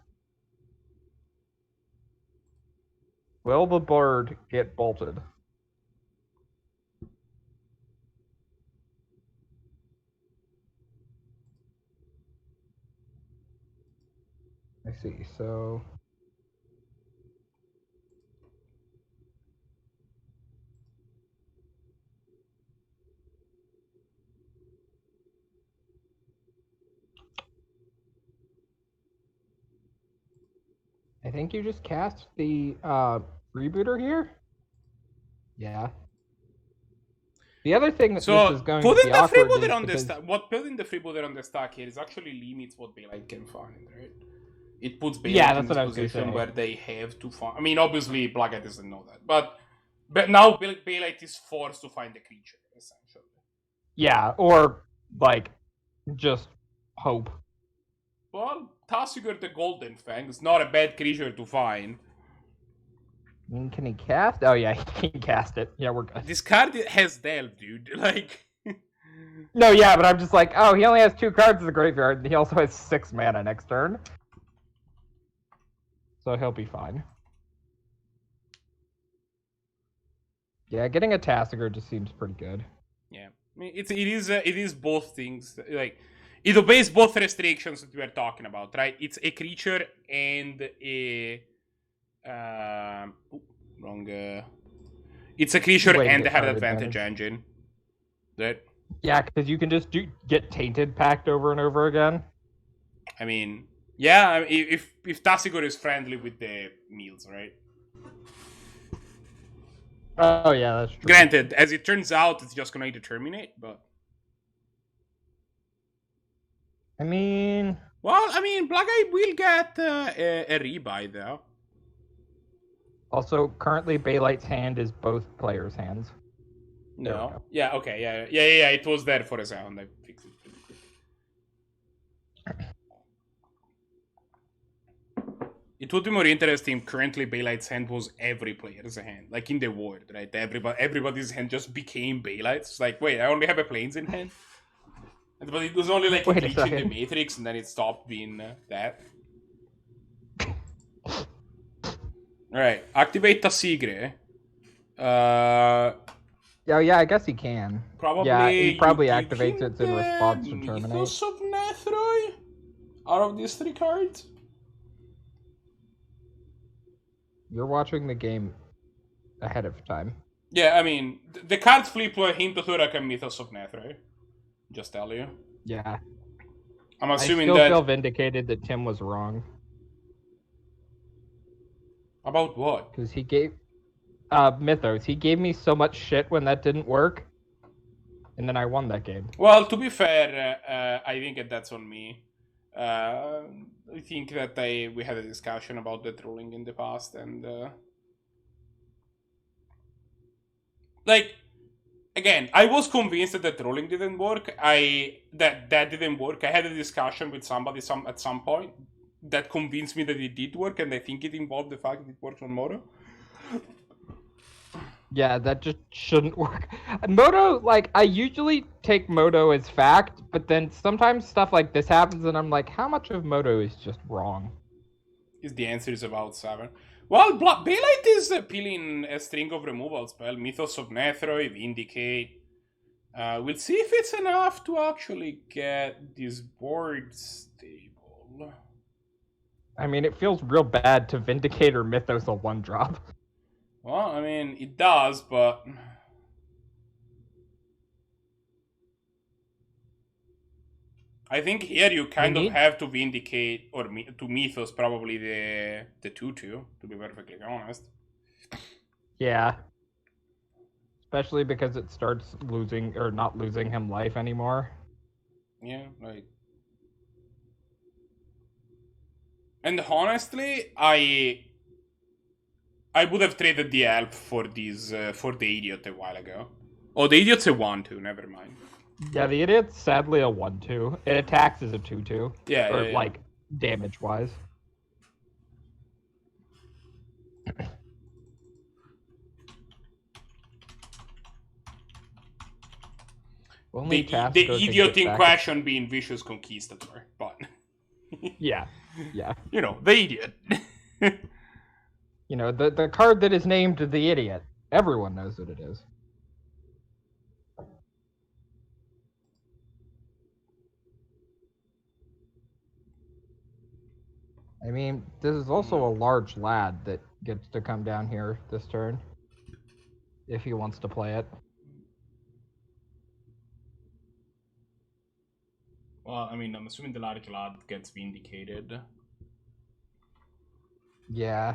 [SPEAKER 6] Will the bird get bolted? I see, so... I think you just cast the rebooter here? Yeah. The other thing that
[SPEAKER 1] So,
[SPEAKER 6] this is going to
[SPEAKER 1] putting
[SPEAKER 6] be
[SPEAKER 1] the
[SPEAKER 6] awkward
[SPEAKER 1] freebooter
[SPEAKER 6] is
[SPEAKER 1] on the
[SPEAKER 6] because-
[SPEAKER 1] stack, what putting the freebooter on the stack here is actually limits what Bailite can find, right? It puts Bailite
[SPEAKER 6] Yeah,
[SPEAKER 1] in
[SPEAKER 6] that's
[SPEAKER 1] this
[SPEAKER 6] what I was gonna
[SPEAKER 1] position
[SPEAKER 6] say.
[SPEAKER 1] where they have to find. I mean, obviously, Blahguy doesn't know that, but now Bailite is forced to find the creature essentially.
[SPEAKER 6] Yeah, or, like, just hope.
[SPEAKER 1] Well, Tasigur the Golden Fang is not a bad creature to find.
[SPEAKER 6] I mean, can he cast? Oh, yeah, he can cast it. Yeah, we're good.
[SPEAKER 1] This card has Delve, dude. Like,
[SPEAKER 6] No, yeah, but I'm just like, oh, he only has 2 cards in the graveyard, and he also has 6 mana next turn. So he'll be fine. Yeah, getting a Tasigur just seems pretty good.
[SPEAKER 1] yeah, I mean, it is both things. Like, it obeys both restrictions that we are talking about, right? It's a creature and a wrong. It's a creature
[SPEAKER 6] Way
[SPEAKER 1] and
[SPEAKER 6] to
[SPEAKER 1] they had
[SPEAKER 6] card
[SPEAKER 1] advantage engine. Right?
[SPEAKER 6] Yeah, because you can just get tainted packed over and over again.
[SPEAKER 1] I mean, yeah, if Tassigor is friendly with the meals, right?
[SPEAKER 6] Oh yeah, that's true.
[SPEAKER 1] Granted, as it turns out, it's just gonna terminate, but
[SPEAKER 6] I mean,
[SPEAKER 1] well, I mean, Blahguy will get a rebuy though.
[SPEAKER 6] also currently Baylite's hand is both players' hands. There we
[SPEAKER 1] No.
[SPEAKER 6] go.
[SPEAKER 1] Yeah. Okay. Yeah. It was there for a second. I fixed it pretty quick. It would be more interesting. Currently, Baylite's hand was every player's hand, like in the world, right? Everybody's hand just became Baylite's. It's like, wait, I only have a planes in hand, but it was only like a
[SPEAKER 6] Wait a
[SPEAKER 1] glitch in the
[SPEAKER 6] second.
[SPEAKER 1] matrix, and then it stopped being that. All right, activate Tassigre.
[SPEAKER 6] Yeah, I guess he can.
[SPEAKER 1] Probably.
[SPEAKER 6] Yeah, he probably
[SPEAKER 1] you give
[SPEAKER 6] activates
[SPEAKER 1] him
[SPEAKER 6] it in response to
[SPEAKER 1] the
[SPEAKER 6] terminate.
[SPEAKER 1] Mythos of Nethroi out of these 3 cards.
[SPEAKER 6] You're watching the game ahead of time.
[SPEAKER 1] Yeah, I mean, the cards flip were Hint of Thurak and Mythos of Nethroi. Just tell you.
[SPEAKER 6] Yeah.
[SPEAKER 1] I'm
[SPEAKER 6] I
[SPEAKER 1] assuming
[SPEAKER 6] still
[SPEAKER 1] that.
[SPEAKER 6] feel vindicated that Tim was wrong.
[SPEAKER 1] About what?
[SPEAKER 6] Because he gave... Mythos. He gave me so much shit when that didn't work. And then I won that game.
[SPEAKER 1] Well, to be fair, I think that's on me. I think that we had a discussion about that ruling in the past, and like, again, I was convinced that that ruling didn't work. That didn't work. I had a discussion with somebody at some point that convinced me that it did work, and I think it involved the fact that it works on Moto.
[SPEAKER 6] Yeah, that just shouldn't work. Moto, like, I usually take Moto as fact, but then sometimes stuff like this happens, and I'm like, how much of Moto is just wrong?
[SPEAKER 1] Is the answer is about 7. Well, Baylite is peeling a string of removal spell. Mythos of Nethroi, Vindicate. We'll see if it's enough to actually get this board stable.
[SPEAKER 6] I mean, it feels real bad to Vindicate or Mythos a 1-drop.
[SPEAKER 1] Well, I mean, it does, but I think here you kind of have to Vindicate, or to Mythos probably the 2-2, to be perfectly honest.
[SPEAKER 6] Yeah. Especially because it starts losing, or not losing him life anymore.
[SPEAKER 1] Yeah, like... And honestly, I would have traded the Elf for these for the Idiot a while ago. Oh, the Idiot's a 1-2, never mind.
[SPEAKER 6] Yeah, the Idiot's sadly a 1-2. It attacks as a 2-2.
[SPEAKER 1] Yeah,
[SPEAKER 6] or,
[SPEAKER 1] yeah.
[SPEAKER 6] like, damage-wise.
[SPEAKER 1] The Idiot in question being Vicious Conquistador, but...
[SPEAKER 6] yeah.
[SPEAKER 1] You know, the Idiot.
[SPEAKER 6] You know, the card that is named the Idiot. Everyone knows what it is. I mean, this is also a large lad that gets to come down here this turn. If he wants to play it.
[SPEAKER 1] Well, I mean, I'm assuming the large lad gets Vindicated.
[SPEAKER 6] Yeah.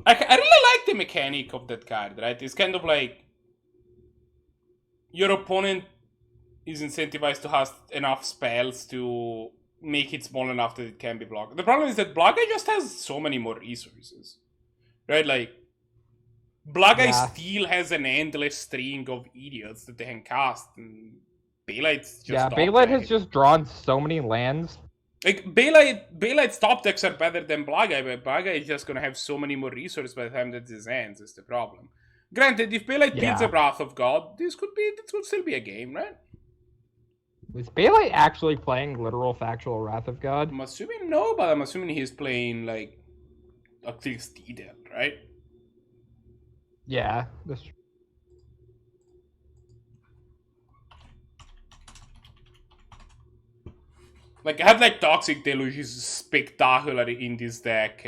[SPEAKER 1] I really like the mechanic of that card, right? It's kind of like your opponent is incentivized to have enough spells to make it small enough that it can be blocked. The problem is that Blahguy just has so many more resources, right? Like, Blahguy still has an endless string of idiots that they can cast, and Baylite's just
[SPEAKER 6] Baylite has just drawn so many lands.
[SPEAKER 1] Like, Baylite's top decks are better than Blahguy, but Blahguy is just gonna have so many more resources by the time that this ends, is the problem. Granted, if Baylite builds a Wrath of God, this could still be a game, right?
[SPEAKER 6] Was Baylite actually playing literal factual Wrath of God?
[SPEAKER 1] I'm assuming no, but I'm assuming he's playing, like, at least D-Dead, right?
[SPEAKER 6] Yeah, that's true.
[SPEAKER 1] Like, I have, like, Toxic Deluge is spectacular in this deck.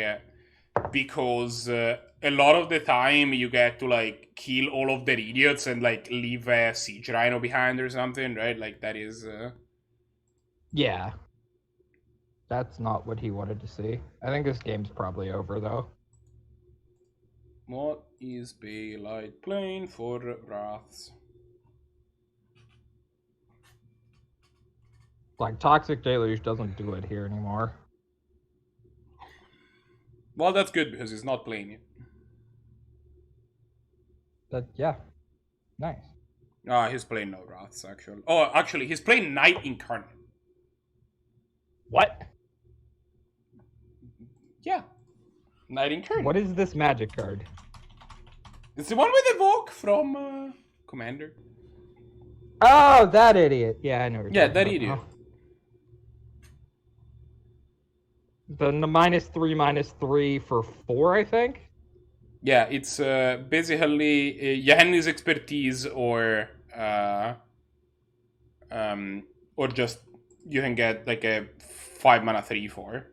[SPEAKER 1] because a lot of the time you get to like kill all of their idiots and like leave a siege rhino behind or something, right? Like that is
[SPEAKER 6] Yeah. That's not what he wanted to see. I think this game's probably over though.
[SPEAKER 1] what is Bailite playing for Wraths?
[SPEAKER 6] Like Toxic Deluge doesn't do it here anymore.
[SPEAKER 1] Well, that's good because he's not playing it.
[SPEAKER 6] But yeah. Nice.
[SPEAKER 1] He's playing no Wraths actually. Oh, actually, he's playing Knight Incarnate.
[SPEAKER 6] What?
[SPEAKER 1] Yeah, Knight Incarnate.
[SPEAKER 6] What is this magic card?
[SPEAKER 1] It's the one with Evoke from Commander.
[SPEAKER 6] Oh, that idiot. Yeah, I know. What you're
[SPEAKER 1] Yeah,
[SPEAKER 6] talking
[SPEAKER 1] that
[SPEAKER 6] about
[SPEAKER 1] idiot.
[SPEAKER 6] now. The -3/-3 for 4, I think.
[SPEAKER 1] Yeah, it's basically Yahenni's expertise or just you can get like a 5-mana 3/4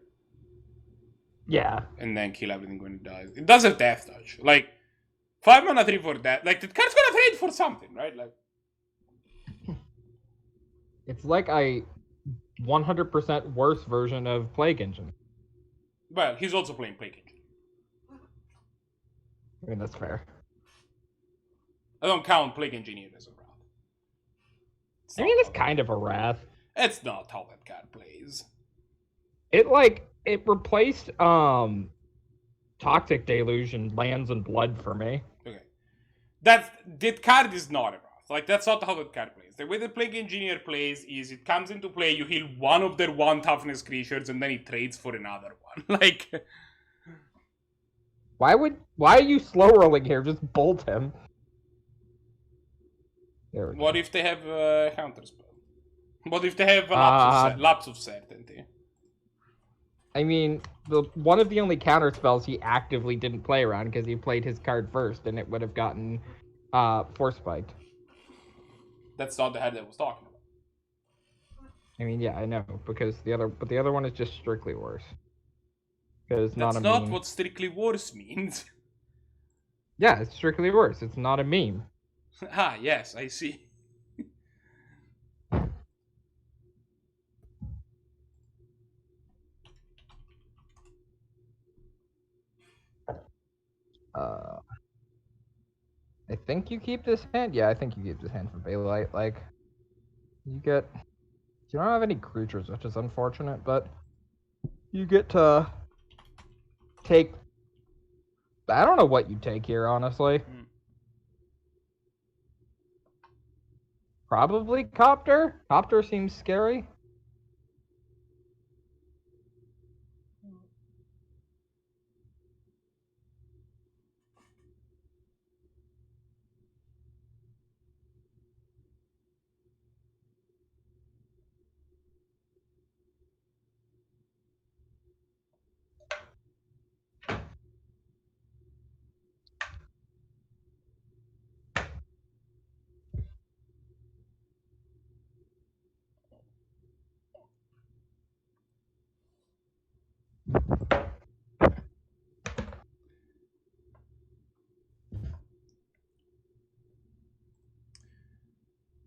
[SPEAKER 6] Yeah.
[SPEAKER 1] and then kill everything when it dies. It does have death touch. Like 5-mana 3/4 death. Like the card's gonna trade for something, right? Like
[SPEAKER 6] It's like a 100% worse version of Plague Engine.
[SPEAKER 1] well, he's also playing Plague Engine.
[SPEAKER 6] I mean, that's fair.
[SPEAKER 1] I don't count Plague Engineer as a Wrath.
[SPEAKER 6] I mean, it's kind of a wrath.
[SPEAKER 1] It's not how that card plays.
[SPEAKER 6] It replaced Toxic Deluge and Lands and Blood for me.
[SPEAKER 1] Okay. That card is not a Wrath. Like, that's not how that card plays. The way the Plague Engineer plays is it comes into play, you heal one of their 1 toughness creatures, and then it trades for another one. Like,
[SPEAKER 6] Why are you slow rolling here? Just bolt him. There we go.
[SPEAKER 1] what if they have counterspell? What if they have a lapse of certainty?
[SPEAKER 6] I mean, one of the only counter spells he actively didn't play around because he played his card first, and it would have gotten Force Spiked.
[SPEAKER 1] That's not the head that I was talking about.
[SPEAKER 6] I mean, yeah, I know, because the other one is just strictly worse. Because
[SPEAKER 1] That's not what strictly worse means.
[SPEAKER 6] Yeah, it's strictly worse. It's not a meme.
[SPEAKER 1] Ah, yes, I see.
[SPEAKER 6] I think you keep this hand. Yeah, I think you keep this hand for Bailite. Like, you don't have any creatures, which is unfortunate, but you get to take. I don't know what you take here, honestly. Probably Copter. Copter seems scary.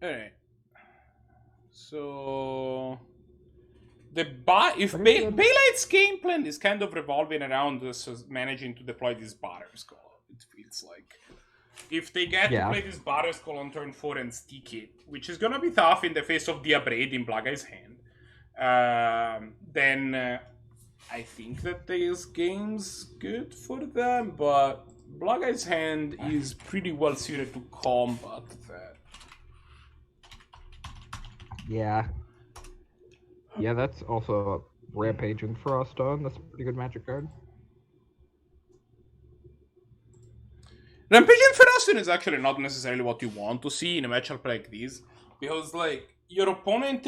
[SPEAKER 1] Alright. So if Bailite's game plan is kind of revolving around this managing to deploy this Barrier Skull, it feels like. If they get to play this Barrier Skull on turn 4 and stick it, which is gonna be tough in the face of the Abrade in Blahguy's hand, then I think that this game's good for them, but Blahguy's hand is pretty well suited to combat that.
[SPEAKER 6] Yeah. Yeah, that's also a Rampaging Froststone. That's a pretty good magic card.
[SPEAKER 1] Rampaging Froststone is actually not necessarily what you want to see in a matchup like this, because, like, your opponent,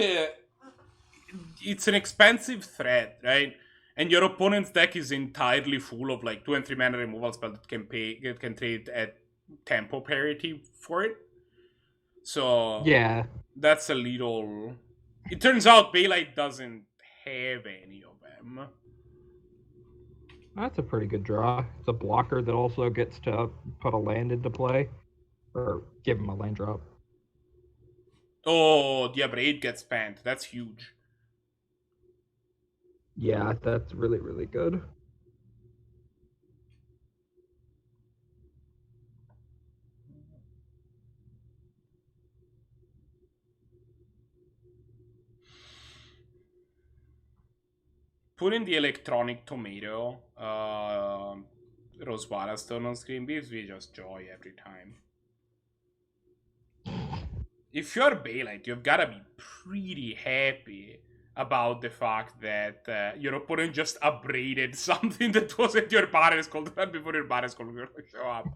[SPEAKER 1] it's an expensive threat, right? And your opponent's deck is entirely full of, like, 2 and 3 mana removal spells that can trade at tempo parity for it. So
[SPEAKER 6] yeah,
[SPEAKER 1] that's a little. It turns out Bailite doesn't have any of them.
[SPEAKER 6] That's a pretty good draw. It's a blocker that also gets to put a land into play, or give him a land drop.
[SPEAKER 1] Oh, the Abrade gets banned. That's huge.
[SPEAKER 6] Yeah, that's really, really good.
[SPEAKER 1] Putting the electronic tomato, Roswara Stone on screen gives me just joy every time. If you're Bailite, you've gotta be pretty happy about the fact that your opponent just upbraided something that wasn't your Battle Skull before your Battle Skull will show up.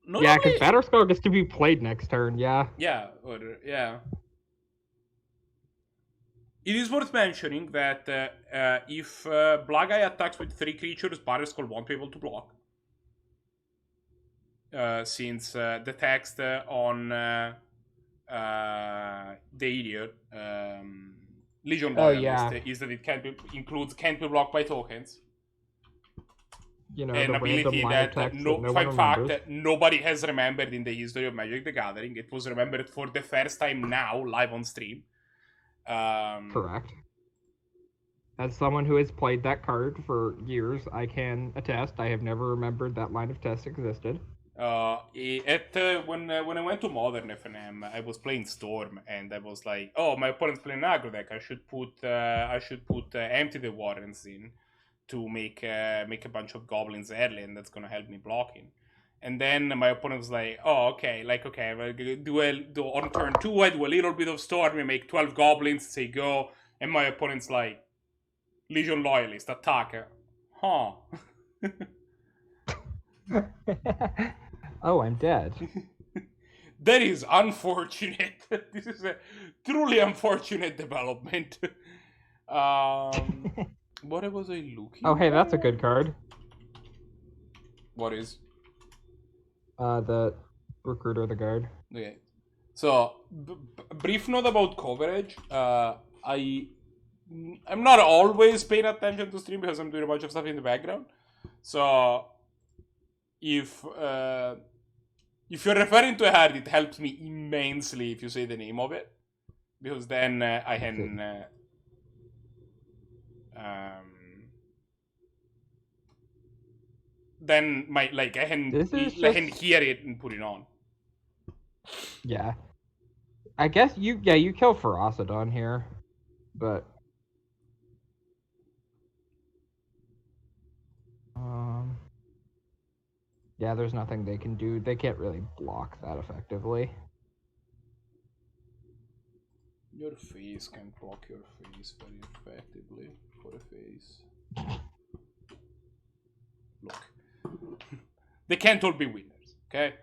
[SPEAKER 1] Not
[SPEAKER 6] Yeah, because
[SPEAKER 1] only-
[SPEAKER 6] Batter Skull gets to be played next turn, yeah.
[SPEAKER 1] Yeah, yeah. It is worth mentioning that if Blahguy attacks with 3 creatures, Battle Skull won't be able to block. Since the text on the idiot Legion Loyalist is that it can't be blocked by tokens.
[SPEAKER 6] You know,
[SPEAKER 1] An
[SPEAKER 6] the
[SPEAKER 1] ability
[SPEAKER 6] random line of text that no one
[SPEAKER 1] in fact,
[SPEAKER 6] remembers.
[SPEAKER 1] nobody has remembered in the history of Magic the Gathering. It was remembered for the first time now, live on stream.
[SPEAKER 6] Correct. As someone who has played that card for years, I can attest I have never remembered that line of text existed.
[SPEAKER 1] When I went to Modern FNM, I was playing Storm, and I was like, "Oh, my opponent's playing an aggro deck. I should put Empty the Warrens in to make a bunch of goblins early, and that's gonna help me blocking." And then my opponent was like, "Oh, okay, do on turn 2, I do a little bit of Storm, I make 12 goblins, say go," and my opponent's like, "Legion Loyalist, attack." Huh.
[SPEAKER 6] Oh, I'm dead.
[SPEAKER 1] That is unfortunate. This is a truly unfortunate development. What was I looking
[SPEAKER 6] Oh, hey, that's a
[SPEAKER 1] at?
[SPEAKER 6] good card.
[SPEAKER 1] What is?
[SPEAKER 6] The Recruiter of the Guard.
[SPEAKER 1] Okay. So, brief note about coverage. I'm not always paying attention to stream because I'm doing a bunch of stuff in the background. So, if you're referring to a card, it helps me immensely if you say the name of it, because then I can I can hear it and put it on.
[SPEAKER 6] Yeah. I guess you kill Ferocidon here, but yeah, there's nothing they can do. They can't really block that effectively.
[SPEAKER 1] Your face can block your face very effectively for a face. Look. They can't all be winners, okay?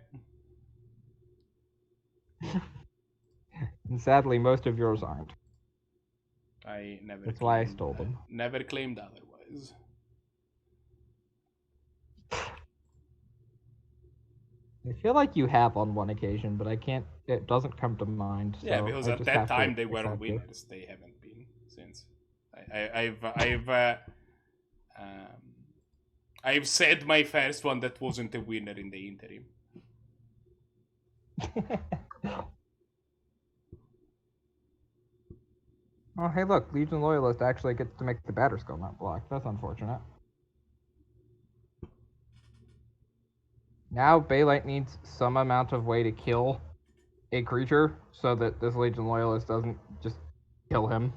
[SPEAKER 6] And sadly, most of yours aren't.
[SPEAKER 1] I never.
[SPEAKER 6] That's why I stole them.
[SPEAKER 1] Never claimed otherwise.
[SPEAKER 6] I feel like you have on one occasion, but I can't. It doesn't come to mind.
[SPEAKER 1] Yeah,
[SPEAKER 6] so
[SPEAKER 1] because
[SPEAKER 6] I
[SPEAKER 1] at
[SPEAKER 6] just
[SPEAKER 1] that
[SPEAKER 6] have to
[SPEAKER 1] time they were
[SPEAKER 6] accept it.
[SPEAKER 1] winners. They haven't been since. I've said my first one that wasn't a winner in the interim.
[SPEAKER 6] Oh, hey, look, Legion Loyalist actually gets to make the Batter Skull not block. That's unfortunate. Now, Bailite needs some amount of way to kill a creature so that this Legion Loyalist doesn't just kill him.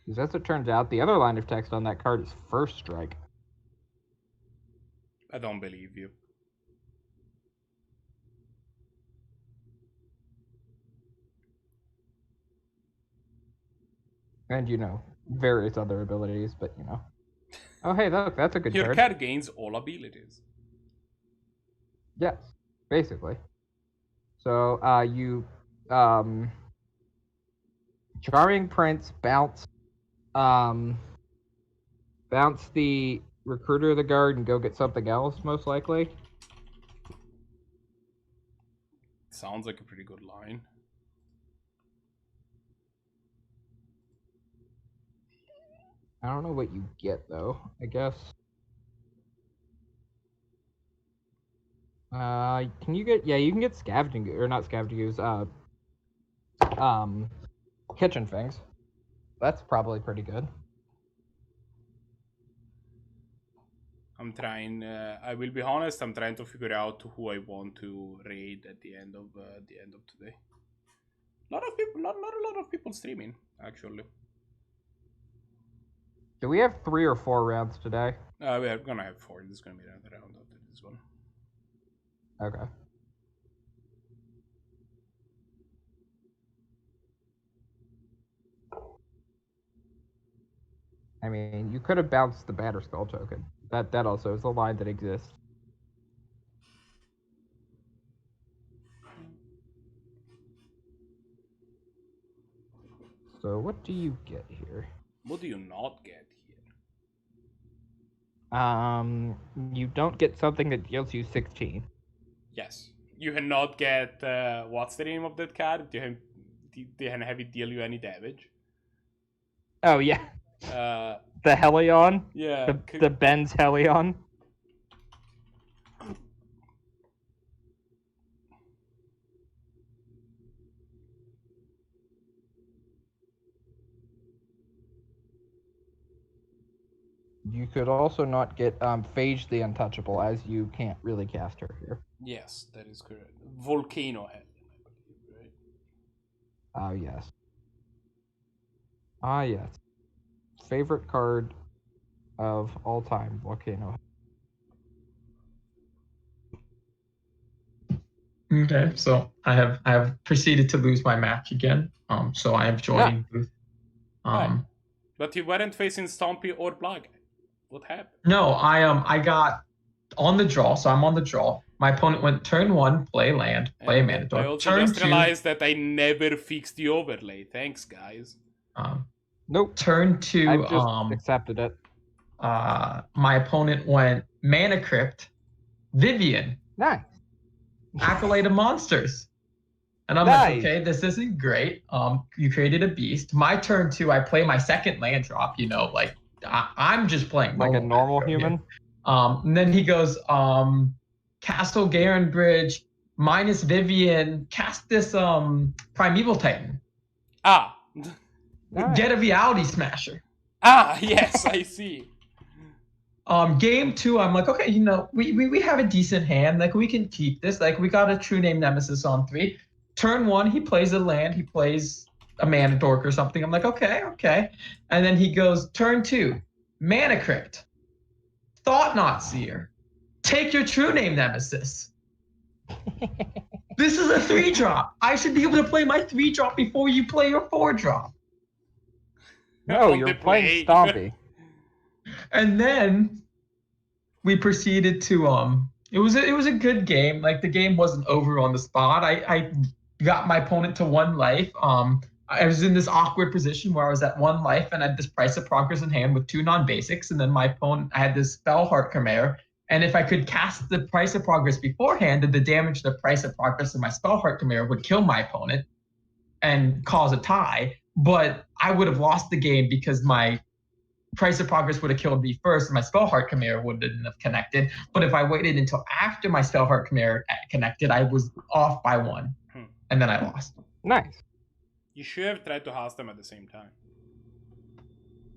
[SPEAKER 6] Because as it turns out, the other line of text on that card is First Strike.
[SPEAKER 1] I don't believe you.
[SPEAKER 6] And, you know, various other abilities, but, you know. Oh, hey, look, that's a good
[SPEAKER 1] Your
[SPEAKER 6] card.
[SPEAKER 1] card gains all abilities.
[SPEAKER 6] Yes, basically. So, you, Charming Prince, bounce the Recruiter of the Guard and go get something else, most likely.
[SPEAKER 1] Sounds like a pretty good line.
[SPEAKER 6] I don't know what you get though. I guess. Can you get? Yeah, you can get scavenging or not scavenging goose. Kitchen things. That's probably pretty good.
[SPEAKER 1] I'm trying. I will be honest. I'm trying to figure out who I want to raid at the end of today. Not a lot of people streaming actually.
[SPEAKER 6] Do we have 3 or 4 rounds today?
[SPEAKER 1] We are gonna have 4. This is gonna be another round after this one.
[SPEAKER 6] Okay. I mean, you could have bounced the Batterskull token. That also is a line that exists. So what do you get here?
[SPEAKER 1] What do you not get here?
[SPEAKER 6] You don't get something that deals you 16.
[SPEAKER 1] Yes. You cannot get what's the name of that card? Do you have it deal you any damage?
[SPEAKER 6] Oh yeah. The Helion.
[SPEAKER 1] Yeah.
[SPEAKER 6] The Ben's Helion. You could also not get Phage the Untouchable, as you can't really cast her here.
[SPEAKER 1] Yes, that is correct. Volcano Head, I believe, right?
[SPEAKER 6] Ah, yes. Ah, yes. Favorite card of all time, Volcano.
[SPEAKER 5] Okay, so I have proceeded to lose my match again. So I am joining Booth.
[SPEAKER 1] Right. But you weren't facing Stompy or Blahguy. What happened?
[SPEAKER 5] No, I got on the draw, so I'm on the draw. My opponent went turn 1, play land, play a mana.
[SPEAKER 1] I also
[SPEAKER 5] turn
[SPEAKER 1] just
[SPEAKER 5] 2,
[SPEAKER 1] realized that I never fixed the overlay. Thanks, guys.
[SPEAKER 6] Nope.
[SPEAKER 5] Turn 2,
[SPEAKER 6] I just accepted it.
[SPEAKER 5] my opponent went Mana Crypt, Vivian,
[SPEAKER 6] Nice.
[SPEAKER 5] Acolyte of Monsters. And I'm
[SPEAKER 6] Nice.
[SPEAKER 5] like, okay, this isn't great. You created a beast. My turn 2, I play my second land drop, like I'm just playing
[SPEAKER 6] Like a normal human?
[SPEAKER 5] Here. And then he goes, Castle Garen Bridge, minus Vivian, cast this Primeval Titan.
[SPEAKER 1] Ah.
[SPEAKER 6] Nice.
[SPEAKER 5] Get a Reality Smasher.
[SPEAKER 1] Ah, yes, I see.
[SPEAKER 5] Game 2, I'm like, okay, we have a decent hand. Like, we can keep this. Like, we got a True Name Nemesis on 3. Turn 1, he plays a land. He plays a Mana Dork or something. I'm like, okay. And then he goes, turn 2, Mana Crypt, Thought Not Seer, take your True Name Nemesis. This is a 3-drop. I should be able to play my 3-drop before you play your 4-drop.
[SPEAKER 6] No, you're playing Stompy.
[SPEAKER 5] And then we proceeded to it was a good game. Like, the game wasn't over on the spot. I got my opponent to 1 life. I was in this awkward position where I was at 1 life and I had this Price of Progress in hand with 2 non-basics, and then my opponent, I had this Spellheart Chimera. And if I could cast the Price of Progress beforehand, then the damage to the Price of Progress of my Spellheart Chimera would kill my opponent and cause a tie. But I would have lost the game because my Price of Progress would have killed me first, and my Spellheart Chimera wouldn't have connected. But if I waited until after my Spellheart Chimera connected, I was off by 1, and then I lost.
[SPEAKER 6] Nice.
[SPEAKER 1] You should have tried to house them at the same time.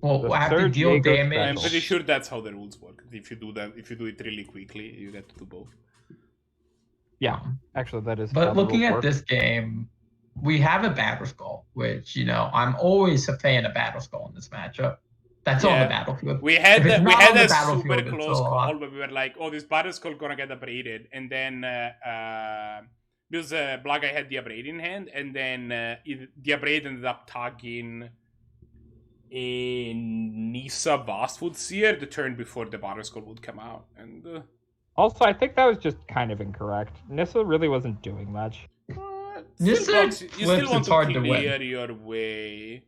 [SPEAKER 5] Well, I have to deal damage.
[SPEAKER 1] I'm pretty sure that's how the rules work. If you do it really quickly, you get to do both.
[SPEAKER 6] Yeah, actually, that is.
[SPEAKER 5] But looking at this game, we have a Batterskull, which I'm always a fan of Batterskull in this matchup. That's on the battlefield.
[SPEAKER 1] We had a super close call, but we were like, "Oh, this Batterskull gonna get abraded," and then because Blahguy had the abrade in hand, and then the abrade ended up tagging a Nissa Vastwood Seer the turn before the Batterskull would come out, and
[SPEAKER 6] also I think that was just kind of incorrect. Nissa really wasn't doing much.
[SPEAKER 1] You still want to clear your way.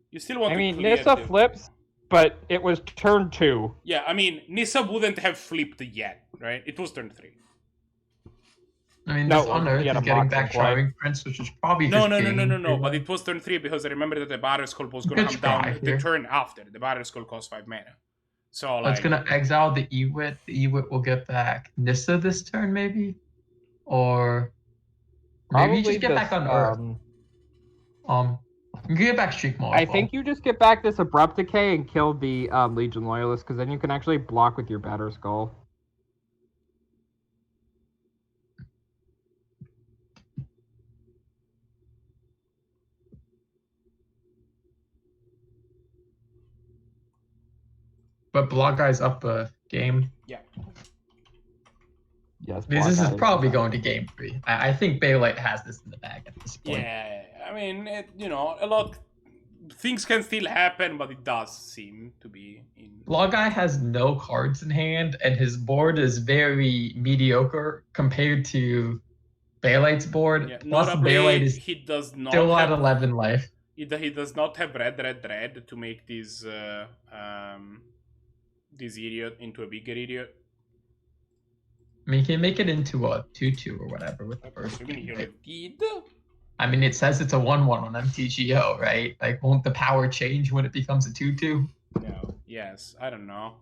[SPEAKER 1] You still want to clear
[SPEAKER 6] Nissa flips, but it was turn 2.
[SPEAKER 1] Yeah, I mean, Nissa wouldn't have flipped yet, right? It was turn 3.
[SPEAKER 5] I mean,
[SPEAKER 6] No,
[SPEAKER 5] this Unearth
[SPEAKER 6] he had
[SPEAKER 5] is
[SPEAKER 6] a
[SPEAKER 5] getting
[SPEAKER 6] mock
[SPEAKER 5] back
[SPEAKER 6] play.
[SPEAKER 5] Charming Prince, which is probably
[SPEAKER 1] No,
[SPEAKER 5] just
[SPEAKER 1] no, no, no,
[SPEAKER 5] gaining
[SPEAKER 1] no, no.
[SPEAKER 5] pretty
[SPEAKER 1] But
[SPEAKER 5] well.
[SPEAKER 1] it was turn 3 because I remember that the Battle Skull was going to
[SPEAKER 5] Good
[SPEAKER 1] come down
[SPEAKER 5] try
[SPEAKER 1] the
[SPEAKER 5] here.
[SPEAKER 1] turn after. The Battle Skull cost 5 mana. So,
[SPEAKER 5] It's
[SPEAKER 1] like...
[SPEAKER 5] gonna exile the Ewit. The Ewit will get back Nissa this turn, maybe? Or maybe you
[SPEAKER 6] Probably
[SPEAKER 5] just get
[SPEAKER 6] this,
[SPEAKER 5] back Unearth. You can get back Streak Maul as
[SPEAKER 6] I
[SPEAKER 5] well.
[SPEAKER 6] think you just get back this Abrupt Decay and kill the Legion Loyalist, because then you can actually block with your Batter Skull.
[SPEAKER 5] But Blahguy's up a game.
[SPEAKER 1] Yeah.
[SPEAKER 6] Yes,
[SPEAKER 5] This is
[SPEAKER 6] Blahguy
[SPEAKER 5] probably
[SPEAKER 6] the
[SPEAKER 5] going to game 3. I think Bailite has this in the bag at this point.
[SPEAKER 1] Yeah, I mean, a lot... Things can still happen, but it does seem to be in...
[SPEAKER 5] Blahguy has no cards in hand, and his board is very mediocre compared to Bailite's board.
[SPEAKER 1] Yeah,
[SPEAKER 5] Plus,
[SPEAKER 1] notably,
[SPEAKER 5] Bailite is
[SPEAKER 1] he does not
[SPEAKER 5] still
[SPEAKER 1] have...
[SPEAKER 5] at 11 life.
[SPEAKER 1] He does not have red to make this this idiot into a bigger idiot.
[SPEAKER 5] I mean, he can make it into a 2/2 or whatever with the first.
[SPEAKER 1] Assuming he
[SPEAKER 5] right?
[SPEAKER 1] did.
[SPEAKER 5] I mean, it says it's a 1/1 on MTGO, right? Like, won't the power change when it becomes a 2/2?
[SPEAKER 1] No. Yes. I don't know.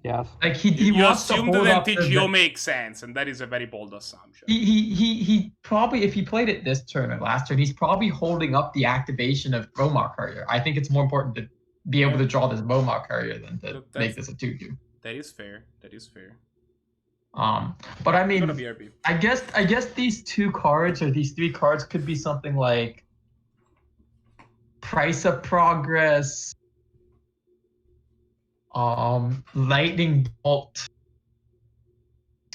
[SPEAKER 6] Yes.
[SPEAKER 5] Like he
[SPEAKER 1] You
[SPEAKER 5] wants to
[SPEAKER 1] assume
[SPEAKER 5] hold
[SPEAKER 1] that
[SPEAKER 5] up the-
[SPEAKER 1] MTGO makes sense, and that is a very bold assumption.
[SPEAKER 5] He probably, if he played it this turn or last turn, he's probably holding up the activation of Bomar Courier. I think it's more important to be able to draw this Bomar Courier than to
[SPEAKER 1] Look,
[SPEAKER 5] make this a 2/2.
[SPEAKER 1] That is fair. That is fair.
[SPEAKER 5] But I mean,
[SPEAKER 1] Gonna BRB.
[SPEAKER 5] I guess these 2 cards or these 3 cards could be something like Price of Progress, Lightning Bolt,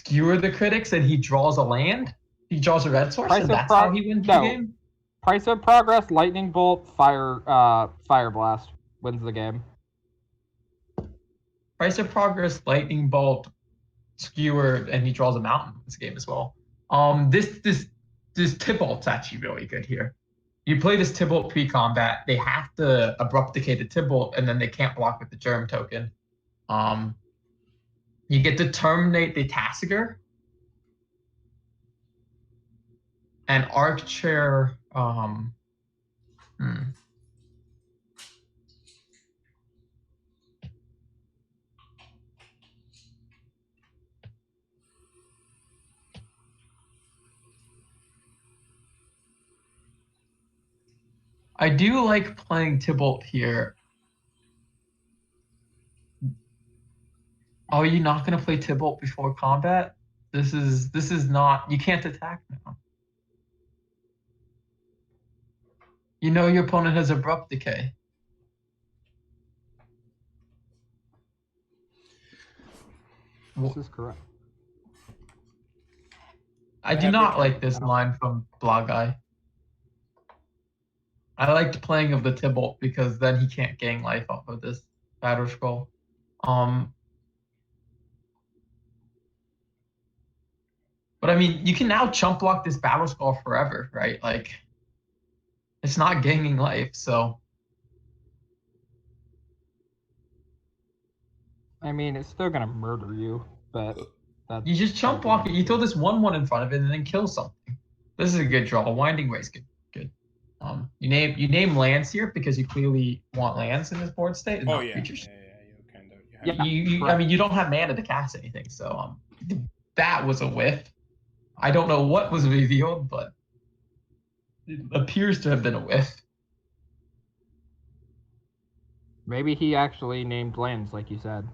[SPEAKER 5] Skewer the Critics, and he draws a land. He draws a red source,
[SPEAKER 6] Price
[SPEAKER 5] and
[SPEAKER 6] of
[SPEAKER 5] that's how he wins the
[SPEAKER 6] no.
[SPEAKER 5] game.
[SPEAKER 6] Price of Progress, Lightning Bolt, Fire Blast wins the game.
[SPEAKER 5] Price of Progress, Lightning Bolt, Skewer, and he draws a mountain in this game as well. This Tybalt's actually really good here. You play this Tybalt pre-combat, they have to Abrupt Decay the Tybalt, and then they can't block with the Germ token. You get to terminate the Tassiger. And Archer, I do like playing Tybalt here. Oh, are you not going to play Tybalt before combat? This is not... You can't attack now. You know your opponent has Abrupt Decay.
[SPEAKER 6] This is correct.
[SPEAKER 5] I do not like this line from Blahguy. I liked playing of the Tybalt because then he can't gain life off of this Batter Skull. But I mean, you can now chump block this Battle Skull forever, right? Like, it's not gaining life, so.
[SPEAKER 6] I mean, it's still gonna murder you, but that's
[SPEAKER 5] You just chump block it. You throw this 1/1 in front of it and then kill something. This is a good draw. Winding Way is good. You name lands here because you clearly want lands in this board state and not creatures.
[SPEAKER 6] Yeah,
[SPEAKER 5] I mean, you don't have mana to cast anything, so that was a whiff. I don't know what was revealed, but it appears to have been a whiff.
[SPEAKER 6] Maybe he actually named lands, like you said.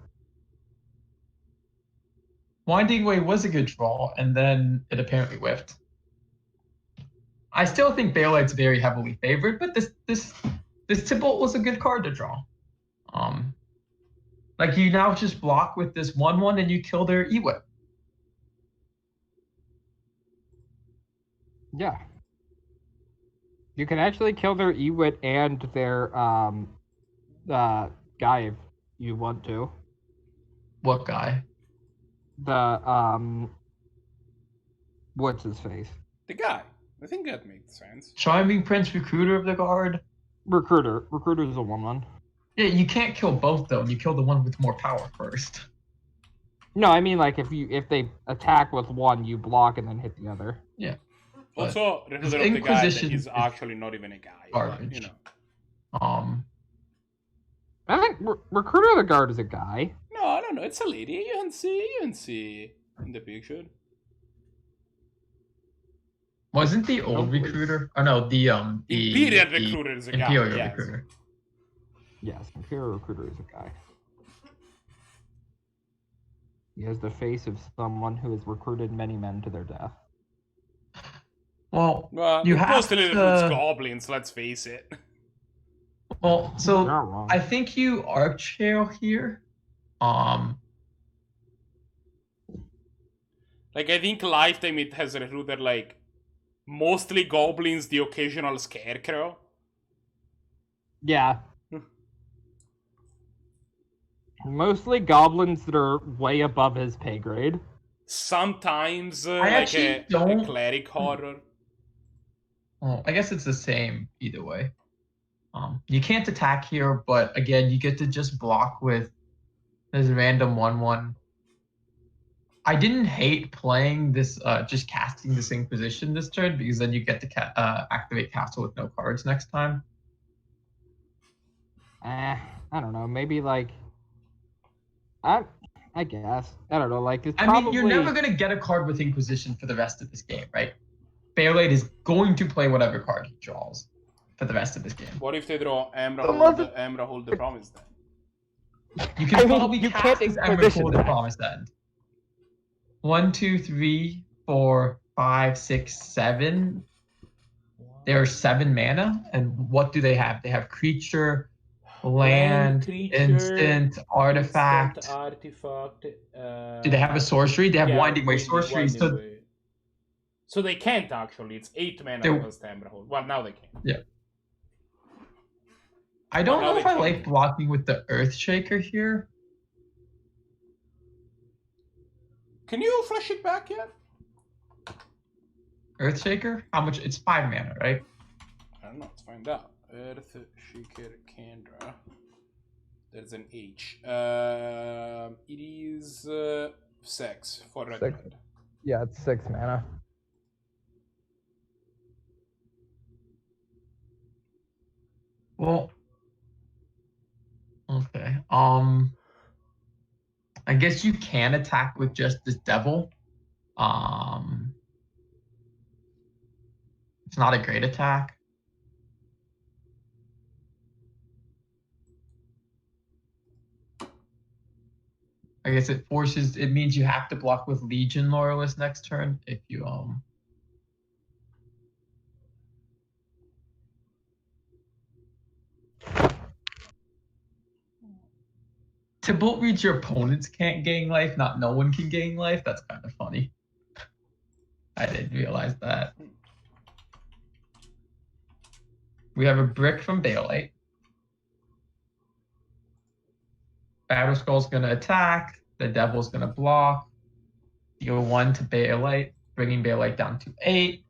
[SPEAKER 5] Winding Way was a good draw, and then it apparently whiffed. I still think Bailite's very heavily favored, but this Tybalt was a good card to draw. Like, you now just block with this 1/1 and you kill their Ewit.
[SPEAKER 6] Yeah. You can actually kill their Ewit and their guy if you want to.
[SPEAKER 5] What guy?
[SPEAKER 6] The what's his face?
[SPEAKER 1] The guy. I think that makes sense.
[SPEAKER 5] Charming Prince, Recruiter of the Guard.
[SPEAKER 6] Recruiter is a 1/1.
[SPEAKER 5] Yeah, you can't kill both though. You kill the one with more power first.
[SPEAKER 6] No, I mean like if they attack with one, you block and then hit the other.
[SPEAKER 5] But
[SPEAKER 1] Also, Recruiter of the Guide
[SPEAKER 5] Inquisition
[SPEAKER 1] is
[SPEAKER 5] is
[SPEAKER 1] actually not even a guy. But,
[SPEAKER 5] garbage.
[SPEAKER 1] you know.
[SPEAKER 6] I think Recruiter of the Guard is a guy.
[SPEAKER 1] No, it's a lady. You can see in the picture.
[SPEAKER 5] Wasn't the old recruiter? Oh no, the
[SPEAKER 1] Imperial Recruiter is a guy.
[SPEAKER 5] Imperial
[SPEAKER 1] Yes.
[SPEAKER 5] recruiter.
[SPEAKER 6] Yes, Imperial Recruiter is a guy. He has the face of someone who has recruited many men to their death.
[SPEAKER 5] Well,
[SPEAKER 1] Well,
[SPEAKER 5] you
[SPEAKER 1] it
[SPEAKER 5] have
[SPEAKER 1] mostly
[SPEAKER 5] to.
[SPEAKER 1] recruits goblins. Let's face it.
[SPEAKER 5] Well,
[SPEAKER 6] You're
[SPEAKER 5] so
[SPEAKER 6] not wrong.
[SPEAKER 5] I think you archtail here.
[SPEAKER 1] Like, I think Lifetime it has recruited, like, mostly goblins, the occasional scarecrow.
[SPEAKER 6] Yeah. Mostly goblins that are way above his pay grade.
[SPEAKER 1] Sometimes,
[SPEAKER 5] I
[SPEAKER 1] like,
[SPEAKER 5] actually
[SPEAKER 1] a
[SPEAKER 5] don't-
[SPEAKER 1] cleric horror.
[SPEAKER 5] Well, I guess it's the same either way. You can't attack here, but again, you get to just block with this random 1/1. I didn't hate playing this, just casting this Inquisition this turn, because then you get to activate Castle with no cards next time.
[SPEAKER 6] I don't know. Maybe like, I guess I don't know. Like it's
[SPEAKER 5] I
[SPEAKER 6] probably.
[SPEAKER 5] mean, you're never going to get a card with Inquisition for the rest of this game, right? Bailite is going to play whatever card he draws for the rest of this game.
[SPEAKER 1] What if they draw
[SPEAKER 6] Unless
[SPEAKER 1] Hold the Promise then?
[SPEAKER 5] You can
[SPEAKER 6] I mean,
[SPEAKER 5] probably
[SPEAKER 6] you
[SPEAKER 5] cast
[SPEAKER 6] can't
[SPEAKER 5] this
[SPEAKER 6] Inquisition
[SPEAKER 5] Emrakul the
[SPEAKER 6] that.
[SPEAKER 5] Promised End. 1, 2, 3, 4, 5, 6, 7. There are 7 mana, and what do they have? They have creature, land,
[SPEAKER 1] creature,
[SPEAKER 5] instant, artifact.
[SPEAKER 1] Instant, artifact.
[SPEAKER 5] Do they have a sorcery? They have
[SPEAKER 1] yeah,
[SPEAKER 5] Winding Way
[SPEAKER 1] Winding-
[SPEAKER 5] sorcery.
[SPEAKER 1] Winding
[SPEAKER 5] So
[SPEAKER 1] Way. So they can't actually. It's 8 mana
[SPEAKER 5] They-
[SPEAKER 1] plus Emerald. Well, now they can.
[SPEAKER 5] I don't
[SPEAKER 1] Well, now
[SPEAKER 5] know if
[SPEAKER 1] they
[SPEAKER 5] I
[SPEAKER 1] can.
[SPEAKER 5] like blocking with the Earthshaker here.
[SPEAKER 1] Can you flash it back yet?
[SPEAKER 5] Earthshaker? How much? It's 5 mana, right?
[SPEAKER 1] I don't know. Let's find out. Earthshaker Kendra. There's an H. It is 6 for red.
[SPEAKER 6] 6. Yeah, it's 6 mana.
[SPEAKER 5] Well, okay. I guess you can attack with just this devil. It's not a great attack. I guess it means you have to block with Legion Loyalist next turn if you Tybalt reads your opponents can't gain life, not no one can gain life. That's kind of funny. I didn't realize that. We have a brick from Bailite. Battle Skull's gonna attack. The Devil's gonna block. Deal 1 to Bailite, bringing Bailite down to 8.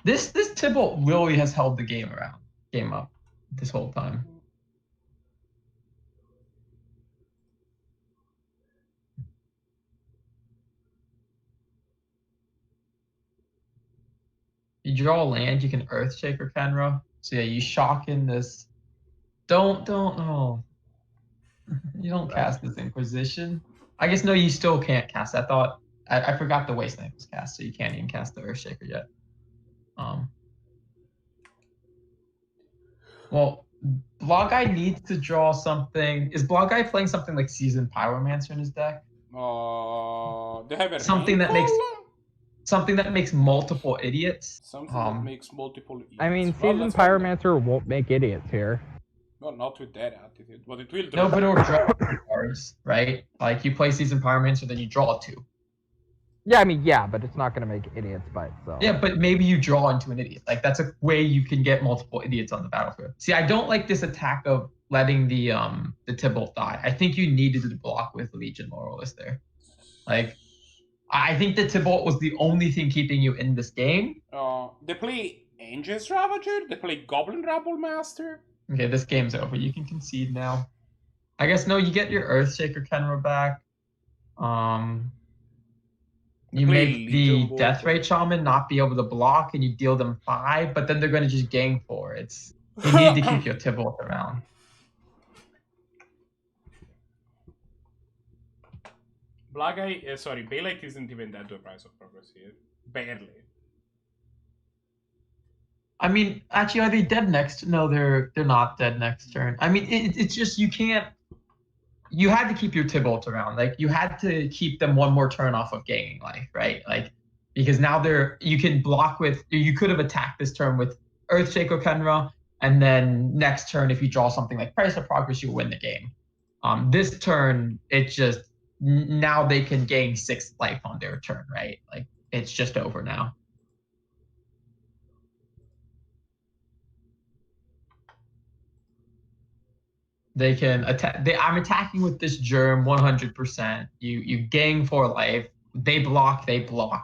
[SPEAKER 5] This Tybalt really has held the game up this whole time. You draw a land, you can Earthshaker Kenra. So yeah, you shock in this. Don't oh. You don't cast this Inquisition. I guess no, you still can't cast. I forgot the Wasteland was cast, so you can't even cast the Earthshaker yet. Well, Blahguy needs to draw something. Is Blahguy playing something like Seasoned Pyromancer in his deck?
[SPEAKER 1] They have a
[SPEAKER 5] Something that
[SPEAKER 1] rainfall?
[SPEAKER 5] Something that makes multiple idiots.
[SPEAKER 1] Something that makes multiple.
[SPEAKER 6] I mean,
[SPEAKER 1] idiots. Well,
[SPEAKER 6] Seasoned
[SPEAKER 1] let's find out.
[SPEAKER 6] Pyromancer won't make idiots here.
[SPEAKER 1] Well, not with that attitude, but it will draw.
[SPEAKER 5] No, but it'll draw cards, right? Like you play Seasoned Pyromancer, then you draw 2.
[SPEAKER 6] Yeah, I mean, yeah, but it's not going to make idiots by itself.
[SPEAKER 5] Yeah, but maybe you draw into an idiot. Like that's a way you can get multiple idiots on the battlefield. See, I don't like this attack of letting the Tybalt die. I think you needed to block with Legion Loyalist there. Like, I think the Tybalt was the only thing keeping you in this game.
[SPEAKER 1] They play Angel's Ravager. They play Goblin Rabble Master.
[SPEAKER 5] Okay, this game's over. You can concede now. I guess no. You get your Earthshaker Kenra back. You
[SPEAKER 1] Play
[SPEAKER 5] make
[SPEAKER 1] Legion
[SPEAKER 5] the Death Ray
[SPEAKER 1] Warrior.
[SPEAKER 5] Shaman not be able to block, and you deal them 5. But then they're going to just gang 4. You need to keep your Tybalt around.
[SPEAKER 1] Blahguy, sorry, Bailite isn't even dead to a price of progress here. Barely.
[SPEAKER 5] I mean, actually, are they dead next? No, they're not dead next turn. I mean, it's just you can't. You had to keep your Tybalt around. Like you had to keep them one more turn off of gaining life, right? Like because now you can block with. You could have attacked this turn with Earthshaker Kenra, and then next turn, if you draw something like Price of Progress, you win the game. This turn, it just now they can gain 6 life on their turn, right? Like it's just over now. They can attack. I'm attacking with this germ 100%. You gain 4 life. They block.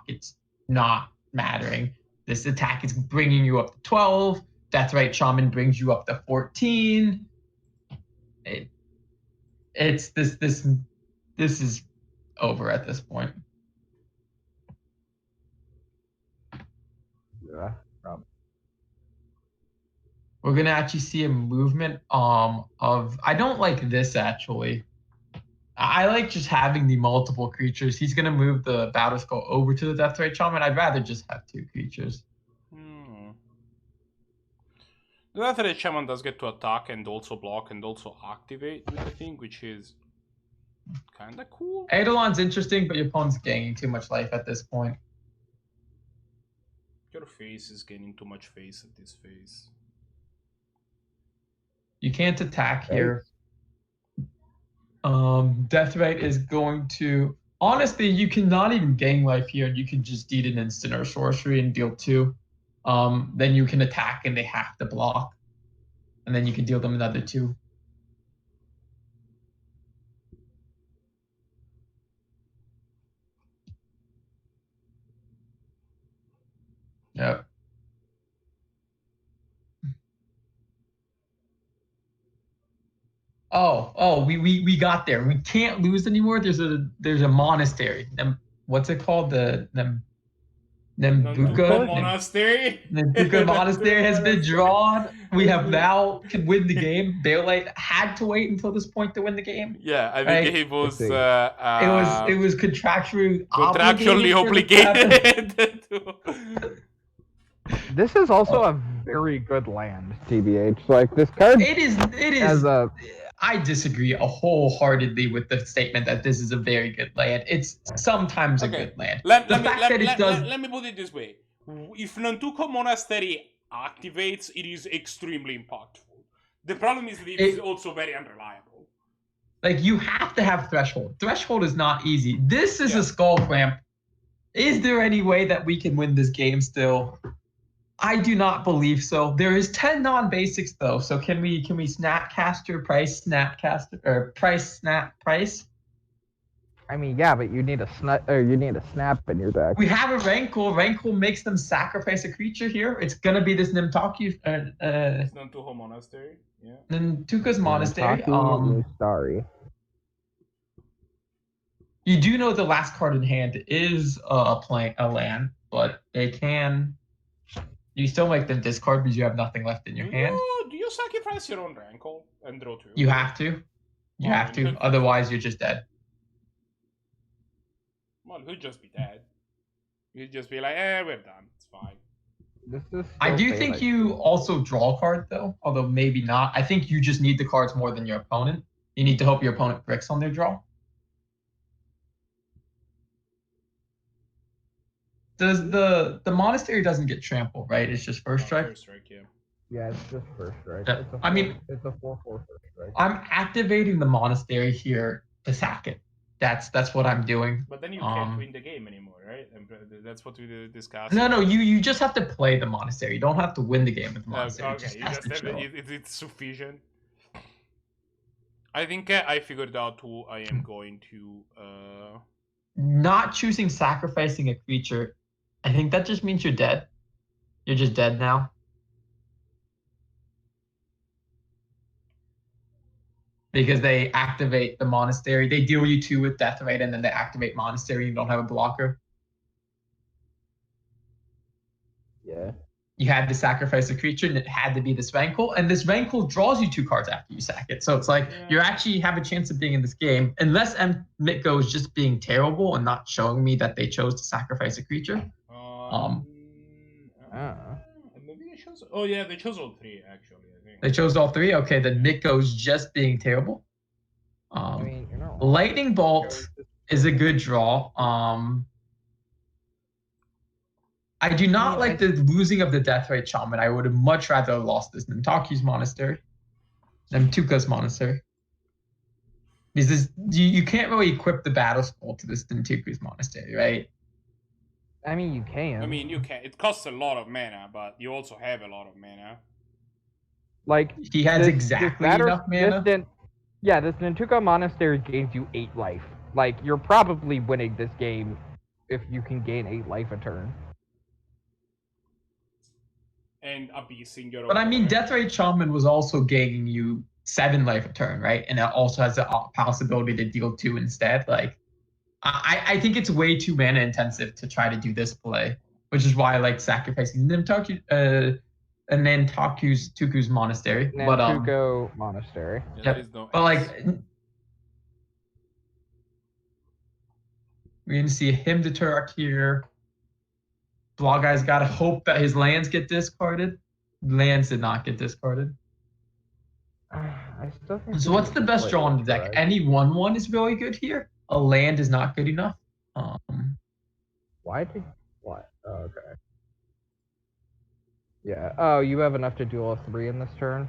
[SPEAKER 5] It's not mattering. This attack is bringing you up to 12. Death Right Shaman brings you up to 14. It's this is over at this point.
[SPEAKER 6] Yeah.
[SPEAKER 5] We're gonna actually see a movement of I don't like this actually. I like just having the multiple creatures. He's gonna move the Battle Skull over to the Death Ray Shaman. I'd rather just have 2 creatures.
[SPEAKER 1] The Death Ray Shaman does get to attack and also block and also activate with the thing, which is kinda cool.
[SPEAKER 5] Eidolon's interesting, but your opponent's gaining too much life at this point.
[SPEAKER 1] Your face is gaining too much face at this phase.
[SPEAKER 5] You can't attack here. Death Rate is going to... Honestly, you cannot even gain life here, and you can just deed an instant or sorcery and deal 2. Then you can attack and they have to block. And then you can deal them another 2. Yep. Oh, we got there. We can't lose anymore. There's a monastery. What's it called? The
[SPEAKER 1] Nambuka Monastery.
[SPEAKER 5] Nambuka Monastery has been drawn. We have now can win the game. Bailite had to wait until this point to win the game.
[SPEAKER 1] Yeah, I think he was.
[SPEAKER 5] It was contractually
[SPEAKER 1] obligated.
[SPEAKER 6] This is also a very good land, TBH. Like this card.
[SPEAKER 5] It is. I disagree wholeheartedly with the statement that this is a very good land. It's sometimes a good land.
[SPEAKER 1] Let me put it this way. If Nantuko Monastery activates, it is extremely impactful. The problem is that it is also very unreliable.
[SPEAKER 5] Like, you have to have Threshold. Threshold is not easy. This is a Skull Clamp. Is there any way that we can win this game still? I do not believe so. There is 10 non-basics though, so can we Snapcaster, Price, Snapcaster, or Price, Snap, Price?
[SPEAKER 6] I mean, yeah, but you need a snap in your deck.
[SPEAKER 5] We have a Rankle. Rankle makes them sacrifice a creature here. It's gonna be this Nimtaku.
[SPEAKER 1] It's Nantuko Monastery. Yeah.
[SPEAKER 5] Nantuka's Monastery.
[SPEAKER 6] Sorry.
[SPEAKER 5] You do know the last card in hand is a land, but they can. You still make them discard because you have nothing left in your hand.
[SPEAKER 1] Do you sacrifice your own Rankle and draw 2?
[SPEAKER 5] You have to. You have to. Otherwise, you're just dead.
[SPEAKER 1] Well, he'll just be dead. He'll just be like, we're done. It's fine.
[SPEAKER 5] I do think you also draw a card, though. Although maybe not. I think you just need the cards more than your opponent. You need to hope your opponent bricks on their draw. Does the monastery doesn't get trampled, right? It's just first strike?
[SPEAKER 1] First strike, yeah.
[SPEAKER 6] Yeah, it's just first strike.
[SPEAKER 5] Yeah.
[SPEAKER 6] It's a 4/4 first strike.
[SPEAKER 5] I'm activating the monastery here to sack it. That's what I'm doing.
[SPEAKER 1] But then you can't win the game anymore, right? And that's what we discussed.
[SPEAKER 5] No, you just have to play the monastery. You don't have to win the game with the monastery.
[SPEAKER 1] Okay, it's sufficient. I think I figured out who I am going to...
[SPEAKER 5] Not choosing sacrificing a creature, I think that just means you're dead. You're just dead now. because they activate the monastery. They deal you 2 with death rate, and then they activate monastery. You don't have a blocker.
[SPEAKER 6] Yeah.
[SPEAKER 5] You had to sacrifice a creature, and it had to be this Rankle. And this Rankle draws you 2 cards after you sack it. So it's like you actually have a chance of being in this game, unless Mitgo is just being terrible and not showing me that they chose to sacrifice a creature.
[SPEAKER 1] Maybe they chose. Oh yeah, they chose all 3 actually. I think
[SPEAKER 5] They chose all 3. Okay, then Mitgo's just being terrible.
[SPEAKER 6] I mean, you're not
[SPEAKER 5] Lightning Bolt is a good draw. I do not like the losing of the Death Ray Shaman. I would have much rather have lost this than Taku's Monastery, than Tuka's Monastery. Because this, you can't really equip the Battle Scroll to this than Tuku's Monastery, right?
[SPEAKER 6] I mean, you can.
[SPEAKER 1] I mean, you can. It costs a lot of mana, but you also have a lot of mana.
[SPEAKER 6] Like
[SPEAKER 5] He has exactly enough mana.
[SPEAKER 6] This Nantuka Monastery gains you 8 life. Like, you're probably winning this game if you can gain 8 life a turn.
[SPEAKER 1] And abyssing your.
[SPEAKER 5] But I mean, Death Ray Shaman was also gaining you 7 life a turn, right? And it also has the possibility to deal 2 instead. Like, I think it's way too mana intensive to try to do this play, which is why I like sacrificing Tuku's Monastery.
[SPEAKER 6] Nantuko Monastery.
[SPEAKER 1] Yeah, no
[SPEAKER 5] but like, we're gonna see him to Turok here. Blahguy's got to hope that his lands get discarded. Lands did not get discarded.
[SPEAKER 6] I still think
[SPEAKER 5] So what's the best draw on the deck? Any 1/1 is really good here. A land is not good enough.
[SPEAKER 6] Why did what? Oh, okay. Yeah. Oh, you have enough to duel a 3 in this turn.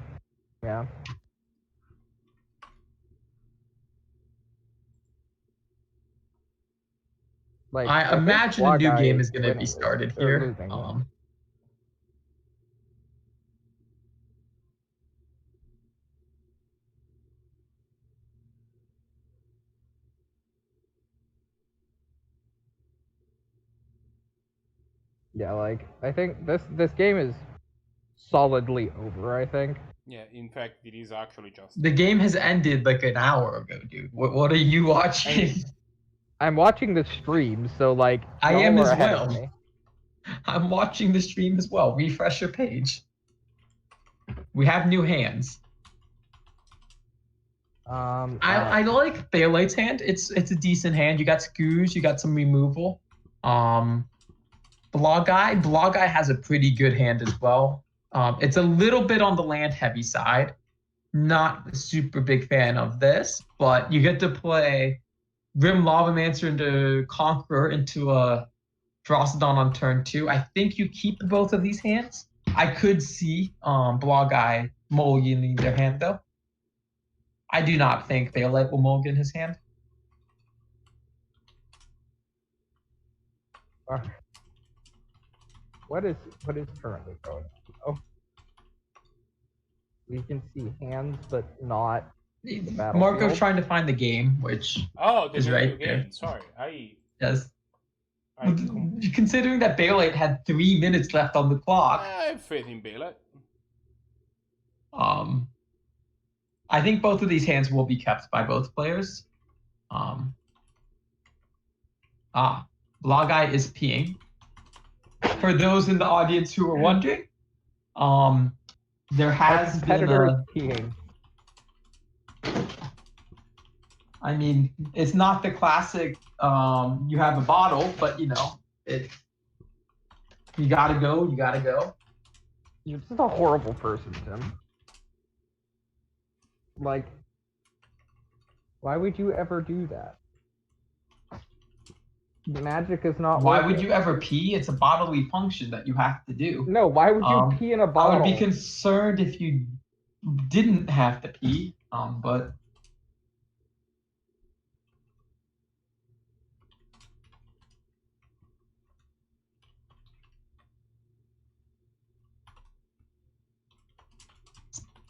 [SPEAKER 6] Yeah. Like,
[SPEAKER 5] I imagine a new
[SPEAKER 6] Blahguy
[SPEAKER 5] game is going to
[SPEAKER 6] winning
[SPEAKER 5] be
[SPEAKER 6] this,
[SPEAKER 5] started
[SPEAKER 6] or
[SPEAKER 5] here.
[SPEAKER 6] losing this. Yeah, like, I think this game is solidly over, I think.
[SPEAKER 1] Yeah, in fact, it is actually just.
[SPEAKER 5] The game has ended like an hour ago, dude. What are you watching?
[SPEAKER 6] I'm watching the stream, so like
[SPEAKER 5] I
[SPEAKER 6] y'all
[SPEAKER 5] am
[SPEAKER 6] are
[SPEAKER 5] as
[SPEAKER 6] ahead of
[SPEAKER 5] well.
[SPEAKER 6] me.
[SPEAKER 5] I'm watching the stream as well. Refresh your page. We have new hands. I like Bailite's hand. It's a decent hand. You got Scoos, you got some removal. Blahguy has a pretty good hand as well. It's a little bit on the land heavy side. Not a super big fan of this, but you get to play Grim Lavamancer into Conqueror into a Drosodon on turn 2. I think you keep both of these hands. I could see Blahguy mulliganing their hand though. I do not think Bailite will mulligan his hand.
[SPEAKER 6] What is currently going on? Oh, we can see hands, but not the battlefield.
[SPEAKER 5] Marco's trying to find the game, which is right there.
[SPEAKER 1] Sorry,
[SPEAKER 5] Yes. Considering that Bailite had 3 minutes left on the clock.
[SPEAKER 1] I have faith in Bailite.
[SPEAKER 5] I think both of these hands will be kept by both players. Blahguy is peeing. For those in the audience who are wondering, there has been a...
[SPEAKER 6] peeing.
[SPEAKER 5] I mean, it's not the classic, you have a bottle, but, you know, you gotta go, you gotta go.
[SPEAKER 6] You're just a horrible person, Tim. Like, why would you ever do that? Magic is not.
[SPEAKER 5] Why would you ever pee? It's a bodily function that you have to do.
[SPEAKER 6] No, why would you pee in a bottle?
[SPEAKER 5] I would be concerned if you didn't have to pee, but...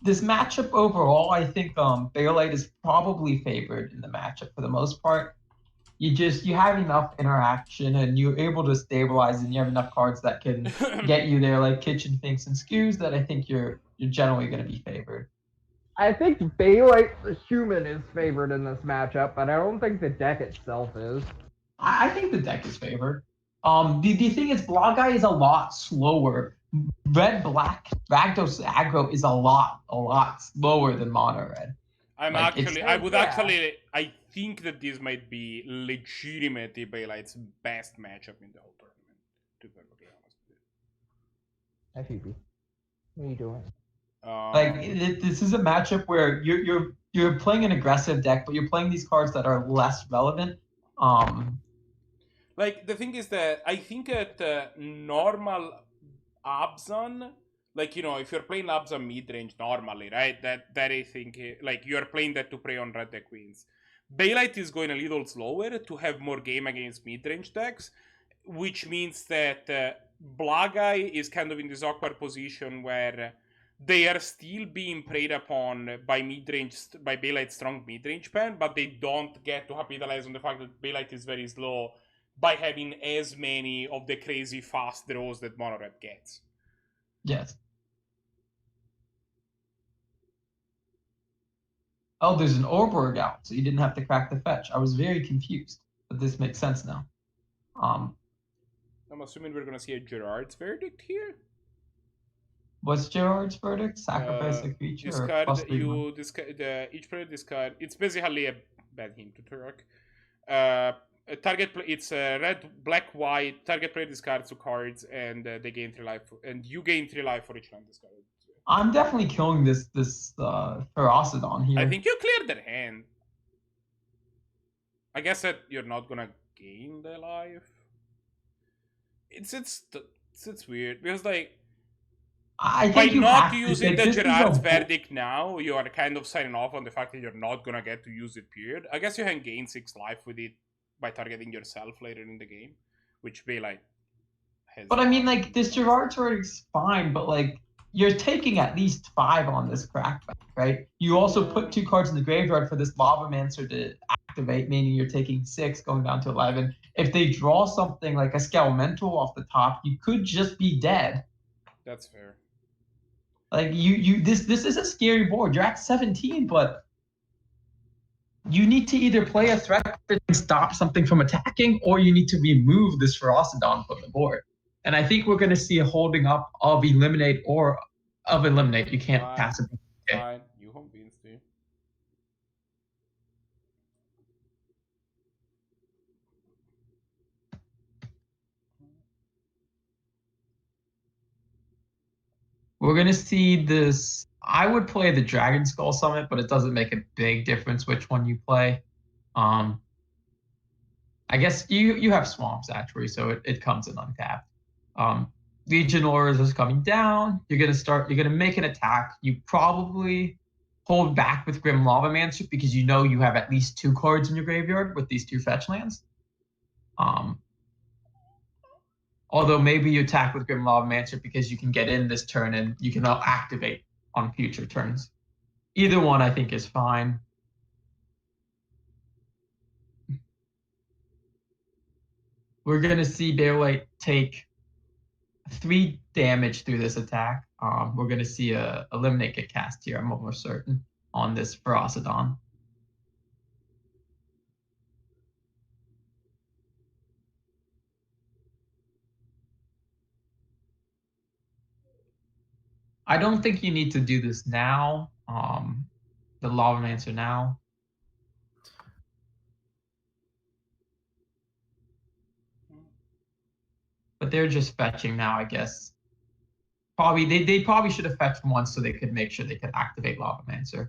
[SPEAKER 5] This matchup overall, I think Bailite is probably favored in the matchup for the most part. You have enough interaction and you're able to stabilize and you have enough cards that can get you there, like Kitchen Finks and Skews, that I think you're generally going to be favored.
[SPEAKER 6] I think Bailite the human is favored in this matchup, but I don't think the deck itself is.
[SPEAKER 5] I think the deck is favored. The thing is, Blahguy is a lot slower. Red Black Rakdos aggro is a lot slower than Mono Red.
[SPEAKER 1] I think that this might be legitimately Bailite's best matchup in the whole tournament, to be perfectly honest with you.
[SPEAKER 6] Hi, Phoebe. What are you doing?
[SPEAKER 5] This is a matchup where you're playing an aggressive deck, but you're playing these cards that are less relevant.
[SPEAKER 1] Like, the thing is that I think at normal Abzan, like, you know, if you're playing Abzan mid-range normally, right, that I think, like, you're playing that to prey on red deck queens. Bailite is going a little slower to have more game against mid-range decks, which means that Blahguy is kind of in this awkward position where they are still being preyed upon by Bailite's strong mid-range pen, but they don't get to capitalize on the fact that Bailite is very slow by having as many of the crazy fast draws that Mono Red gets.
[SPEAKER 5] Yes. Oh, there's an Orborg out, so you didn't have to crack the fetch. I was very confused, but this makes sense now.
[SPEAKER 1] I'm assuming we're gonna see a Gerard's verdict here.
[SPEAKER 5] What's Gerard's verdict? Sacrifice a creature.
[SPEAKER 1] Each player discard. It's basically a bad hint to Turok. It's red, black, white. Target player discards 2 cards, and they gain 3 life, and you gain 3 life for each land discarded.
[SPEAKER 5] I'm definitely killing this Ferocidon here.
[SPEAKER 1] I think you cleared their hand. I guess that you're not gonna gain the life. It's weird because, like, by not using the Gerard's verdict now, you are kind of signing off on the fact that you're not gonna get to use it. Period. I guess you can gain 6 life with it by targeting yourself later in the game, which Bailite has.
[SPEAKER 5] But I mean, like, this Gerard's verdict's fine, but like, you're taking at least 5 on this crackback, right? You also put 2 cards in the graveyard for this Lavamancer to activate, meaning you're taking 6, going down to 11. If they draw something like a Skelemental off the top, you could just be dead.
[SPEAKER 1] That's fair.
[SPEAKER 5] Like, this is a scary board. You're at 17, but you need to either play a threat that stop something from attacking, or you need to remove this Ferocidon from the board. And I think we're going to see a holding up of Eliminate or of Eliminate. You can't pass it. Okay.
[SPEAKER 1] Fine. You home beans, dude.
[SPEAKER 5] We're going to see this. I would play the Dragon Skull Summit, but it doesn't make a big difference which one you play. I guess you have Swamp Sanctuary, so it comes in untapped. Legion Orders is coming down. You're gonna make an attack. You probably hold back with Grim Lavamancer because you know you have at least 2 cards in your graveyard with these 2 fetch lands. Although maybe you attack with Grim Lavamancer because you can get in this turn and you can activate on future turns. Either one I think is fine. We're gonna see Bailite take 3 damage through this attack. We're going to see a Eliminate get cast here, I'm almost certain, on this Ferocidon. I don't think you need to do this now, the Lavamancer now. But they're just fetching now, I guess. They probably should have fetched once so they could make sure they could activate Lavamancer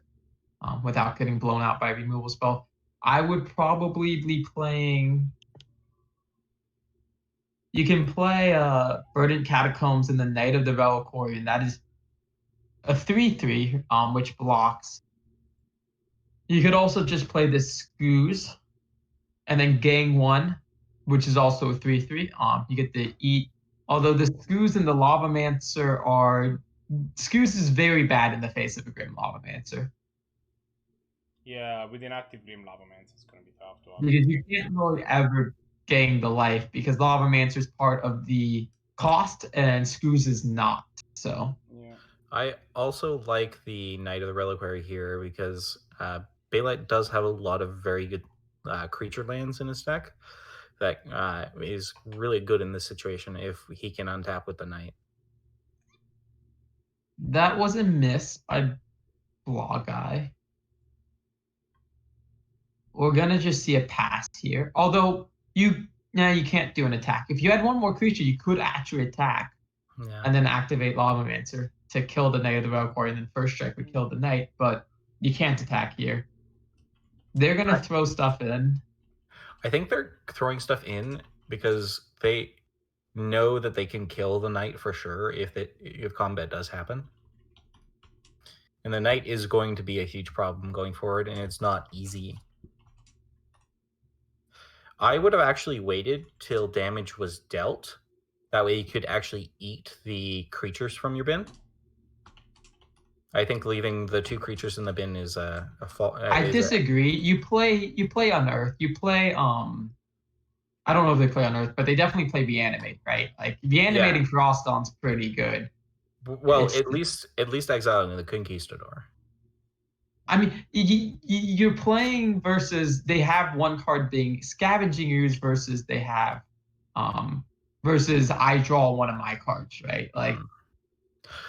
[SPEAKER 5] without getting blown out by a removal spell. I would probably be playing. You can play Verdant Catacombs and the Knight of the Reliquary, and that is a 3/3, which blocks. You could also just play this Scooze, and then Gang 1, which is also a 3/3. You get to eat. Although the Scooze and the Lavamancer Scooze is very bad in the face of a Grim Lavamancer.
[SPEAKER 1] Yeah, with an active Grim Lavamancer, it's going to be tough to
[SPEAKER 5] because you can't really ever gang the life because Lavamancer is part of the cost and Scooze is not. So
[SPEAKER 1] yeah.
[SPEAKER 7] I also like the Knight of the Reliquary here because Bailite does have a lot of very good creature lands in his deck that is really good in this situation if he can untap with the Knight.
[SPEAKER 5] That was a miss by Blahguy. We're gonna just see a pass here. Although you can't do an attack. If you had one more creature, you could actually attack
[SPEAKER 7] Yeah.
[SPEAKER 5] and then activate Lavamancer to kill the Knight of the Reliquary, and then first strike would kill the Knight, but you can't attack here. They're gonna throw stuff in.
[SPEAKER 7] I think they're throwing stuff in because they know that they can kill the Knight for sure if combat does happen. And the Knight is going to be a huge problem going forward, and it's not easy. I would have actually waited till damage was dealt. That way you could actually eat the creatures from your bin. I think leaving the 2 creatures in the bin is a fault.
[SPEAKER 5] I disagree. You play Unearth. You play I don't know if they play Unearth, but they definitely play Reanimate, right? Like Reanimating Frostdawn's pretty good.
[SPEAKER 7] Well, at least exiling the Conquistador.
[SPEAKER 5] I mean, you're playing versus they have one card being Scavenging Ooze versus they have versus I draw one of my cards, right? Like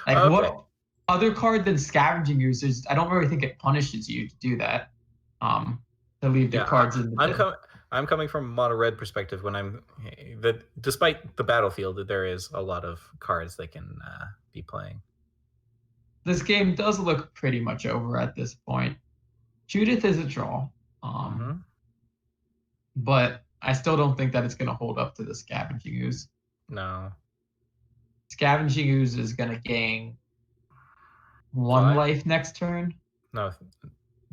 [SPEAKER 7] Okay.
[SPEAKER 5] What other card than Scavenging Ooze is? I don't really think it punishes you to do that. To leave the cards in the bin.
[SPEAKER 7] I'm coming from a mono red perspective when despite the battlefield, there is a lot of cards they can be playing.
[SPEAKER 5] This game does look pretty much over at this point. Judith is a draw, but I still don't think that it's going to hold up to the Scavenging Ooze.
[SPEAKER 7] No.
[SPEAKER 5] Scavenging Ooze is going to gain 1 life next turn.
[SPEAKER 7] No.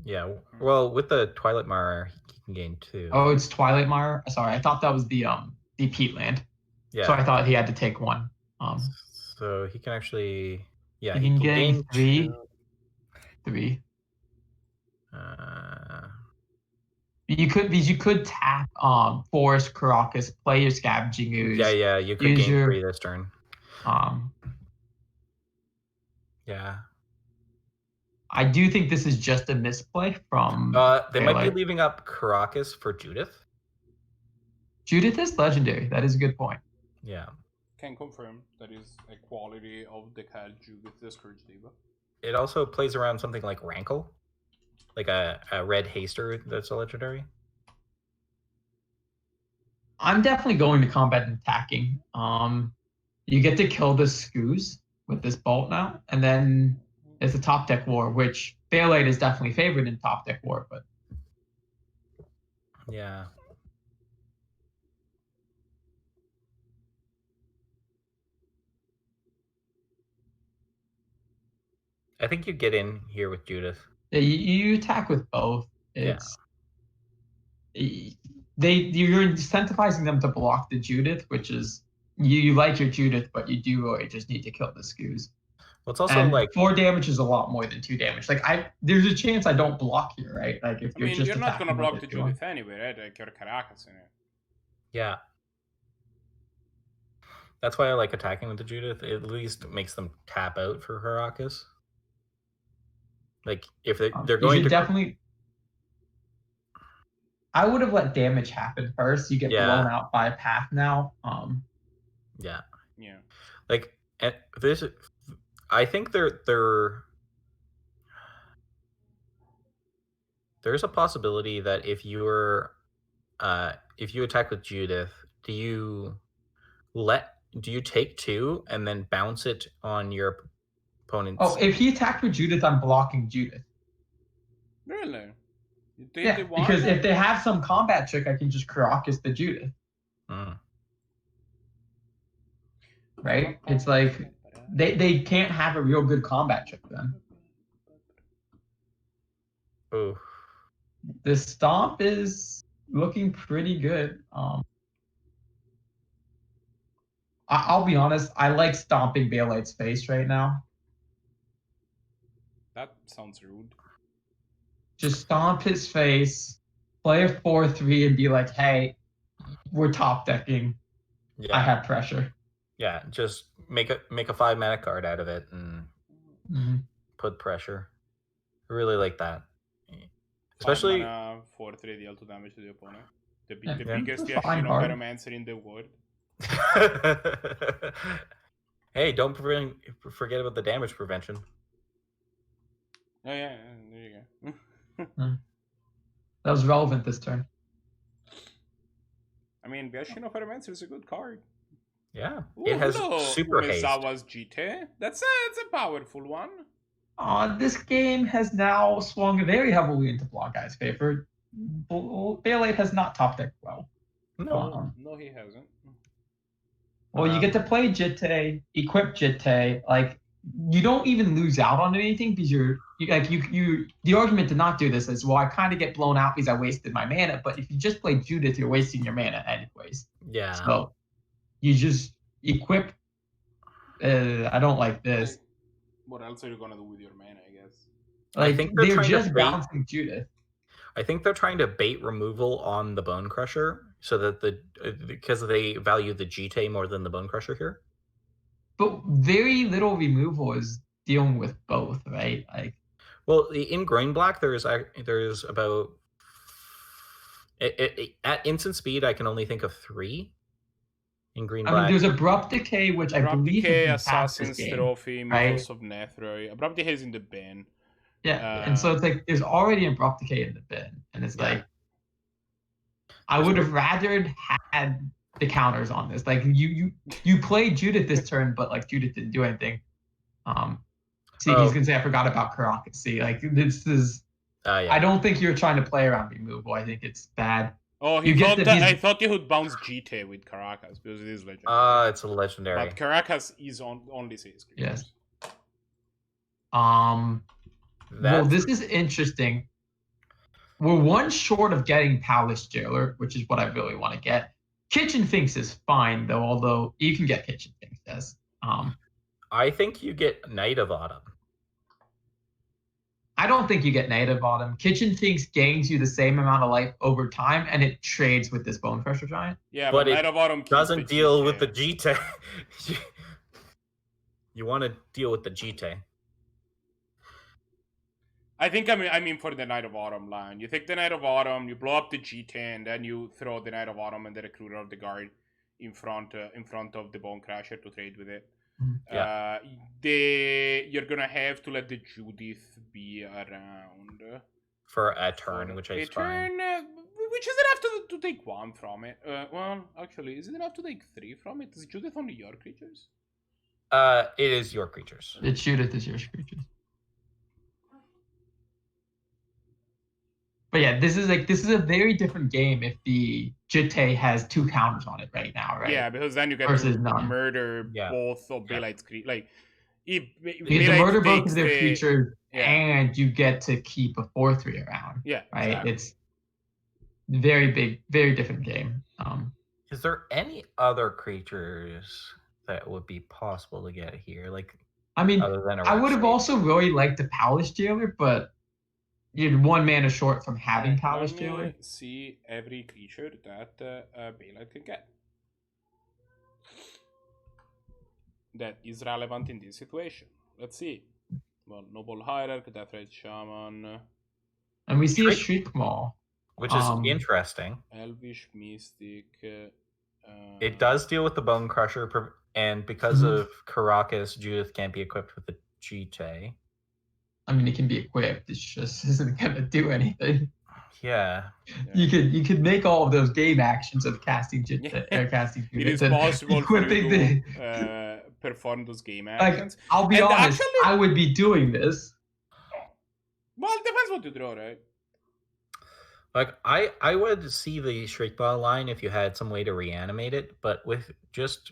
[SPEAKER 7] Yeah. Well, with the Twilight Mire, he can gain 2.
[SPEAKER 5] Oh, it's Twilight Mire? Sorry, I thought that was the Peat Land.
[SPEAKER 7] Yeah.
[SPEAKER 5] So I thought he had to take 1.
[SPEAKER 7] So he can actually... Yeah,
[SPEAKER 5] he can gain 3. 3. You could tap Forest Caracas, play your Scavenging Ooze.
[SPEAKER 7] Yeah, you could gain 3 this turn. Yeah.
[SPEAKER 5] I do think this is just a misplay from
[SPEAKER 7] they might be leaving up Caracas for Judith.
[SPEAKER 5] Judith is legendary. That is a good point.
[SPEAKER 7] Yeah.
[SPEAKER 1] Can confirm that is a quality of the card Judith the Scourge Diva.
[SPEAKER 7] It also plays around something like Rankle, like a red haster that's a legendary.
[SPEAKER 5] I'm definitely going to combat and attacking. You get to kill the Skoos with this bolt now, and then it's a top deck war, which Bailite is definitely favored in top deck war, but
[SPEAKER 7] yeah. I think you get in here with Judith.
[SPEAKER 5] Yeah, you attack with both. It's you're incentivizing them to block the Judith, which is you like your Judith, but you do really just need to kill the Skoos.
[SPEAKER 7] Well, it's also like
[SPEAKER 5] 4 damage is a lot more than 2 damage. Like there's a chance I don't block here, right? Like if you're just
[SPEAKER 1] you're not gonna block the
[SPEAKER 5] Judith
[SPEAKER 1] Judith anyway, right? Like you're Caracas in it.
[SPEAKER 7] Yeah. That's why I like attacking with the Judith. It at least makes them tap out for Caracas. Like if they're going to
[SPEAKER 5] definitely. I would have let damage happen first. You get blown out by a path now.
[SPEAKER 7] Yeah.
[SPEAKER 1] Like
[SPEAKER 7] this, I think there's a possibility that if you attack with Judith, do you take 2 and then bounce it on your opponent's?
[SPEAKER 5] Oh, if he attacked with Judith, I'm blocking Judith.
[SPEAKER 1] Really?
[SPEAKER 5] Because if they have some combat trick, I can just Caracas the Judith. Right? It's like they can't have a real good combat trick then.
[SPEAKER 7] Oh.
[SPEAKER 5] The Stomp is looking pretty good. I'll be honest, I like stomping Bailite's face right now.
[SPEAKER 1] That sounds rude.
[SPEAKER 5] Just stomp his face, play a 4/3, and be like, "Hey, we're top decking.
[SPEAKER 7] Yeah.
[SPEAKER 5] I have pressure."
[SPEAKER 7] Yeah, just make a 5-mana card out of it, and put pressure. I really like that. Especially
[SPEAKER 1] 4-3 deal to damage to the opponent. The
[SPEAKER 5] Yeah.
[SPEAKER 1] biggest
[SPEAKER 5] It's a fine
[SPEAKER 1] Yashino
[SPEAKER 5] card.
[SPEAKER 1] Pyromancer in the world.
[SPEAKER 7] hey, don't forget about the damage prevention.
[SPEAKER 1] Oh yeah, there you go.
[SPEAKER 5] That was relevant this turn.
[SPEAKER 1] I mean, Yashino Pyromancer is a good card.
[SPEAKER 7] Yeah,
[SPEAKER 1] Ooh,
[SPEAKER 7] it has
[SPEAKER 1] hello,
[SPEAKER 7] super haste.
[SPEAKER 1] Umezawa's GT. That's a powerful one.
[SPEAKER 5] This game has now swung very heavily into Blahguy's favor. Bailite has not top decked well.
[SPEAKER 7] No,
[SPEAKER 1] No, he hasn't.
[SPEAKER 5] Well, you get to play Jitte, equip Jitte. Like, you don't even lose out on anything because you the argument to not do this is, well, I kind of get blown out because I wasted my mana. But if you just play Judith, you're wasting your mana anyways.
[SPEAKER 7] yeah.
[SPEAKER 5] So you just equip. I don't like this.
[SPEAKER 1] What else are you gonna do with your mana? I guess.
[SPEAKER 5] Like,
[SPEAKER 7] I think they're trying to
[SPEAKER 5] just
[SPEAKER 7] bait-
[SPEAKER 5] bouncing Judith.
[SPEAKER 7] I think they're trying to bait removal on the Bone Crusher so that because they value the GT more than the Bone Crusher here.
[SPEAKER 5] But very little removal is dealing with both, right? Like,
[SPEAKER 7] well, in Green Black, there's about at instant speed. I can only think of 3 in Green Black.
[SPEAKER 5] I mean, there's Abrupt Decay, which I
[SPEAKER 1] Abrupt
[SPEAKER 5] believe
[SPEAKER 1] Decay,
[SPEAKER 5] is
[SPEAKER 1] Assassin's
[SPEAKER 5] game,
[SPEAKER 1] Trophy,
[SPEAKER 5] right?
[SPEAKER 1] Mythos of Nethroi. Abrupt Decay is in the bin.
[SPEAKER 5] Yeah, and so it's like there's already an Abrupt Decay in the bin, and it's like I would have rather had the counters on this. Like you played Judith this turn, but like Judith didn't do anything. He's gonna say I forgot about Caracas. See, like this is. I don't think you're trying to play around removal. I think it's bad.
[SPEAKER 1] Oh, I thought you would bounce GT with Caracas because it is legendary.
[SPEAKER 7] It's a legendary.
[SPEAKER 1] But Caracas is only 6 creatures.
[SPEAKER 5] Yes. Well, this is interesting. We're one short of getting Palace Jailer, which is what I really want to get. Kitchen Finks is fine, though, although you can get Kitchen Finks, yes.
[SPEAKER 7] I think you get Knight of Autumn.
[SPEAKER 5] I don't think you get Knight of Autumn. Kitchen Finks gains you the same amount of life over time, and it trades with this Bone Crusher Giant.
[SPEAKER 1] Yeah, but Knight of Autumn
[SPEAKER 7] doesn't deal with the GT. You want to deal with the GT.
[SPEAKER 1] I think I mean for the Knight of Autumn line. You take the Knight of Autumn, you blow up the GT, and then you throw the Knight of Autumn and the Recruiter of the Guard in front of the Bone Crusher to trade with it.
[SPEAKER 7] Yeah.
[SPEAKER 1] You're gonna have to let the Judith be around
[SPEAKER 7] for a turn, which is fine.
[SPEAKER 1] Which is enough to take 1 from it. Well, actually, is it enough to take 3 from it? Is Judith only your creatures?
[SPEAKER 7] It is your creatures.
[SPEAKER 5] It's Judith is your creatures. But yeah, this is a very different game if the Jitte has 2 counters on it right now, right?
[SPEAKER 1] Yeah, because then you get
[SPEAKER 5] versus
[SPEAKER 1] to
[SPEAKER 5] none.
[SPEAKER 1] murder both of Bailite's creatures. Like,
[SPEAKER 5] you get to murder both of their creatures, and you get to keep a 4/3 around.
[SPEAKER 1] Yeah,
[SPEAKER 5] right.
[SPEAKER 1] Exactly.
[SPEAKER 5] It's very big, very different game.
[SPEAKER 7] Is there any other creatures that would be possible to get here? Like,
[SPEAKER 5] I mean,
[SPEAKER 7] other than
[SPEAKER 5] I would have also really liked the Palace Jailer, but you're 1 mana short from having Palace Jailer.
[SPEAKER 1] Let me see every creature that Bailite can get. That is relevant in this situation. Let's see. Well, Noble Hierarch, Deathrite Shaman.
[SPEAKER 5] And we see a Shriek Maw.
[SPEAKER 7] Which is interesting.
[SPEAKER 1] Elvish Mystic.
[SPEAKER 7] It does deal with the Bone Crusher, and because of Caracas, Judith can't be equipped with the GT.
[SPEAKER 5] I mean, it can be equipped. It just isn't gonna do anything.
[SPEAKER 7] Yeah.
[SPEAKER 5] You could make all of those game actions of casting casting.
[SPEAKER 1] It is possible for you to perform those game actions.
[SPEAKER 5] Like, I'll be honest, I would be doing this.
[SPEAKER 1] Well, it depends what you draw, right?
[SPEAKER 7] Like, I would see the Shriekmaw line if you had some way to reanimate it, but with just...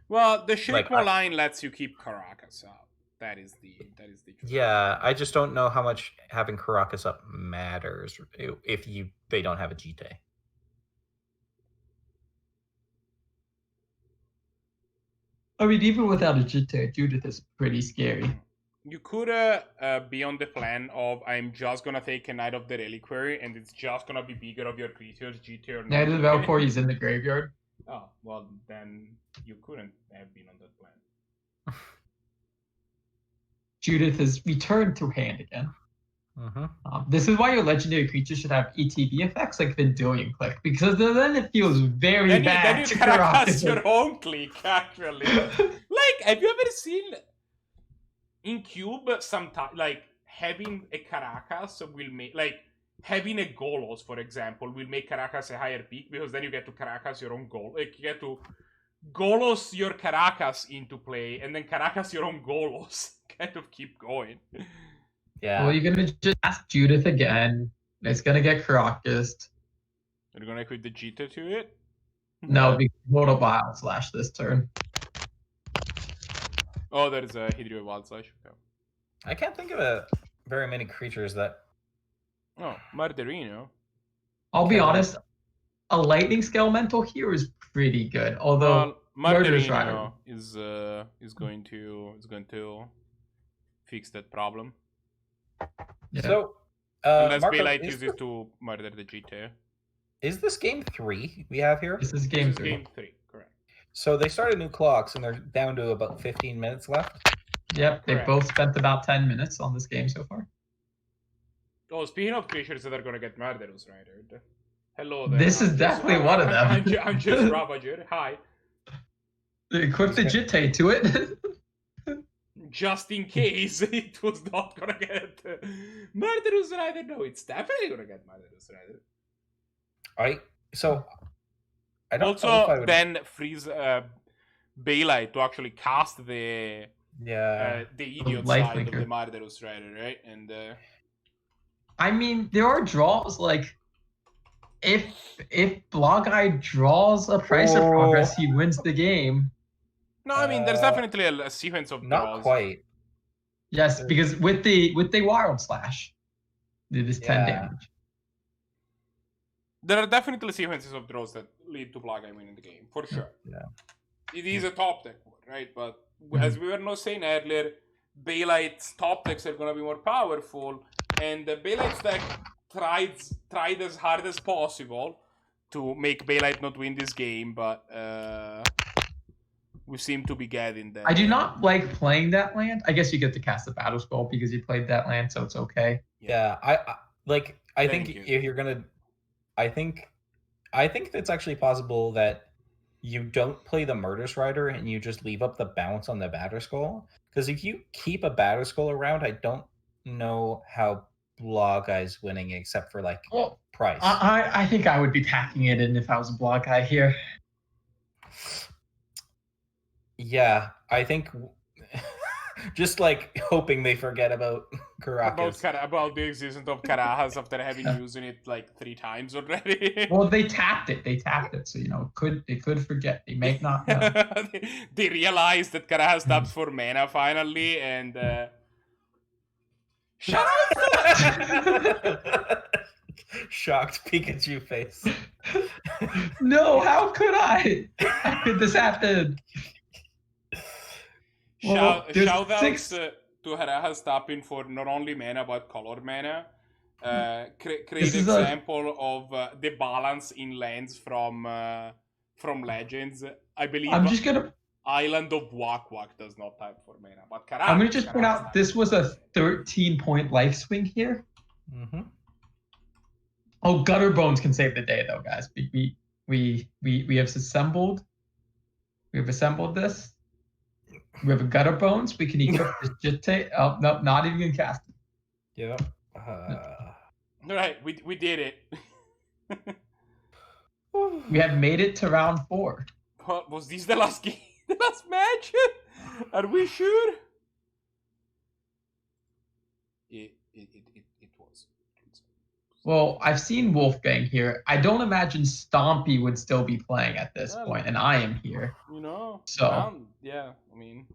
[SPEAKER 1] Well, the Shriekmaw line lets you keep Caracas up. That is the truth.
[SPEAKER 7] Yeah, I just don't know how much having Caracas up matters if they don't have a GT.
[SPEAKER 5] I mean, even without a GT, Judith is pretty scary.
[SPEAKER 1] You could be on the plan of I'm just gonna take a Knight of the Reliquary and it's just gonna be bigger of your creatures, GT or not.
[SPEAKER 5] Knight of the Valkyrie is in the graveyard.
[SPEAKER 1] Oh, well, then you couldn't have been on that plan.
[SPEAKER 5] Judith has returned to hand again. This is why your legendary creature should have ETB effects like Vendilion Click, because then it feels very bad.
[SPEAKER 1] Then you
[SPEAKER 5] to
[SPEAKER 1] Caracas
[SPEAKER 5] Caracas.
[SPEAKER 1] your own click, actually. Like, have you ever seen in Cube sometimes, like, having a Caracas will make, like, having a Golos, for example, will make Caracas a higher peak, because then you get to Caracas your own goal. Like, you get to Golos your Caracas into play, and then Caracas your own Golos. Kind of keep going.
[SPEAKER 7] Yeah.
[SPEAKER 5] Well, you're gonna just ask Judith again. It's gonna get Caracas.
[SPEAKER 1] You're gonna equip the Jita to it?
[SPEAKER 5] No, because Mortal Bile Slash this turn.
[SPEAKER 1] Oh, there's a Hydrio Wild Slash. Okay.
[SPEAKER 7] I can't think of very many creatures that.
[SPEAKER 1] Oh, Marderino.
[SPEAKER 5] I'll be
[SPEAKER 7] Okay.
[SPEAKER 5] honest, a Lightning Skelemental here is pretty good. Although Murderous Rider.
[SPEAKER 1] Marderino is going to fix that problem.
[SPEAKER 5] Yeah.
[SPEAKER 7] So,
[SPEAKER 1] Unless
[SPEAKER 7] Marco,
[SPEAKER 1] Bailite
[SPEAKER 7] is,
[SPEAKER 1] uses to murder the Jita.
[SPEAKER 7] is this game 3 we have here?
[SPEAKER 5] This is
[SPEAKER 1] This
[SPEAKER 5] game
[SPEAKER 1] is
[SPEAKER 5] 3.
[SPEAKER 1] game 3, correct.
[SPEAKER 7] So they started new clocks and they're down to about 15 minutes left.
[SPEAKER 5] Yep, they
[SPEAKER 1] Correct.
[SPEAKER 5] both spent about 10 minutes on this game so far.
[SPEAKER 1] Oh, speaking of creatures that are gonna get Murderous Rider. Hello there.
[SPEAKER 5] This is definitely one of them.
[SPEAKER 1] I'm just Ravager. Hi.
[SPEAKER 5] Equip the Jitte to it.
[SPEAKER 1] Just in case it was not gonna get Murderous Rider. No, it's definitely gonna get Murderous Rider.
[SPEAKER 7] I don't know if I
[SPEAKER 1] Also,
[SPEAKER 7] would.
[SPEAKER 1] then frees Bailite to actually cast the
[SPEAKER 7] Yeah.
[SPEAKER 1] idiot
[SPEAKER 5] Life
[SPEAKER 1] side of
[SPEAKER 5] Linker.
[SPEAKER 1] the Murderous Rider, right? And
[SPEAKER 5] I mean, there are draws like if Blahguy draws a Price of Progress, he wins the game.
[SPEAKER 1] no, I mean there's definitely a sequence of
[SPEAKER 7] Not
[SPEAKER 1] draws.
[SPEAKER 7] quite.
[SPEAKER 5] Yes, because with the Wild Slash, it is 10
[SPEAKER 7] Yeah.
[SPEAKER 5] damage.
[SPEAKER 1] There are definitely sequences of draws that lead to Blahguy winning the game, for sure.
[SPEAKER 7] Yeah.
[SPEAKER 1] It is a top deck one, right? But as we were not saying earlier, Bailite's top decks are gonna be more powerful, and the Bailite's deck tried as hard as possible to make Bailite not win this game, but we seem to be getting there.
[SPEAKER 5] I do not like playing that land. I guess you get to cast the Battle Scroll because you played that land, so it's okay.
[SPEAKER 7] Yeah. I think
[SPEAKER 1] Thank you.
[SPEAKER 7] if you're gonna, I think it's actually possible that you don't play the Murderous Rider and you just leave up the bounce on the Batter Skull. Because if you keep a Batter Skull around, I don't know how Blahguy's winning except for like
[SPEAKER 5] Well,
[SPEAKER 7] price.
[SPEAKER 5] I think I would be packing it in if I was a Blahguy here.
[SPEAKER 7] Yeah, I think just like hoping they forget about Caracas.
[SPEAKER 1] About the existence of Carajas after having used it like 3 times already.
[SPEAKER 5] Well, they tapped it, so they could forget. They may not know.
[SPEAKER 1] They realized that Carajas taps for mana finally, and shut up!
[SPEAKER 7] Shocked Pikachu face.
[SPEAKER 5] No, how could I? How could this happen? Well, there's
[SPEAKER 1] Shout outs
[SPEAKER 5] 6
[SPEAKER 1] to Harajas tapping for not only mana but color mana. Great
[SPEAKER 5] This is
[SPEAKER 1] example of the balance in lands from Legends. I believe
[SPEAKER 5] I'm just gonna
[SPEAKER 1] Island of Wak Wak does not type for mana, but Carajas.
[SPEAKER 5] I'm gonna just point out this was a 13-point life swing here.
[SPEAKER 7] Mm-hmm.
[SPEAKER 5] Oh, Gutter Bones can save the day though, guys. We have assembled. We have assembled this. We have a Gutter Bones. We can equip this Jitte. Oh no, not even gonna cast it.
[SPEAKER 7] Yep.
[SPEAKER 1] Alright, we did it.
[SPEAKER 5] We have made it to round 4.
[SPEAKER 1] What, was this the last game? The last match? Are we sure? It was.
[SPEAKER 5] Well, I've seen Wolfgang here. I don't imagine Stompy would still be playing at this point, and I am here. So
[SPEAKER 1] Yeah, I mean,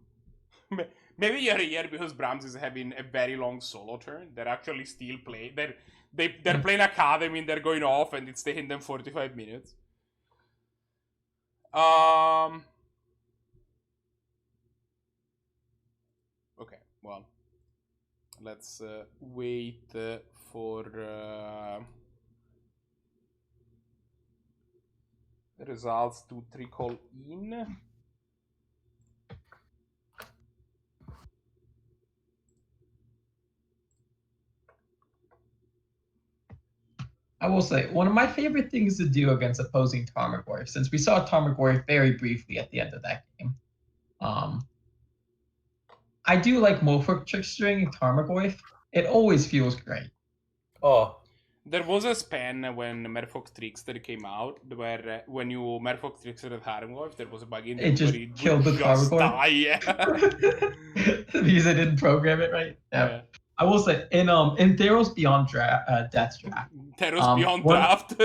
[SPEAKER 1] maybe you're here because Brahms is having a very long solo turn. They're actually still playing. They're playing Academy and they're going off, and it's taking them 45 minutes. Okay, well, let's wait for the results to trickle in.
[SPEAKER 5] I will say, one of my favorite things to do against opposing Tarmogoyf, since we saw Tarmogoyf very briefly at the end of that game, I do like Mofork trickstering Tarmogoyf. It always feels great.
[SPEAKER 7] Oh,
[SPEAKER 1] There was a span when Merfolk Trickster came out where when you Merfolk Trickster at Tarmogoyf, there was a bug in
[SPEAKER 5] It just
[SPEAKER 1] where it
[SPEAKER 5] killed
[SPEAKER 1] would
[SPEAKER 5] the
[SPEAKER 1] just
[SPEAKER 5] Tarmogoyf?
[SPEAKER 1] die. Yeah.
[SPEAKER 5] Because I didn't program it right. Yeah. I will say in Theros Beyond Death's Draft.
[SPEAKER 1] Theros Beyond
[SPEAKER 5] one-
[SPEAKER 1] Draft.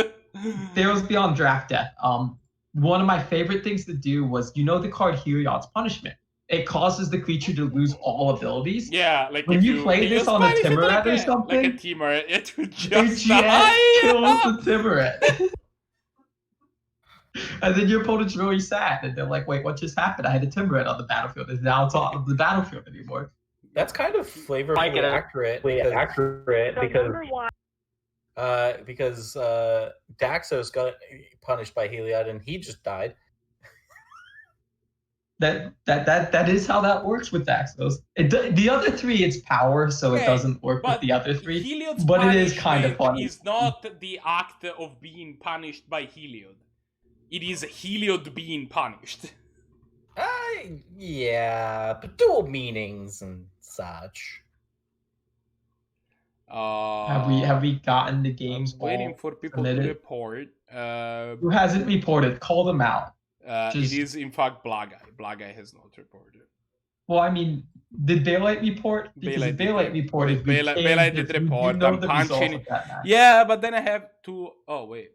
[SPEAKER 5] Theros Beyond Draft Death. One of my favorite things to do was the card Heliod's Punishment. It causes the creature to lose all abilities.
[SPEAKER 1] Yeah, like
[SPEAKER 5] When
[SPEAKER 1] if
[SPEAKER 5] you play this on a
[SPEAKER 1] Spanish it
[SPEAKER 5] Timuret or something,
[SPEAKER 1] like a Timuret, it would
[SPEAKER 5] it
[SPEAKER 1] just
[SPEAKER 5] just
[SPEAKER 1] die.
[SPEAKER 5] kills the Timuret. And then your opponent's really sad, and they're like, "Wait, what just happened? I had a Timuret on the battlefield, and now it's not on the battlefield anymore."
[SPEAKER 7] that's kind of flavorfully accurate. Because Daxos got punished by Heliod and he just died.
[SPEAKER 5] That is how that works with Daxos. The other three, it's power, so
[SPEAKER 1] Okay,
[SPEAKER 5] it doesn't work with
[SPEAKER 1] but
[SPEAKER 5] the other three.
[SPEAKER 1] Heliod's
[SPEAKER 5] But it is kind of
[SPEAKER 1] punishment
[SPEAKER 5] funny.
[SPEAKER 1] is not the act of being punished by Heliod. It is Heliod being punished.
[SPEAKER 7] Yeah, but dual meanings and such.
[SPEAKER 5] Have we gotten the games
[SPEAKER 1] I'm waiting
[SPEAKER 5] all
[SPEAKER 1] for people to
[SPEAKER 5] submitted?
[SPEAKER 1] report.
[SPEAKER 5] Who hasn't reported? Call them out.
[SPEAKER 1] It is in fact Blahguy. Blahguy has not reported.
[SPEAKER 5] Well, I mean, did Bailite report? Because
[SPEAKER 1] Bailite
[SPEAKER 5] if Bailite
[SPEAKER 1] did
[SPEAKER 5] reported, we
[SPEAKER 1] Bailite
[SPEAKER 5] can-
[SPEAKER 1] did
[SPEAKER 5] you
[SPEAKER 1] report.
[SPEAKER 5] know
[SPEAKER 1] I'm
[SPEAKER 5] the results
[SPEAKER 1] punching.
[SPEAKER 5] of that match.
[SPEAKER 1] Yeah, but then I have to. Oh wait.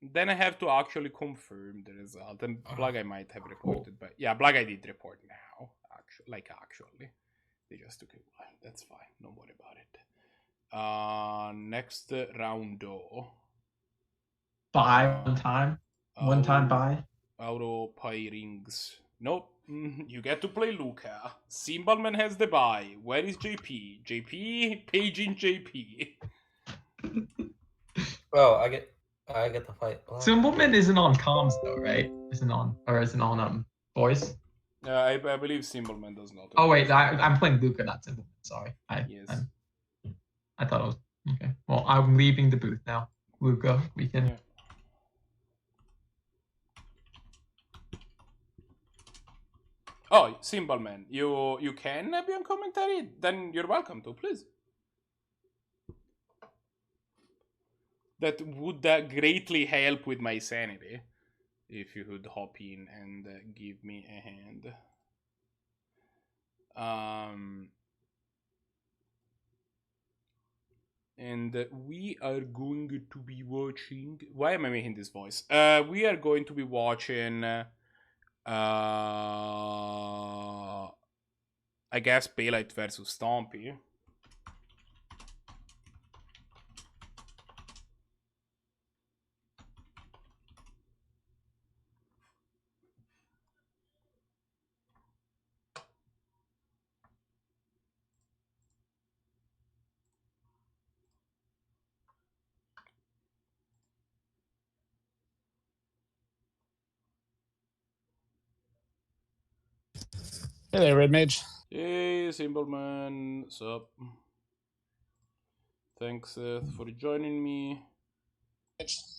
[SPEAKER 1] Then I have to actually confirm the result. And Blahguy might have reported, but yeah, Blahguy did report now. Actually, they just took a while. That's fine. Don't worry about it. Next round though.
[SPEAKER 5] Buy one time. One time buy.
[SPEAKER 1] Auto pie rings. Nope. You get to play Luca. Symbolman has the buy. Where is JP? JP? Paging JP.
[SPEAKER 7] Oh, I get the fight.
[SPEAKER 5] Symbolman isn't on comms though, right? Isn't on voice.
[SPEAKER 1] I believe Symbolman does not.
[SPEAKER 5] Oh wait, I'm playing Luca, not Symbolman. Sorry.
[SPEAKER 1] Yes.
[SPEAKER 5] I thought it was okay. Well, I'm leaving the booth now. Luca, we can.
[SPEAKER 1] Yeah. Oh, Symbolman, you can be on commentary? Then you're welcome to, please. That would greatly help with my sanity. If you could hop in and give me a hand. And we are going to be watching... Why am I making this voice? We are going to be watching... I guess Bailite versus Stompy.
[SPEAKER 8] Hey there, Red Mage.
[SPEAKER 1] Hey, Symbolman, sup? Thanks for joining me.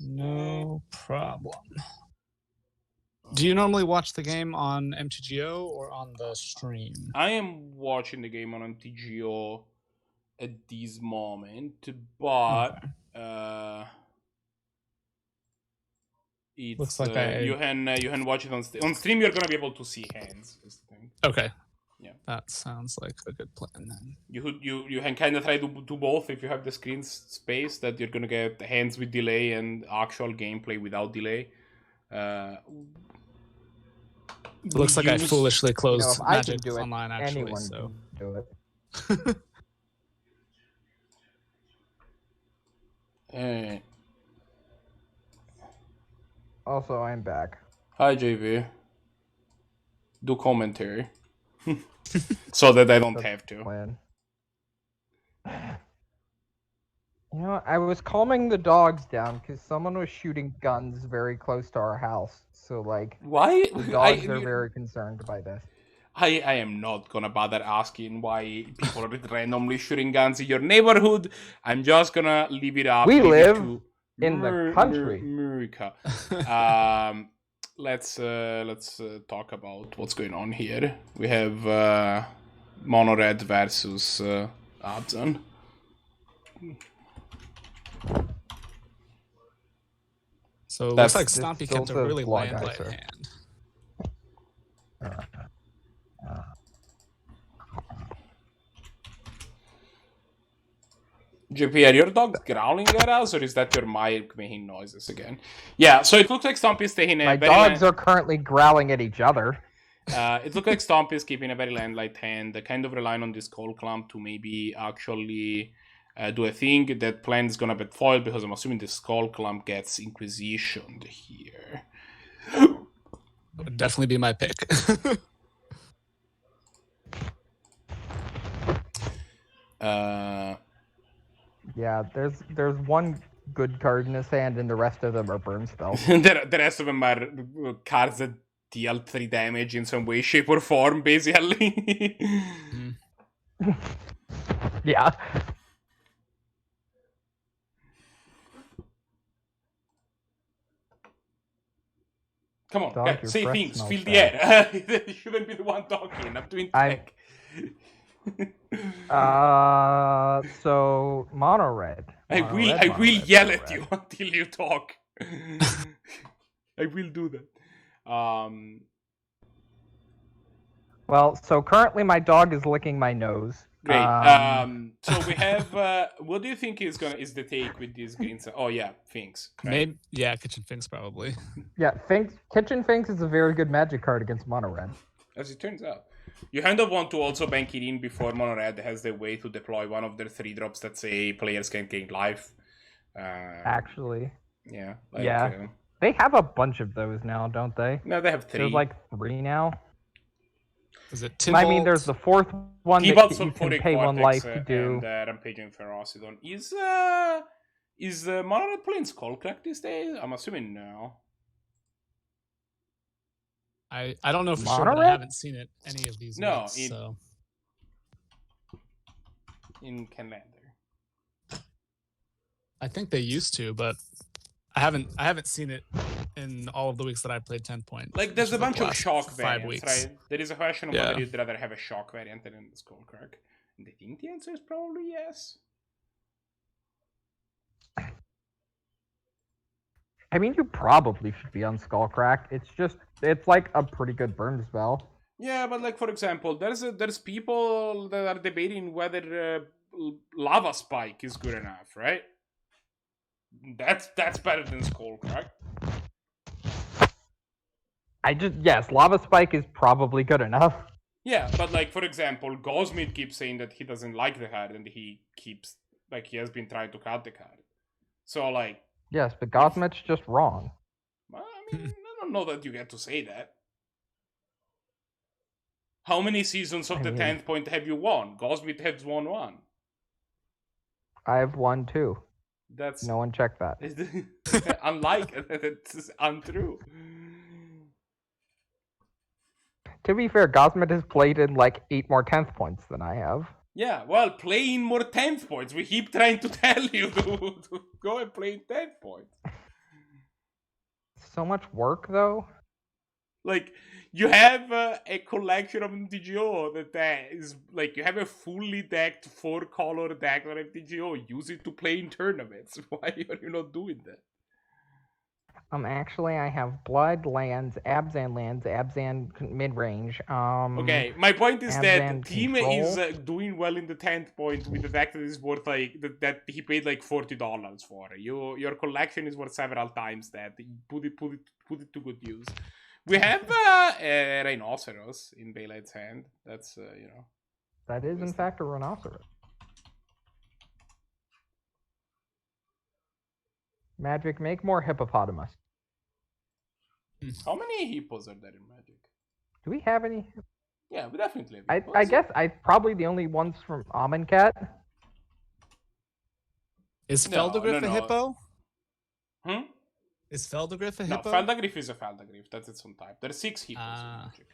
[SPEAKER 8] No problem. Do you normally watch the game on MTGO or on the stream?
[SPEAKER 1] I am watching the game on MTGO at this moment, but it's
[SPEAKER 8] Looks like
[SPEAKER 1] you can watch it on stream. You're gonna be able to see hands. Is the thing.
[SPEAKER 8] Okay.
[SPEAKER 1] Yeah.
[SPEAKER 8] That sounds like a good plan then.
[SPEAKER 1] You can kind of try to do both if you have the screen space. That you're gonna get hands with delay and actual gameplay without delay.
[SPEAKER 8] Looks like I foolishly closed
[SPEAKER 6] if I can
[SPEAKER 8] Magic
[SPEAKER 6] do it,
[SPEAKER 8] Online actually.
[SPEAKER 6] anyone
[SPEAKER 8] So
[SPEAKER 6] can do it.
[SPEAKER 1] Hey.
[SPEAKER 6] Also, I'm back.
[SPEAKER 1] Hi, JV. Do commentary. So that I don't have to.
[SPEAKER 6] Plan. You know, I was calming the dogs down because someone was shooting guns very close to our house. So, like,
[SPEAKER 1] Why?
[SPEAKER 6] the dogs are very concerned by this.
[SPEAKER 1] I am not gonna bother asking why people are randomly shooting guns in your neighborhood. I'm just gonna leave it up.
[SPEAKER 6] We live
[SPEAKER 1] to
[SPEAKER 6] In the country.
[SPEAKER 1] America. Let's talk about what's going on here. We have Mono Red versus Abzan.
[SPEAKER 8] So it
[SPEAKER 1] That's-
[SPEAKER 8] looks like Stompy
[SPEAKER 6] Still
[SPEAKER 8] kept a
[SPEAKER 6] says
[SPEAKER 8] really
[SPEAKER 6] Blahguy,
[SPEAKER 8] landlight
[SPEAKER 6] sir.
[SPEAKER 8] hand.
[SPEAKER 1] JP, are your dogs growling at us, or is that your mic making noises again? Yeah, so it looks like Stompy's taking a
[SPEAKER 6] My
[SPEAKER 1] very
[SPEAKER 6] dogs are currently growling at each other.
[SPEAKER 1] it looks like Stompy's keeping a very landlight hand, kind of relying on this Skull Clump to maybe actually do a thing. That plan is gonna get foiled because I'm assuming the Skull Clump gets Inquisitioned here.
[SPEAKER 8] Would definitely be my pick.
[SPEAKER 6] Yeah, there's one good card in his hand, and the rest of them are burn spells.
[SPEAKER 1] the rest of them are cards that deal 3 damage in some way, shape, or form, basically.
[SPEAKER 6] Yeah.
[SPEAKER 1] Come on,
[SPEAKER 6] Dog,
[SPEAKER 1] guys,
[SPEAKER 6] your
[SPEAKER 1] say
[SPEAKER 6] breath
[SPEAKER 1] things,
[SPEAKER 6] smells
[SPEAKER 1] feel the
[SPEAKER 6] bad.
[SPEAKER 1] air. You shouldn't be the one talking. I'm doing
[SPEAKER 6] I'm-
[SPEAKER 1] tech.
[SPEAKER 6] So mono red.
[SPEAKER 1] I
[SPEAKER 6] Mono
[SPEAKER 1] will
[SPEAKER 6] red, mono red,
[SPEAKER 1] yell
[SPEAKER 6] mono
[SPEAKER 1] at
[SPEAKER 6] red.
[SPEAKER 1] you until you talk. I will do that.
[SPEAKER 6] Well, so currently my dog is licking my nose.
[SPEAKER 1] Great. So we have. What do you think is the take with these greens? Oh yeah, Finks. Right?
[SPEAKER 8] Maybe, yeah, Kitchen Finks probably.
[SPEAKER 6] Yeah, Kitchen Finks is a very good magic card against mono red.
[SPEAKER 1] As it turns out, you kind of want to also bank it in before Mono Red has the way to deploy one of their 3 drops that say players can gain life.
[SPEAKER 6] Actually,
[SPEAKER 1] Yeah.
[SPEAKER 6] Yeah. they have a bunch of those now, don't they?
[SPEAKER 1] No, they have 3.
[SPEAKER 6] There's like 3 now.
[SPEAKER 8] Is it
[SPEAKER 6] I mean, there's the 4th one that
[SPEAKER 1] T-Bolt
[SPEAKER 6] you can
[SPEAKER 1] Sulfuric
[SPEAKER 6] pay 1
[SPEAKER 1] Vortex,
[SPEAKER 6] life to do.
[SPEAKER 1] and Rampaging Ferocidon. Is Mono Red playing Skullcrack these days? I'm assuming no.
[SPEAKER 8] I don't know for sure, but
[SPEAKER 6] Mono
[SPEAKER 8] I
[SPEAKER 6] red?
[SPEAKER 8] haven't seen it any of these
[SPEAKER 1] No,
[SPEAKER 8] weeks, so
[SPEAKER 1] In Highlander.
[SPEAKER 8] I think they used to, but I haven't seen it in all of the weeks that I played 10 point.
[SPEAKER 1] Like, there's a
[SPEAKER 8] which was
[SPEAKER 1] bunch
[SPEAKER 8] the
[SPEAKER 1] of
[SPEAKER 8] last
[SPEAKER 1] shock
[SPEAKER 8] 5
[SPEAKER 1] variants,
[SPEAKER 8] weeks.
[SPEAKER 1] right? There is a question of
[SPEAKER 8] Yeah.
[SPEAKER 1] whether you'd rather have a shock variant than a Skullcrack. And I think the answer is probably yes.
[SPEAKER 6] I mean, you probably should be on Skullcrack. It's like a pretty good burn spell.
[SPEAKER 1] Yeah, but like, for example, there's people that are debating whether Lava Spike is good enough, right? That's better than Skullcrack.
[SPEAKER 6] Yes, Lava Spike is probably good enough.
[SPEAKER 1] Yeah, but like, for example, Gosmith keeps saying that he doesn't like the card, and he has been trying to cut the card. So like,
[SPEAKER 6] Yes, but Gosmit's just wrong.
[SPEAKER 1] well, I mean, I don't know that you get to say that. How many seasons of
[SPEAKER 6] I
[SPEAKER 1] the
[SPEAKER 6] mean-
[SPEAKER 1] 10th point have you won? Gosmith has won 1.
[SPEAKER 6] I've won 2.
[SPEAKER 1] That's
[SPEAKER 6] No one checked that.
[SPEAKER 1] unlike it's untrue.
[SPEAKER 6] To be fair, Gosmit has played in like 8 more 10th points than I have.
[SPEAKER 1] Yeah, well, play in more 10th points. We keep trying to tell you to go and play in 10th points.
[SPEAKER 6] So much work, though.
[SPEAKER 1] Like, you have a collection of MTGO that is like, you have a fully decked 4-color deck of MTGO. Use it to play in tournaments. Why are you not doing that?
[SPEAKER 6] Actually, I have Blood lands, Abzan mid-range.
[SPEAKER 1] Okay, my point is that
[SPEAKER 6] Abzan
[SPEAKER 1] team
[SPEAKER 6] control.
[SPEAKER 1] is doing well in the 10th point with the deck that is worth like that he paid like $40 for. Your collection is worth several times that. Put it to good use. We have a Rhinoceros in Bailite's hand. That's
[SPEAKER 6] That is, in fact, a Rhinoceros. Magic, make more hippopotamus.
[SPEAKER 1] How many hippos are there in Magic?
[SPEAKER 6] Do we have any?
[SPEAKER 1] Yeah, we definitely have
[SPEAKER 6] I
[SPEAKER 1] hippos.
[SPEAKER 6] guess probably the only ones from Amonkhet.
[SPEAKER 8] Is
[SPEAKER 1] No,
[SPEAKER 8] Feldegriff
[SPEAKER 1] no,
[SPEAKER 8] a
[SPEAKER 1] no.
[SPEAKER 8] hippo?
[SPEAKER 1] Hmm?
[SPEAKER 8] Is Feldegriff a
[SPEAKER 1] No,
[SPEAKER 8] hippo?
[SPEAKER 1] Feldagriff is a Feldagriff. That's its own type. There are 6 hippos in
[SPEAKER 8] Ah.
[SPEAKER 1] Magic.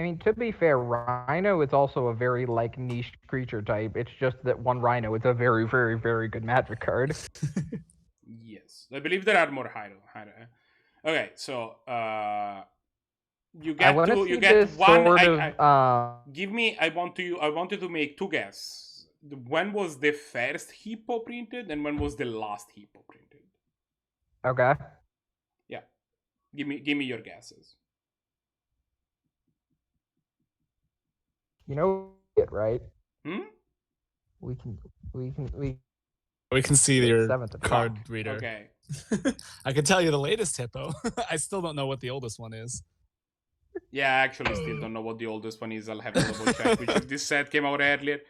[SPEAKER 6] I mean, to be fair, Rhino is also a very like niche creature type. It's just that one Rhino is a very, very, very good Magic card.
[SPEAKER 1] Yes, I believe there are more Hydro. Okay, so you
[SPEAKER 6] I
[SPEAKER 1] get
[SPEAKER 6] want to
[SPEAKER 1] to
[SPEAKER 6] see
[SPEAKER 1] you get
[SPEAKER 6] this
[SPEAKER 1] one.
[SPEAKER 6] sort
[SPEAKER 1] Give me. I wanted to make two guesses. When was the first hippo printed, and when was the last hippo printed?
[SPEAKER 6] Okay.
[SPEAKER 1] Yeah, give me your guesses.
[SPEAKER 6] You know it, right?
[SPEAKER 1] Hmm.
[SPEAKER 6] We can.
[SPEAKER 8] We can see your
[SPEAKER 6] 7th of
[SPEAKER 8] card
[SPEAKER 1] Fuck.
[SPEAKER 8] reader.
[SPEAKER 1] Okay.
[SPEAKER 8] I can tell you the latest hippo. I still don't know what the oldest one is.
[SPEAKER 1] Yeah, I actually still don't know what the oldest one is. I'll have to double check which of this set came out earlier.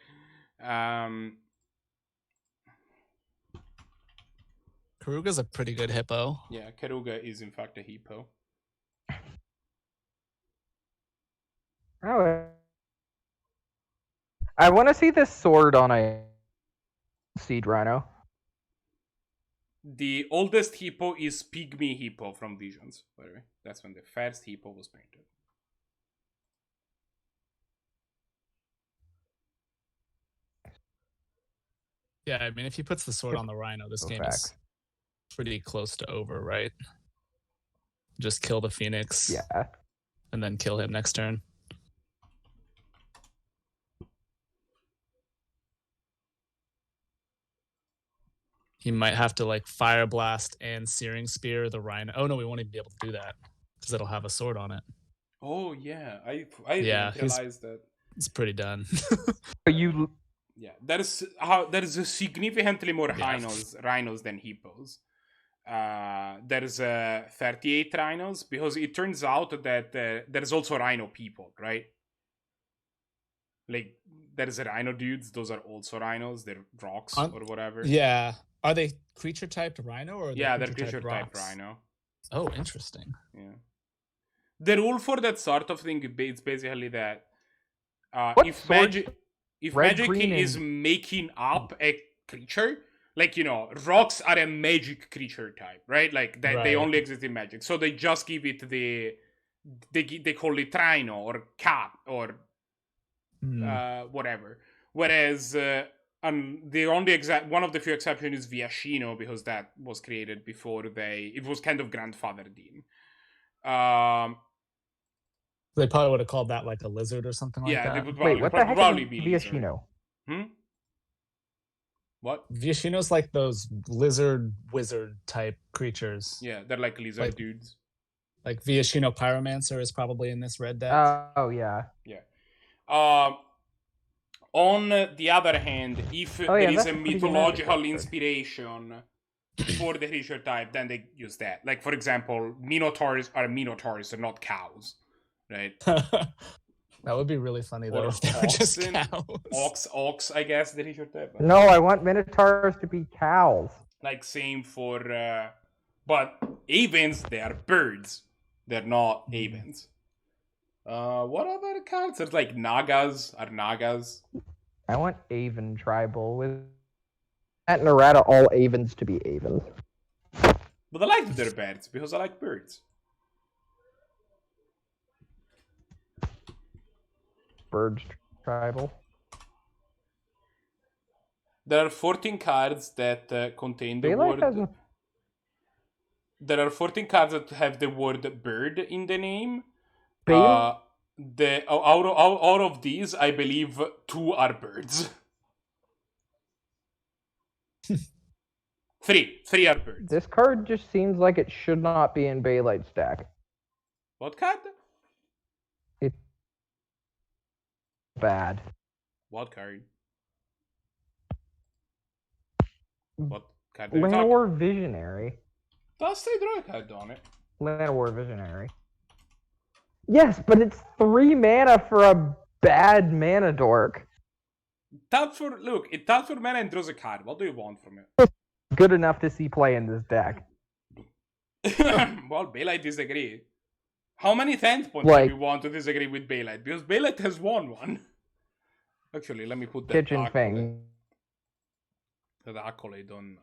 [SPEAKER 8] Karuga's a pretty good hippo.
[SPEAKER 1] Yeah, Karuga is in fact a hippo.
[SPEAKER 6] Oh. I want to see this sword on a Seed Rhino.
[SPEAKER 1] The oldest hippo is Pygmy Hippo from Visions, by the way. That's when the first hippo was painted.
[SPEAKER 8] Yeah, I mean, if he puts the sword on the Rhino, this game is pretty close to over, right? Just kill the Phoenix.
[SPEAKER 6] Yeah.
[SPEAKER 8] And then kill him next turn. He might have to like Fire Blast and Searing Spear the Rhino. Oh no, we won't even be able to do that because it'll have a sword on it.
[SPEAKER 1] Oh yeah, I didn't realize that.
[SPEAKER 8] It's pretty done.
[SPEAKER 1] Yeah, there's significantly more rhinos than hippos. There's 38 rhinos because it turns out that there's also rhino people, right? Like there's rhino dudes; those are also rhinos. They're rocks or whatever.
[SPEAKER 8] Yeah. Are they creature typed rhino or
[SPEAKER 1] they're creature type rhino?
[SPEAKER 8] Oh, interesting.
[SPEAKER 1] Yeah. The rule for that sort of thing is basically that if magic is making up a creature, like rocks are a magic creature type, right? Like that they only exist in Magic, so they just give it they call it rhino or cat or whatever. Whereas the only one of the few exceptions is Viashino because that was created before it was kind of grandfathered in.
[SPEAKER 8] They probably would have called that like a lizard or something like that.
[SPEAKER 1] Yeah, they would probably be
[SPEAKER 6] Viashino?
[SPEAKER 1] What?
[SPEAKER 8] Viashino's like those lizard wizard type creatures.
[SPEAKER 1] Yeah, they're like lizard dudes.
[SPEAKER 8] Like Viashino Pyromancer is probably in this red deck.
[SPEAKER 6] Oh yeah.
[SPEAKER 1] Yeah. On the other hand, if there is a mythological inspiration for the creature type, then they use that. Like, for example, Minotaurs are Minotaurs, they're not cows, right?
[SPEAKER 8] That would be really funny, though, if they were just cows.
[SPEAKER 1] Ox, I guess, the creature type.
[SPEAKER 6] No, I want Minotaurs to be cows.
[SPEAKER 1] Like, same for... but Avens, they are birds. They're not Avens. What other cards? There's like Nagas. Are Nagas?
[SPEAKER 6] I want Aven tribal with at Narada all Avens to be Avens.
[SPEAKER 1] But I like that they're birds because I like birds.
[SPEAKER 6] Birds tribal.
[SPEAKER 1] There are 14 cards that contain the word. There are 14 cards that have the word bird in the name. Out of these, I believe 2 are birds. 3 are birds.
[SPEAKER 6] This card just seems like it should not be in Bailite stack.
[SPEAKER 1] What card?
[SPEAKER 6] It's bad.
[SPEAKER 1] What card? What card?
[SPEAKER 6] Llanowar Visionary.
[SPEAKER 1] Does say draw a card on it.
[SPEAKER 6] Llanowar Visionary. Yes, but it's 3 mana for a bad mana dork.
[SPEAKER 1] It taps for mana and draws a card. What do you want from it?
[SPEAKER 6] Good enough to see play in this deck.
[SPEAKER 1] Well, Bailite disagree. How many 10th points do you want to disagree with Bailite? Because Bailite has won one. Actually, let me put that
[SPEAKER 6] Kitchen Fang.
[SPEAKER 1] The accolade on.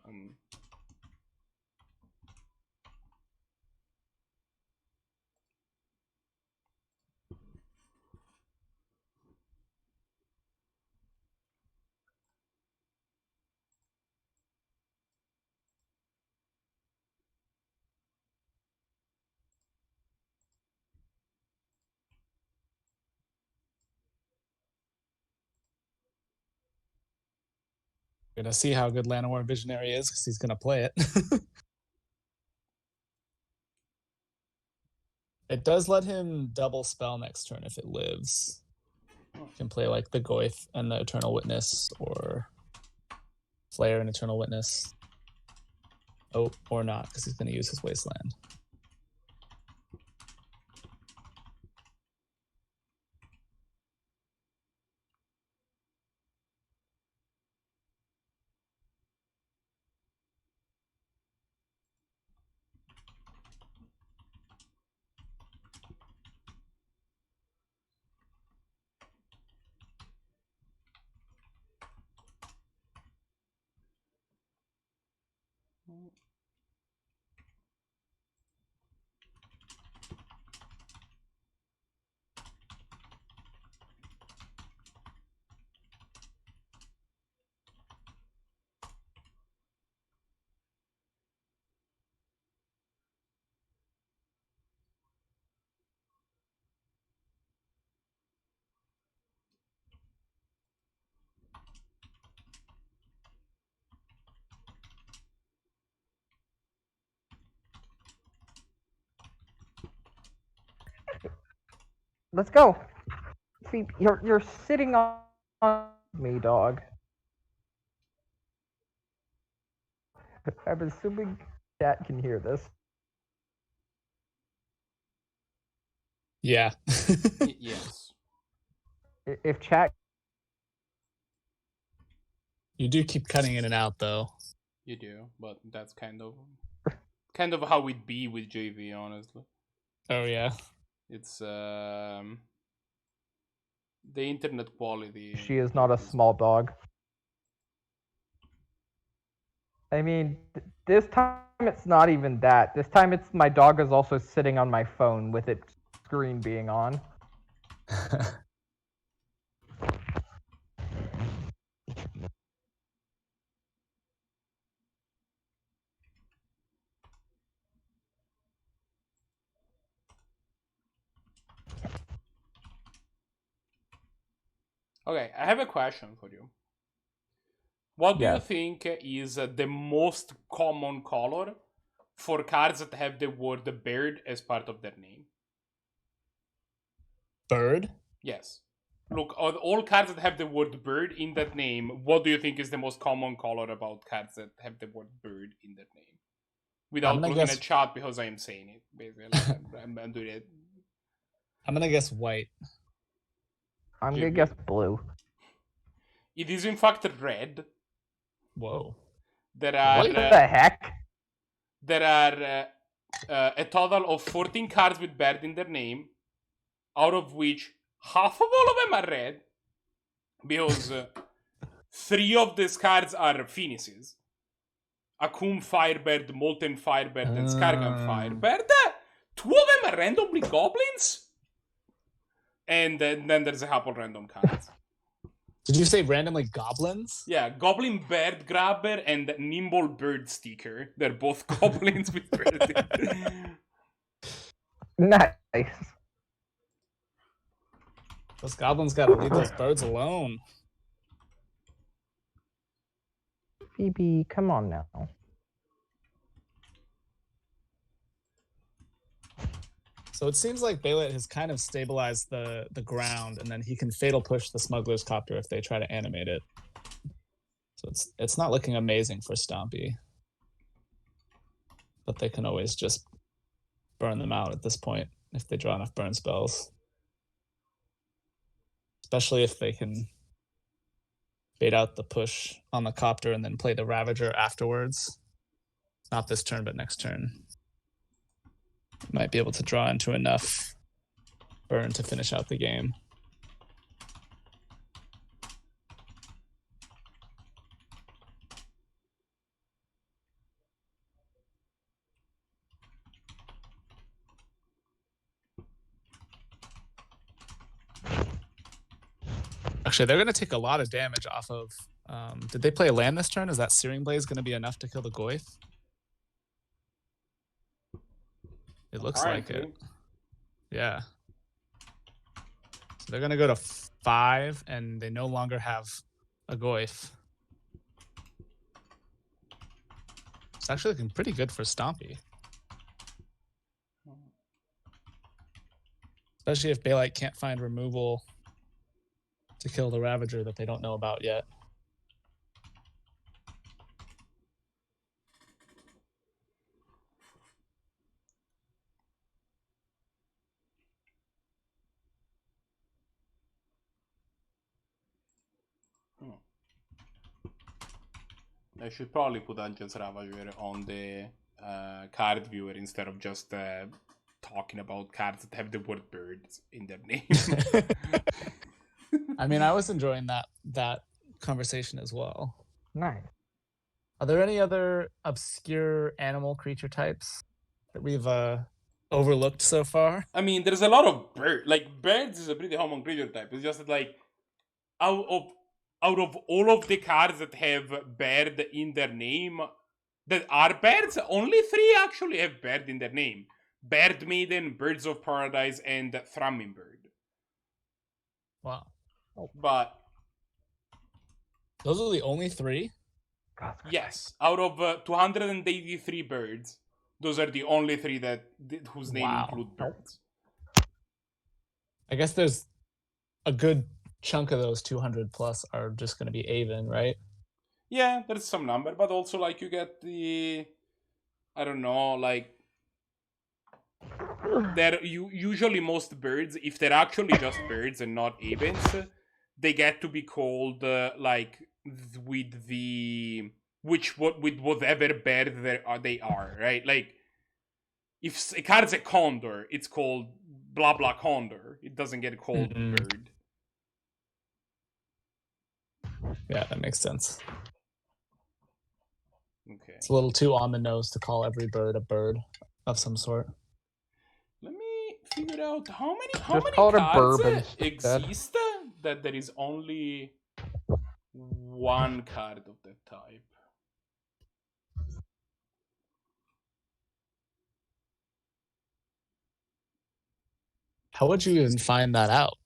[SPEAKER 8] Gonna see how good Llanowar Visionary is because he's gonna play it. It does let him double spell next turn if it lives. You can play like the Goyf and the Eternal Witness, or Flare and Eternal Witness. Oh, or not, because he's gonna use his Wasteland.
[SPEAKER 6] Let's go. See, you're sitting on me, dog. I'm assuming chat can hear this.
[SPEAKER 8] Yeah.
[SPEAKER 1] Yes.
[SPEAKER 6] If chat,
[SPEAKER 8] You do keep cutting in and out, though.
[SPEAKER 1] You do, but that's kind of how it be with JV, honestly.
[SPEAKER 8] Oh, yeah.
[SPEAKER 1] It's the internet quality.
[SPEAKER 6] she is not a small dog. I mean, this time it's not even that. This time it's my dog is also sitting on my phone with its screen being on.
[SPEAKER 1] Okay, I have a question for you. What do you
[SPEAKER 6] Yes.
[SPEAKER 1] think is the most common color for cards that have the word bird as part of their name?
[SPEAKER 8] Bird?
[SPEAKER 1] Yes. Look, all cards that have the word bird in that name, what do you think is the most common color about cards that have the word bird in that name? Without
[SPEAKER 8] gonna
[SPEAKER 1] looking
[SPEAKER 8] guess-
[SPEAKER 1] at chat, because I am saying it, basically. I'm doing it.
[SPEAKER 8] I'm gonna guess white.
[SPEAKER 6] I'm gonna
[SPEAKER 1] Jimmy.
[SPEAKER 6] guess blue.
[SPEAKER 1] It is in fact red.
[SPEAKER 8] Whoa.
[SPEAKER 1] There are
[SPEAKER 6] What the heck?
[SPEAKER 1] there are a total of 14 cards with bird in their name, out of which half of all of them are red, because 3 of these cards are Phoenixes. Akum Firebird, Molten Firebird, and Skargan Firebird. 2 of them are randomly goblins. And then there's a couple random cards.
[SPEAKER 8] Did you say randomly goblins?
[SPEAKER 1] Yeah, Goblin Bird Grabber and Nimble Bird Sticker. They're both goblins with bird.
[SPEAKER 6] Nice.
[SPEAKER 8] Those goblins gotta leave those birds alone.
[SPEAKER 6] Phoebe, come on now.
[SPEAKER 8] So it seems like Bailite has kind of stabilized the ground, and then he can fatal push the smuggler's copter if they try to animate it. So it's not looking amazing for Stompy. But they can always just burn them out at this point if they draw enough burn spells. Especially if they can bait out the push on the copter and then play the Ravager afterwards. Not this turn, but next turn. Might be able to draw into enough burn to finish out the game. Actually, they're going to take a lot of damage off of... did they play land this turn? Is that Searing Blaze going to be enough to kill the Goyf? It looks like it. Yeah. So they're going to go to 5, and they no longer have a Goyf. It's actually looking pretty good for Stompy. Especially if Bailite can't find removal to kill the Ravager that they don't know about yet.
[SPEAKER 1] I should probably put Dungeons Ravager on the card viewer instead of just talking about cards that have the word birds in their name.
[SPEAKER 8] I mean, I was enjoying that conversation as well.
[SPEAKER 6] Nice.
[SPEAKER 8] Are there any other obscure animal creature types that we've overlooked so far?
[SPEAKER 1] I mean, there's a lot of birds. Like, birds is a pretty common creature type. It's just that, like, out of all of the cards that have bird in their name, that are birds, only 3 actually have bird in their name. Bird Maiden, Birds of Paradise, and Thrumming Bird.
[SPEAKER 8] Wow.
[SPEAKER 1] But
[SPEAKER 8] Those are the only 3?
[SPEAKER 1] yes, out of 283 birds, those are the only 3 whose name
[SPEAKER 8] Wow.
[SPEAKER 1] include birds.
[SPEAKER 8] I guess there's a good chunk of those 200 plus are just going to be Aven, right?
[SPEAKER 1] Yeah, there's some number, but also, like, you get the, I don't know, like, usually most birds, if they're actually just birds and not Avens, they get to be called with whatever bird they are, right? Like, if a card's a condor, it's called blah blah condor. It doesn't get called bird.
[SPEAKER 8] Yeah, that makes sense.
[SPEAKER 1] Okay.
[SPEAKER 8] It's a little too on the nose to call every bird a bird of some sort.
[SPEAKER 1] Let me figure out how many
[SPEAKER 6] call it a
[SPEAKER 1] cards
[SPEAKER 6] bourbon instead.
[SPEAKER 1] exist that there is only one card of that type.
[SPEAKER 8] How would you even find that out?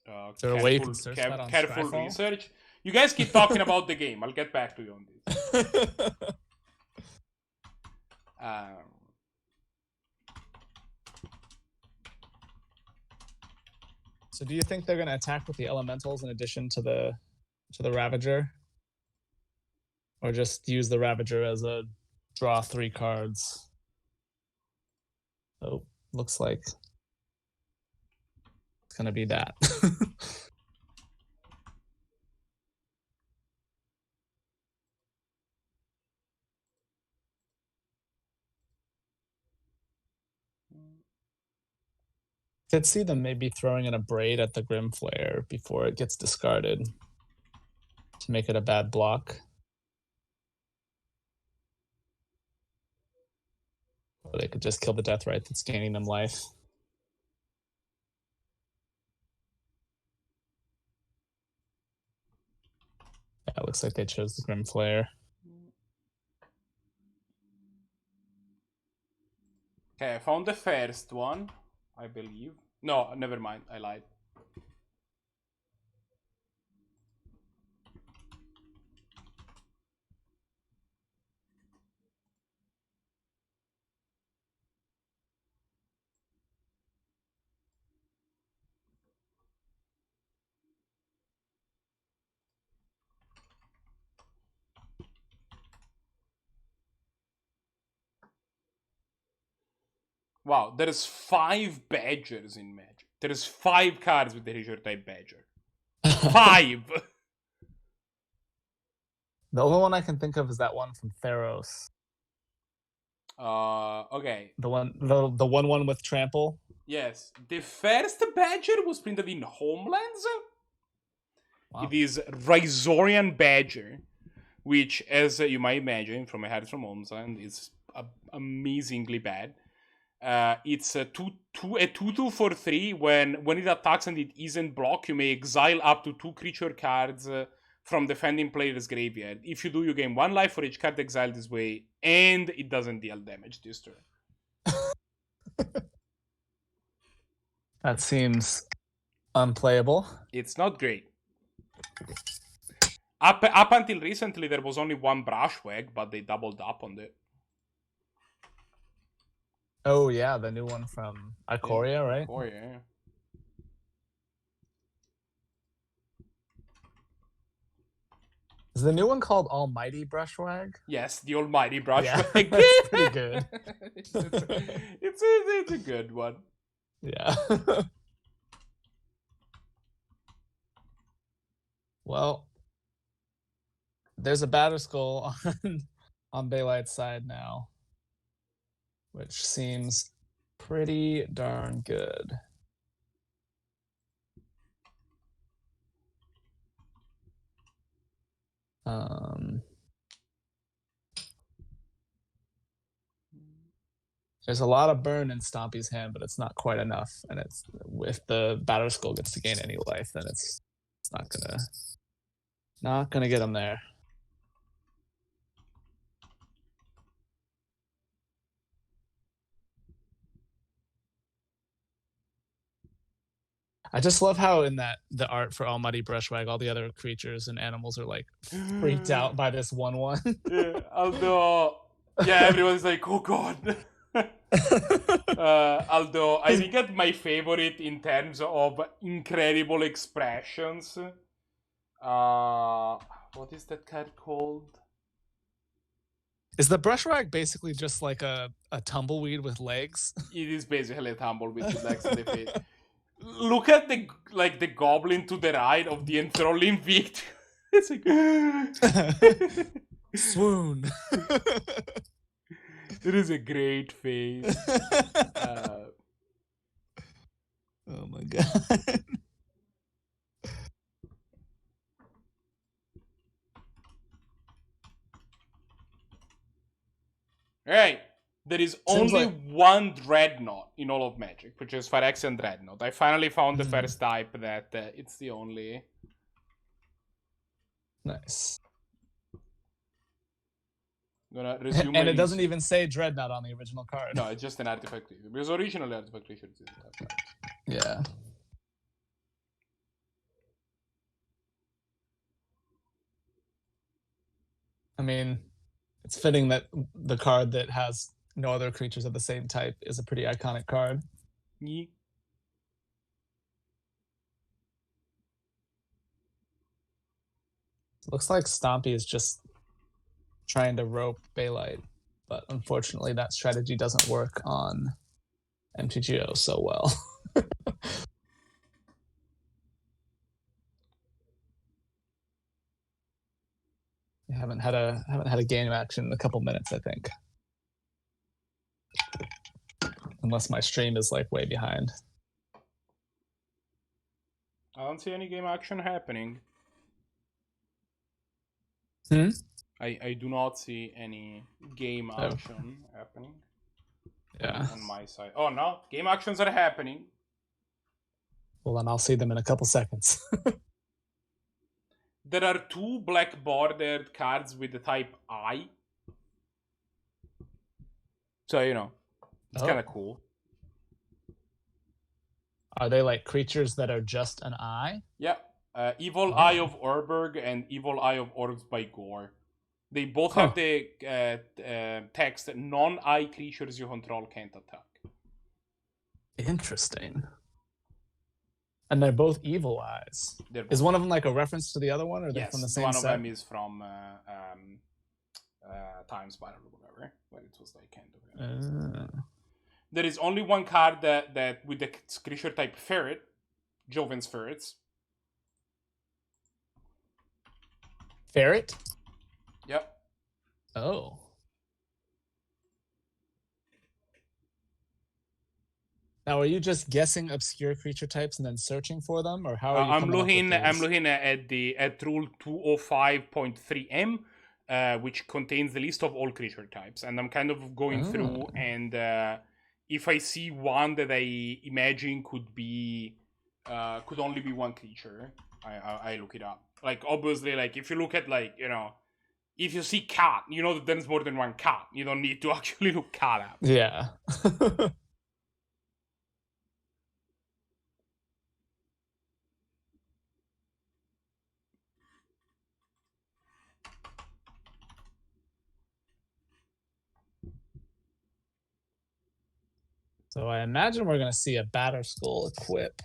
[SPEAKER 8] Is there a way you can search that on
[SPEAKER 1] Careful
[SPEAKER 8] Scryfall?
[SPEAKER 1] research. You guys keep talking about the game. I'll get back to you on this.
[SPEAKER 8] So do you think they're going to attack with the elementals in addition to the Ravager? Or just use the Ravager as a draw 3 cards? Oh, looks like it's going to be that. Could see them maybe throwing in a braid at the Grim Flare before it gets discarded to make it a bad block. Or they could just kill the Deathrite that's gaining them life. Yeah, it looks like they chose the Grim Flare.
[SPEAKER 1] Okay, I found the first one, I believe. No, never mind. I lied. Wow, there's 5 Badgers in Magic. There's 5 cards with the Treasure type Badger. 5!
[SPEAKER 8] The only one I can think of is that one from Theros.
[SPEAKER 1] Okay.
[SPEAKER 8] The 1/1 with trample.
[SPEAKER 1] Yes. The first Badger was printed in Homelands.
[SPEAKER 8] Wow.
[SPEAKER 1] It is Rhizorian Badger, which, as you might imagine from a Heart from Homeland, is amazingly bad. It's a 2/2 for 3. When it attacks and it isn't blocked, you may exile up to 2 creature cards from defending player's graveyard. If you do, you gain 1 life for each card exiled this way, and it doesn't deal damage this turn.
[SPEAKER 8] That seems unplayable.
[SPEAKER 1] It's not great. Up until recently, there was only one Brushwag, but they doubled up on it.
[SPEAKER 8] Oh yeah, the new one from Ikoria, right?
[SPEAKER 1] Oh yeah.
[SPEAKER 8] Is the new one called Almighty Brushwag?
[SPEAKER 1] Yes, the almighty
[SPEAKER 8] Yeah,
[SPEAKER 1] Brushwag.
[SPEAKER 8] that's pretty good.
[SPEAKER 1] it's a good one.
[SPEAKER 8] Yeah. Well, there's a Batterskull on Bailite's side now, which seems pretty darn good. There's a lot of burn in Stompy's hand, but it's not quite enough. And it's if the Batterskull gets to gain any life, then it's not gonna get him there. I just love how in the art for Almighty Brushwag, all the other creatures and animals are like freaked out by this 1/1.
[SPEAKER 1] Yeah, although, yeah, everyone's like, oh god. Although I think that my favorite in terms of incredible expressions. What is that card called?
[SPEAKER 8] Is the Brushwag basically just like a tumbleweed with legs?
[SPEAKER 1] It is basically a tumbleweed with legs in the feet. Look at the goblin to the right of the enthralling victim. It's like
[SPEAKER 8] Swoon.
[SPEAKER 1] It is a great face.
[SPEAKER 8] Oh my god.
[SPEAKER 1] Alright. There is only one Dreadnought in all of Magic, which is Phyrexian Dreadnought. I finally found the first type that it's the only.
[SPEAKER 8] Nice.
[SPEAKER 1] Gonna resume
[SPEAKER 8] and it doesn't even say Dreadnought on the original card.
[SPEAKER 1] No, it's just an artifact creature. Because originally artifact creature is
[SPEAKER 8] Yeah. I mean, it's fitting that the card that has no other creatures of the same type is a pretty iconic card.
[SPEAKER 1] Yeah.
[SPEAKER 8] Looks like Stompy is just trying to rope Bailite, but unfortunately that strategy doesn't work on MTGO so well. I haven't had a game action in a couple minutes, I think. Unless my stream is like way behind.
[SPEAKER 1] I don't see any game action happening. I do not see any game action happening.
[SPEAKER 8] Yeah.
[SPEAKER 1] On my side. Oh no, game actions are happening.
[SPEAKER 8] Well, then I'll see them in a couple seconds.
[SPEAKER 1] There are 2 black bordered cards with the type I. So, you know, it's kind of cool.
[SPEAKER 8] Are they like creatures that are just an eye?
[SPEAKER 1] Yeah. Evil Eye of Urberg and Evil Eye of Orbs by Gore. They both have the text, non-eye creatures you control can't attack.
[SPEAKER 8] Interesting. And they're both evil eyes. Is one of them like a reference to the other one, or they're from the same set?
[SPEAKER 1] One of them is from Time Spiral or whatever, where it was like kind of. There is only one card that with the creature type Ferret, Joven's Ferrets.
[SPEAKER 8] Ferret?
[SPEAKER 1] Yep.
[SPEAKER 8] Oh. Now, are you just guessing obscure creature types and then searching for them, or how are you? I'm looking
[SPEAKER 1] at rule 205.3M, which contains the list of all creature types, and I'm kind of going through, and if I see one that I imagine could only be one creature, I look it up. Like obviously, like if you look at if you see cat, you know that there's more than one cat. You don't need to actually look cat up.
[SPEAKER 8] Yeah. So I imagine we're going to see a Batter Skull equip,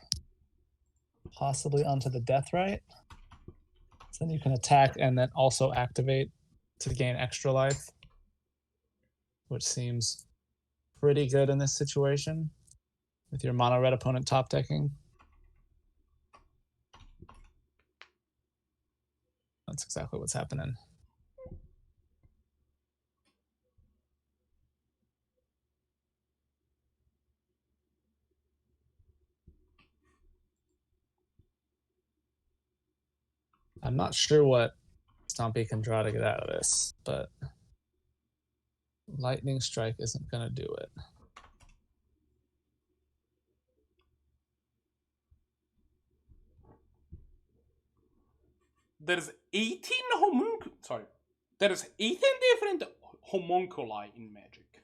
[SPEAKER 8] possibly onto the Deathrite. So then you can attack and then also activate to gain extra life, which seems pretty good in this situation with your mono red opponent top decking. That's exactly what's happening. I'm not sure what Stompy can draw to get out of this, but Lightning Strike isn't going to do it.
[SPEAKER 1] There's 18 There's 18 different homunculi in Magic.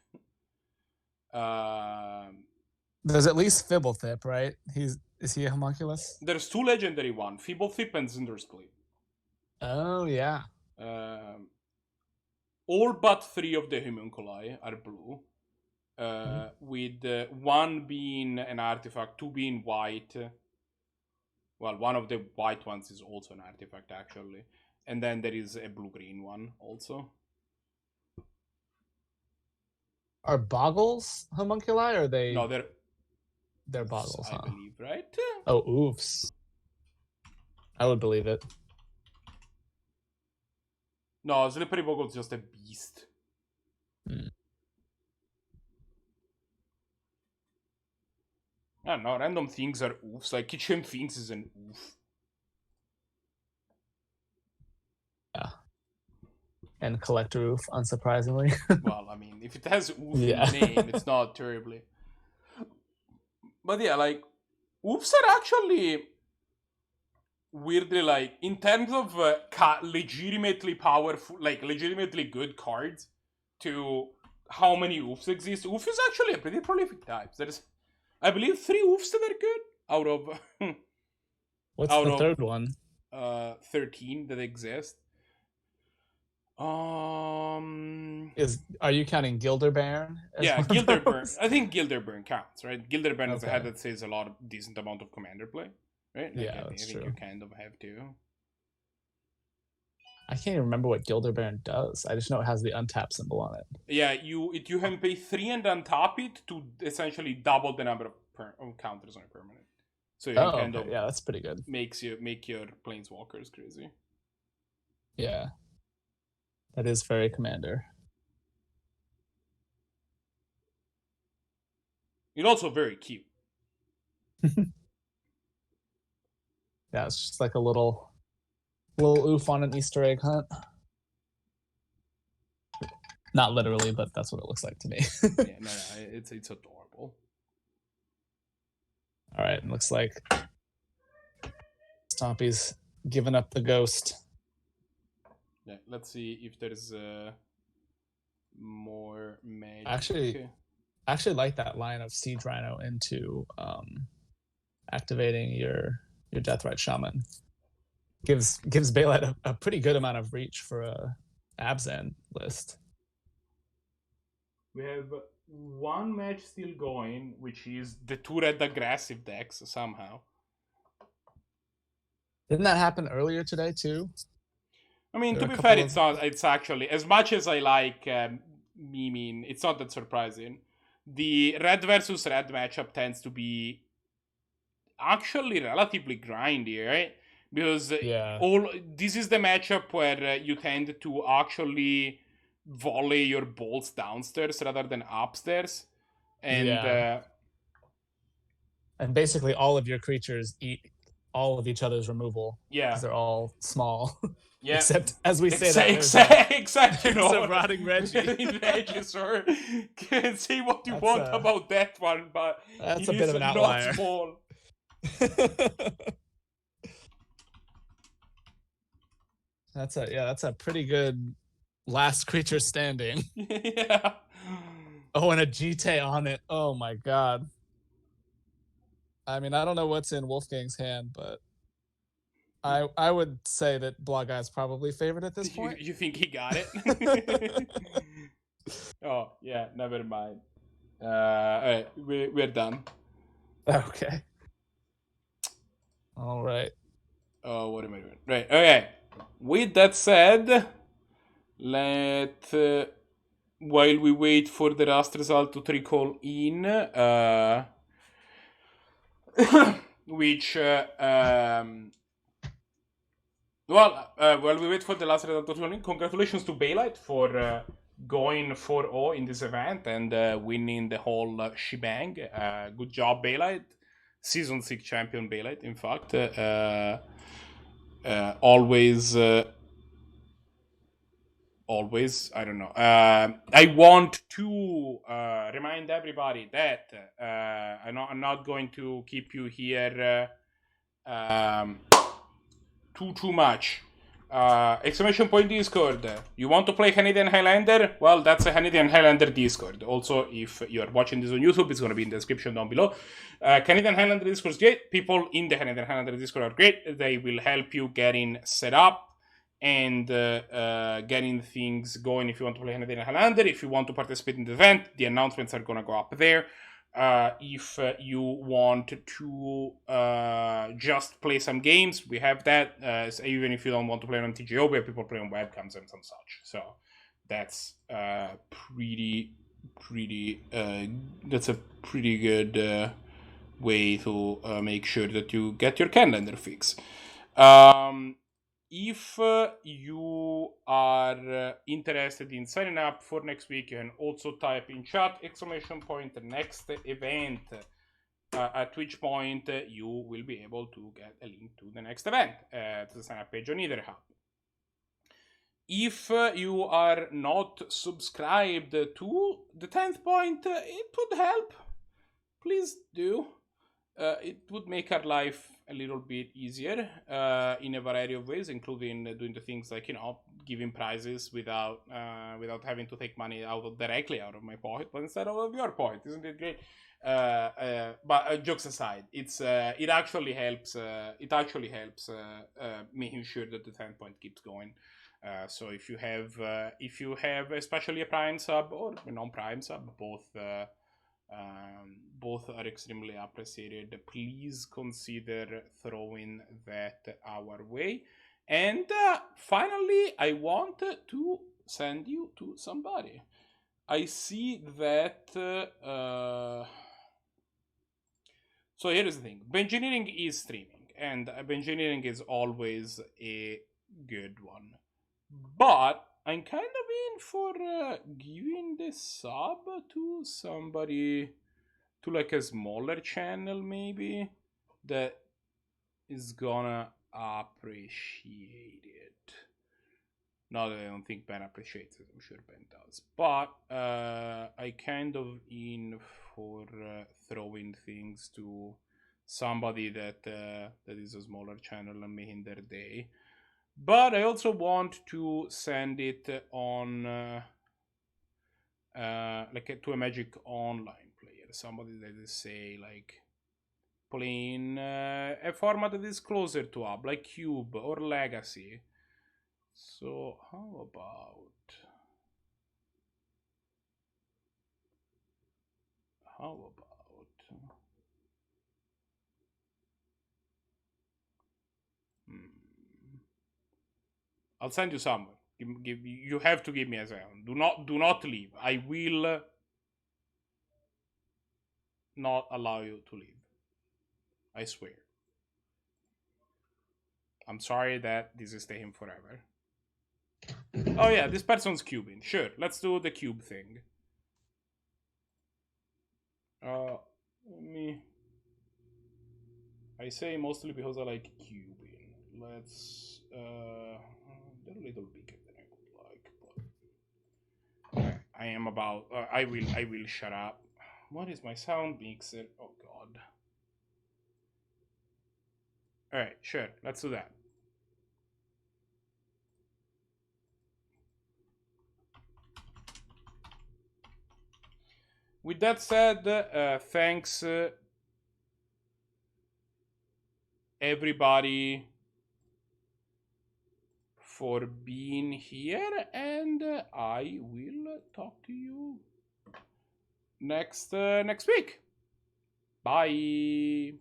[SPEAKER 8] There's at least Fibblethip, right? Is he a homunculus?
[SPEAKER 1] There's 2 legendary one, Fibblethip and Cindersplit.
[SPEAKER 8] Oh yeah.
[SPEAKER 1] All but 3 of the homunculi are blue. With 1 being an artifact, 2 being white. Well, one of the white ones is also an artifact, actually. And then there is a blue-green one, also.
[SPEAKER 8] Are Boggles homunculi, or are they?
[SPEAKER 1] No,
[SPEAKER 8] they're Boggles,
[SPEAKER 1] I
[SPEAKER 8] huh?
[SPEAKER 1] believe, right?
[SPEAKER 8] Oh, oofs. I would believe it.
[SPEAKER 1] No, Slippery Boggle is just a beast. I don't know, random things are oofs. Like, Kitchen Things is an oof.
[SPEAKER 8] Yeah. And Collector Oof, unsurprisingly.
[SPEAKER 1] Well, I mean, if it has oof
[SPEAKER 8] Yeah.
[SPEAKER 1] in the name, it's not terribly. But yeah, like, oofs are actually weirdly, like, in terms of legitimately powerful, like, legitimately good cards to how many oofs exist, oof is actually a pretty prolific type. There's, I believe, 3 oofs that are good out of
[SPEAKER 8] What's
[SPEAKER 1] out
[SPEAKER 8] the
[SPEAKER 1] of,
[SPEAKER 8] third one?
[SPEAKER 1] 13 that exist.
[SPEAKER 8] Are you counting Gilderbairn?
[SPEAKER 1] Yeah, Gilderbairn. I think Gilderbairn counts, right? Gilderbairn is a
[SPEAKER 8] Okay.
[SPEAKER 1] head that says a lot of decent amount of commander play, right? Like,
[SPEAKER 8] Yeah,
[SPEAKER 1] I
[SPEAKER 8] that's
[SPEAKER 1] think
[SPEAKER 8] true.
[SPEAKER 1] you kind of have to.
[SPEAKER 8] I can't even remember what Gilderbairn does. I just know it has the untap symbol on it.
[SPEAKER 1] Yeah, you can pay 3 and untap it to essentially double the number of counters on a permanent. So you
[SPEAKER 8] Oh,
[SPEAKER 1] kind
[SPEAKER 8] okay.
[SPEAKER 1] of
[SPEAKER 8] Yeah, that's pretty good.
[SPEAKER 1] make your planeswalkers crazy.
[SPEAKER 8] Yeah. That is very commander.
[SPEAKER 1] It's also very cute.
[SPEAKER 8] Yeah, it's just like a little oof on an Easter egg hunt. Not literally, but that's what it looks like to me.
[SPEAKER 1] Yeah, no, it's adorable.
[SPEAKER 8] All right, it looks like Stompy's given up the ghost.
[SPEAKER 1] Yeah, let's see if there's more magic.
[SPEAKER 8] Actually like that line of Siege Rhino into activating your Deathrite Shaman. Gives Bailite a pretty good amount of reach for a Abzan list.
[SPEAKER 1] We have 1 match still going, which is the 2 red aggressive decks somehow.
[SPEAKER 8] Didn't that happen earlier today too?
[SPEAKER 1] I mean,
[SPEAKER 8] There
[SPEAKER 1] to
[SPEAKER 8] are
[SPEAKER 1] be
[SPEAKER 8] a
[SPEAKER 1] fair,
[SPEAKER 8] couple
[SPEAKER 1] it's actually, as much as I like memeing, it's not that surprising. The red versus red matchup tends to be actually relatively grindy, right? Because this is the matchup where you tend to actually volley your bolts downstairs rather than upstairs. And
[SPEAKER 8] and basically all of your creatures eat all of each other's removal.
[SPEAKER 1] Yeah.
[SPEAKER 8] Because they're all small.
[SPEAKER 1] Yeah.
[SPEAKER 8] Except, as we say that,
[SPEAKER 1] except you know,
[SPEAKER 8] a rotting Reggie.
[SPEAKER 1] Reggie, sir. Can say what you want about that one, but
[SPEAKER 8] that's
[SPEAKER 1] it
[SPEAKER 8] a bit of an
[SPEAKER 1] not
[SPEAKER 8] outlier.
[SPEAKER 1] Small.
[SPEAKER 8] That's a pretty good last creature standing.
[SPEAKER 1] Yeah.
[SPEAKER 8] Oh, and a GT on it. Oh my god. I mean, I don't know what's in Wolfgang's hand, but I would say that Blahguy is probably favored at this point.
[SPEAKER 1] You think he got it? Oh, yeah, never mind. Alright, we're done.
[SPEAKER 8] Okay. All right.
[SPEAKER 1] Oh, what am I doing? Right, okay. With that said, while we wait for the last result to trickle in, which, while we wait for the last result to trickle in, congratulations to Bailite for going 4-0 in this event and winning the whole shebang. Good job, Bailite. Season 6 champion Bailite, in fact. Always, I don't know. I want to remind everybody that I'm not going to keep you here too much. Exclamation point Discord. You want to play Canadian Highlander? Well, that's a Canadian Highlander Discord. Also, if you're watching this on YouTube, it's going to be in the description down below. Canadian Highlander Discord is great. People in the Canadian Highlander Discord are great. They will help you getting set up and getting things going if you want to play Canadian Highlander. If you want to participate in the event, the announcements are going to go up there. If you want to just play some games, we have that. Even if you don't want to play on TGO, we have people play on webcams and some such. So that's that's a pretty good way to make sure that you get your calendar fix. If you are interested in signing up for next week, you can also type in chat !next event at which point you will be able to get a link to the next event to the sign up page on either hub. If you are not subscribed to the 10th point, it would help. Please do. It would make our life a little bit easier in a variety of ways, including doing the things like, giving prizes without having to take money directly out of my pocket, but instead out of your pocket. Isn't it great? But jokes aside, it actually helps. Making sure that the 10 point keeps going. So if you have especially a Prime sub or a non-Prime sub, both are extremely appreciated. Please consider throwing that our way. And finally, I want to send you to somebody. I see that... So here's the thing. Bengineering is streaming, and Bengineering is always a good one. But I'm kind of in for giving the sub to somebody, to like a smaller channel maybe, that is gonna appreciate it. Not that I don't think Ben appreciates it, I'm sure Ben does. But I kind of in for throwing things to somebody that is a smaller channel and making their day. But I also want to send it on to a Magic Online player, somebody that is, say, like playing a format that is closer to Hub, like Cube or Legacy. So how about I'll send you somewhere. You have to give me a second. Do not leave. I will not allow you to leave. I swear. I'm sorry that this is taking forever. Oh yeah, this person's cubing. Sure, let's do the cube thing. I say mostly because I like cubing. Let's they're a little bigger than I would like, but I am about I will shut up. What is my sound mixer? Oh god. Alright, sure, let's do that. With that said, thanks everybody for being here, and I will talk to you next week. Bye.